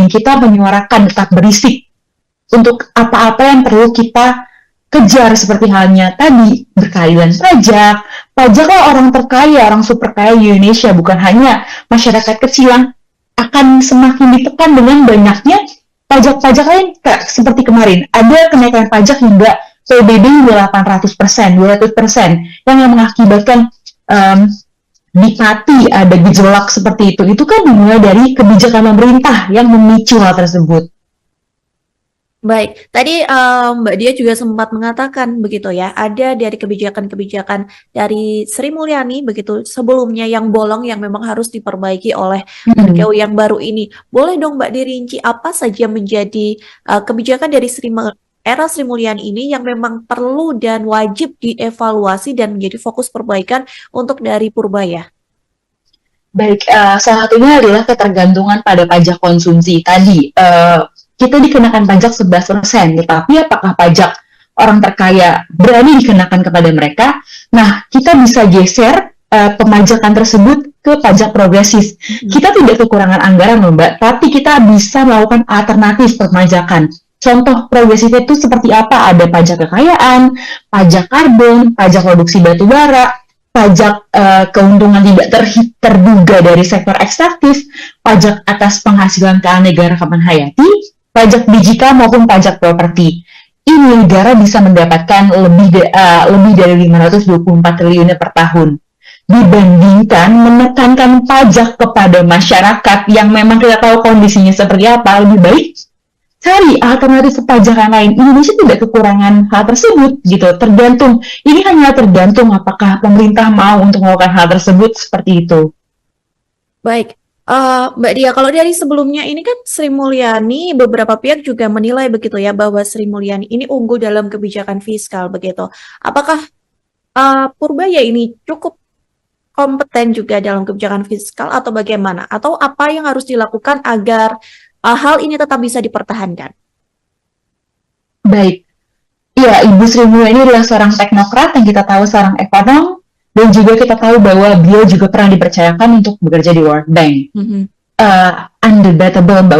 kita menyuarakan, tetap berisik untuk apa-apa yang perlu kita kejar, seperti halnya tadi berkeadilan pajak. Pajaklah orang terkaya, orang super kaya di Indonesia, bukan hanya masyarakat kecil yang akan semakin ditekan dengan banyaknya pajak-pajak lain. Seperti kemarin, ada kenaikan pajak hingga PBB hingga 800%, 200%, yang mengakibatkan di Pati ada gejolak seperti itu. Itu kan dimulai dari kebijakan pemerintah yang memicu hal tersebut. Baik, tadi Mbak Dia juga sempat mengatakan begitu ya, ada dari kebijakan-kebijakan dari Sri Mulyani begitu sebelumnya yang bolong yang memang harus diperbaiki oleh Menkeu yang baru ini. Boleh dong Mbak dirinci apa saja menjadi kebijakan dari era Sri Mulyani ini yang memang perlu dan wajib dievaluasi dan menjadi fokus perbaikan untuk dari Purbaya? Baik, salah satunya adalah ketergantungan pada pajak konsumsi tadi. Kita dikenakan pajak 11%, tetapi apakah pajak orang terkaya berani dikenakan kepada mereka? Nah, kita bisa geser pemajakan tersebut ke pajak progresif. Kita tidak kekurangan anggaran loh Mbak, tapi kita bisa melakukan alternatif perpajakan. Contoh progresif itu seperti apa? Ada pajak kekayaan, pajak karbon, pajak produksi batu bara, pajak keuntungan tidak terduga dari sektor ekstraktif, pajak atas penghasilan negara kapan hayati, pajak digital maupun pajak properti. Ini negara bisa mendapatkan lebih dari 524 triliun per tahun. Dibandingkan menekankan pajak kepada masyarakat yang memang kita tahu kondisinya seperti apa, lebih baik cari alternatif perpajakan lain. Indonesia tidak kekurangan hal tersebut, gitu. Ini hanya tergantung apakah pemerintah mau untuk melakukan hal tersebut seperti itu. Baik. Mbak Dia, kalau dari sebelumnya ini kan Sri Mulyani, beberapa pihak juga menilai begitu ya bahwa Sri Mulyani ini unggul dalam kebijakan fiskal begitu. Apakah Purbaya ini cukup kompeten juga dalam kebijakan fiskal atau bagaimana? Atau apa yang harus dilakukan agar hal ini tetap bisa dipertahankan? Baik, ya Ibu Sri Mulyani adalah seorang teknokrat yang kita tahu seorang ekonom. Dan juga kita tahu bahwa beliau juga pernah dipercayakan untuk bekerja di World Bank. Undebatable Mbak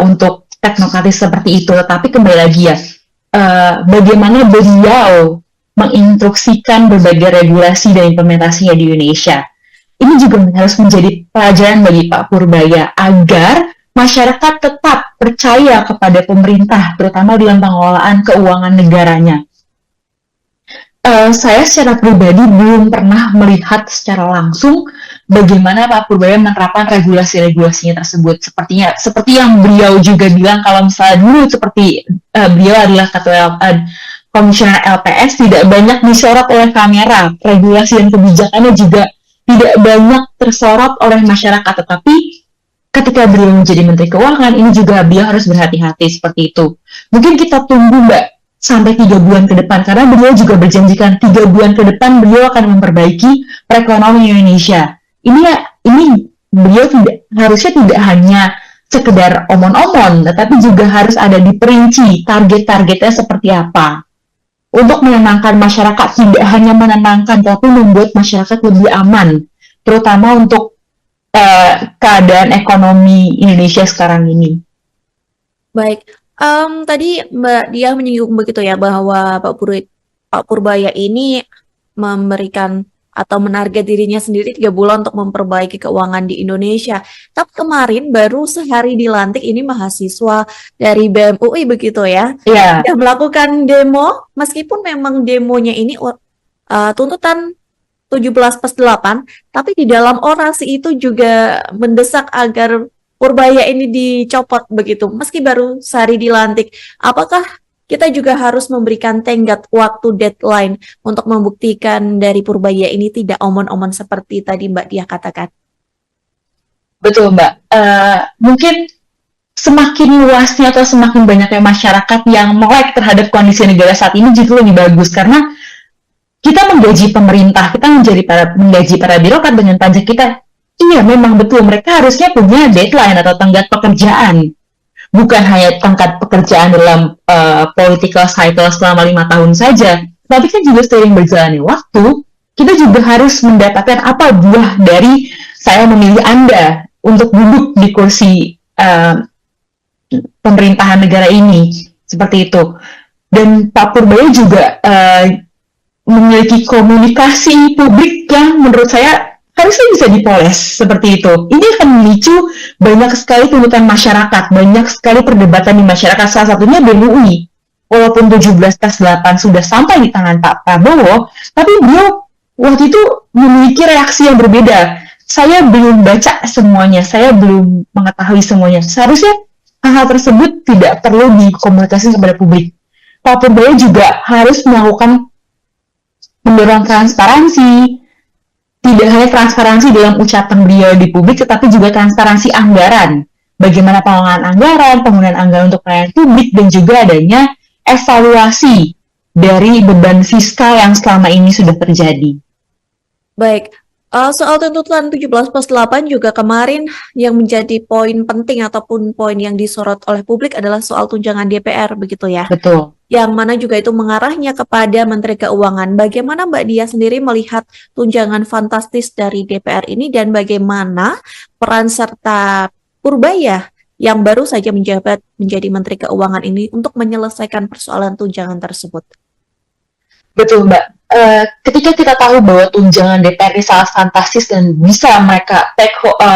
untuk teknokratis seperti itu. Tapi kembali lagi ya, bagaimana beliau menginstruksikan berbagai regulasi dan implementasinya di Indonesia. Ini juga harus menjadi pelajaran bagi Pak Purbaya agar masyarakat tetap percaya kepada pemerintah, terutama dalam pengelolaan keuangan negaranya. Saya secara pribadi belum pernah melihat secara langsung bagaimana Pak Purbaya menerapkan regulasi-regulasinya tersebut. Seperti yang beliau juga bilang, kalau misalnya dulu seperti beliau adalah ketua komisioner LPS, tidak banyak disorot oleh kamera. Regulasi dan kebijakannya juga tidak banyak tersorot oleh masyarakat. Tetapi ketika beliau menjadi Menteri Keuangan, ini juga beliau harus berhati-hati seperti itu. Mungkin kita tunggu Mbak sampai 3 bulan ke depan, karena beliau juga berjanjikan 3 bulan ke depan beliau akan memperbaiki perekonomian Indonesia. Ini beliau harusnya tidak hanya sekedar omong-omong, tetapi juga harus ada diperinci target-targetnya seperti apa. Untuk menenangkan masyarakat, tidak hanya menenangkan, tapi membuat masyarakat lebih aman, terutama untuk keadaan ekonomi Indonesia sekarang ini. Baik. Tadi Mbak Dia menyinggung begitu ya bahwa Pak Purbaya ini memberikan atau menarget dirinya sendiri 3 bulan untuk memperbaiki keuangan di Indonesia. Tapi kemarin baru sehari dilantik ini mahasiswa dari BEM UI begitu ya, yang melakukan demo, meskipun memang demonya ini tuntutan 17+8, tapi di dalam orasi itu juga mendesak agar Purbaya ini dicopot begitu, meski baru sehari dilantik. Apakah kita juga harus memberikan tenggat waktu deadline untuk membuktikan dari Purbaya ini tidak omon-omon seperti tadi Mbak Diah katakan. Betul, Mbak. Mungkin semakin luasnya atau semakin banyaknya masyarakat yang melek terhadap kondisi negara saat ini justru lebih bagus, karena kita menggaji pemerintah, kita menggaji para birokrat dengan pajak kita. Iya, memang betul, mereka harusnya punya deadline atau tenggat pekerjaan. Bukan hanya tenggat pekerjaan dalam political cycle selama 5 tahun saja, tapi kan juga seiring berjalannya waktu, kita juga harus mendapatkan apa buah dari saya memilih Anda untuk duduk di kursi pemerintahan negara ini, seperti itu. Dan Pak Purbaya juga memiliki komunikasi publik yang menurut saya harusnya bisa dipoles seperti itu. Ini akan memicu banyak sekali tuntutan masyarakat, banyak sekali perdebatan di masyarakat, salah satunya BEM UI. Walaupun 17/8 sudah sampai di tangan Pak Prabowo, tapi beliau waktu itu memiliki reaksi yang berbeda. Saya belum baca semuanya, saya belum mengetahui semuanya. Seharusnya hal-hal tersebut tidak perlu dikomunikasikan kepada publik. Pak Purbaya juga harus melakukan mendorong transparansi, tidak hanya transparansi dalam ucapan beliau di publik, tetapi juga transparansi anggaran. Bagaimana penggunaan anggaran untuk pelayanan publik, dan juga adanya evaluasi dari beban fiskal yang selama ini sudah terjadi. Baik, soal tuntutan 17/8 juga kemarin yang menjadi poin penting ataupun poin yang disorot oleh publik adalah soal tunjangan DPR, begitu ya? Betul. Yang mana juga itu mengarahnya kepada Menteri Keuangan. Bagaimana Mbak Diah sendiri melihat tunjangan fantastis dari DPR ini, dan bagaimana peran serta Purbaya yang baru saja menjabat menjadi Menteri Keuangan ini untuk menyelesaikan persoalan tunjangan tersebut? Betul, Mbak. Ketika kita tahu bahwa tunjangan DPR ini sangat fantastis dan bisa mereka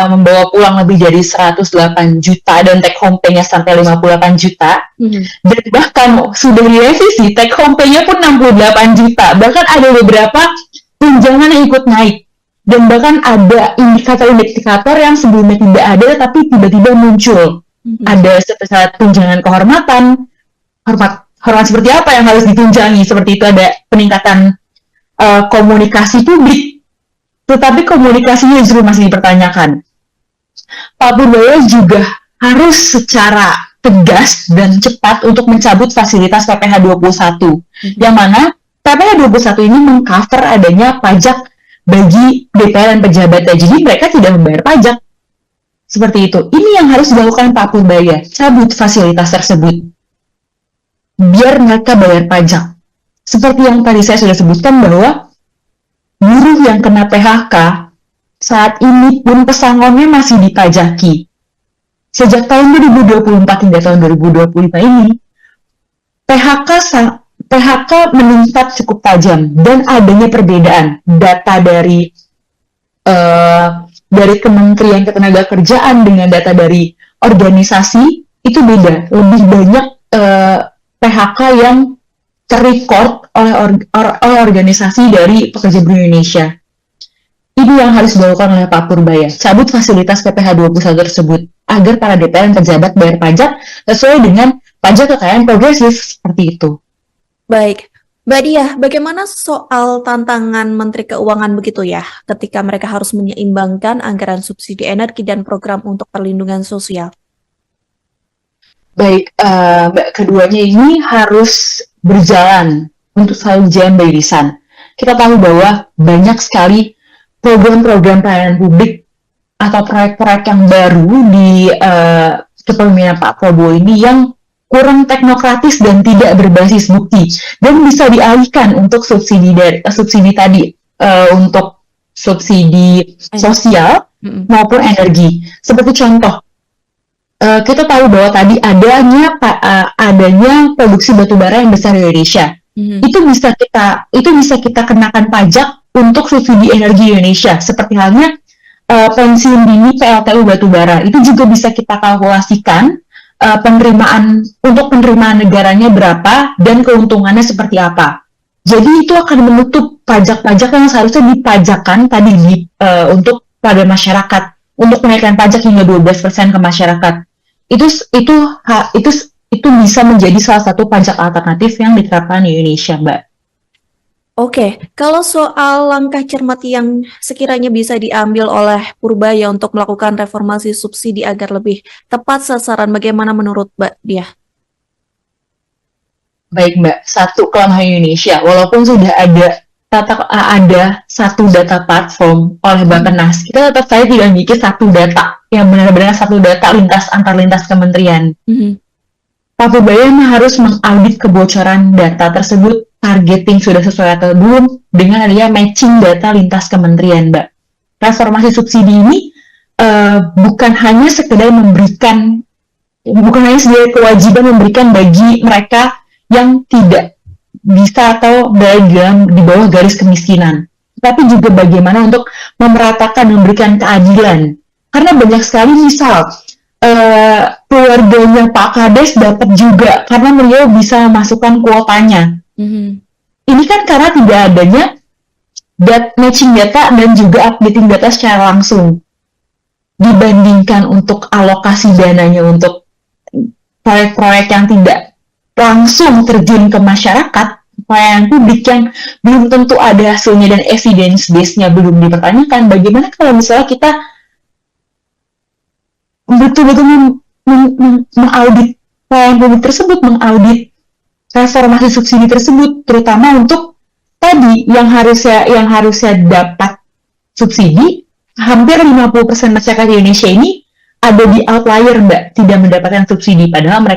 membawa pulang lebih dari 108 juta dan take home pay-nya sampai 58 juta, dan bahkan sudah direvisi, take home pay-nya pun 68 juta, bahkan ada beberapa tunjangan yang ikut naik, dan bahkan ada indikator-indikator yang sebelumnya tidak ada tapi tiba-tiba muncul. Ada seperti tunjangan kehormatan, hormat seperti apa yang harus ditunjangi, seperti itu, ada peningkatan komunikasi publik, tetapi komunikasinya justru masih dipertanyakan. Pak Purbaya juga harus secara tegas dan cepat untuk mencabut fasilitas PPh 21, yang mana PPh 21 ini mengcover adanya pajak bagi DPR dan pejabatnya, jadi mereka tidak membayar pajak. Seperti itu. Ini yang harus dilakukan Pak Purbaya, cabut fasilitas tersebut, biar mereka bayar pajak. Seperti yang tadi saya sudah sebutkan bahwa buruh yang kena PHK saat ini pun pesangonnya masih dipajaki. Sejak tahun 2024 hingga tahun 2025 ini, PHK meningkat cukup tajam, dan adanya perbedaan data dari Kementerian Ketenagakerjaan dengan data dari organisasi itu beda. Lebih banyak PHK yang terrecord oleh organisasi dari pekerja buruh Indonesia. Ini yang harus dilakukan oleh Pak Purbaya, cabut fasilitas PPh 21 tersebut, agar para DPR dan pejabat bayar pajak sesuai dengan pajak kekayaan progresif, seperti itu. Baik, Mbak Diah, bagaimana soal tantangan Menteri Keuangan begitu ya, ketika mereka harus menyeimbangkan anggaran subsidi energi dan program untuk perlindungan sosial? Baik, Mbak, keduanya ini harus berjalan untuk selalu jalan berisan. Kita tahu bahwa banyak sekali program-program pelayanan publik atau proyek-proyek yang baru di kepemimpinan Pak Prabowo ini yang kurang teknokratis dan tidak berbasis bukti, dan bisa dialihkan untuk subsidi tadi, untuk subsidi sosial maupun energi. Seperti contoh, kita tahu bahwa tadi adanya produksi batubara yang besar di Indonesia. Itu bisa kita kenakan pajak untuk subsidi energi Indonesia, seperti halnya pensiun dini PLTU batubara. Itu juga bisa kita kalkulasikan penerimaan negaranya berapa dan keuntungannya seperti apa. Jadi itu akan menutup pajak-pajak yang seharusnya dipajakan tadi untuk pada masyarakat, untuk menaikkan pajak hingga 12% ke masyarakat. Itu itu bisa menjadi salah satu pajak alternatif yang diterapkan di Indonesia, Mbak. Oke, kalau soal langkah cermat yang sekiranya bisa diambil oleh Purbaya untuk melakukan reformasi subsidi agar lebih tepat sasaran, bagaimana menurut Mbak Dia? Baik, Mbak. Satu, kelemahan Indonesia. Walaupun sudah ada satu data platform oleh Bappenas, kita tetap saja tidak memiliki satu data yang benar-benar satu data antar lintas kementerian. Pak Purbaya harus mengaudit kebocoran data tersebut, targeting sudah sesuai atau belum, dengan adanya matching data lintas kementerian, Mbak. Reformasi subsidi ini bukan hanya sekedar sebagai kewajiban memberikan bagi mereka yang tidak bisa atau di bawah garis kemiskinan, tapi juga bagaimana untuk memeratakan, memberikan keadilan. Karena banyak sekali misal keluarganya Pak Kades dapat juga karena beliau bisa memasukkan kuotanya. Ini kan karena tidak adanya matching data dan juga updating data secara langsung. Dibandingkan untuk alokasi dananya untuk proyek-proyek yang tidak langsung terjun ke masyarakat, pelayanan publik yang belum tentu ada hasilnya dan evidence base-nya belum dipertanyakan, bagaimana kalau misalnya kita betul-betul mengaudit pelayanan publik tersebut, mengaudit reformasi subsidi tersebut, terutama untuk tadi yang harusnya dapat subsidi, hampir 50% masyarakat Indonesia ini ada di outlier, Mbak, tidak mendapatkan subsidi, padahal mereka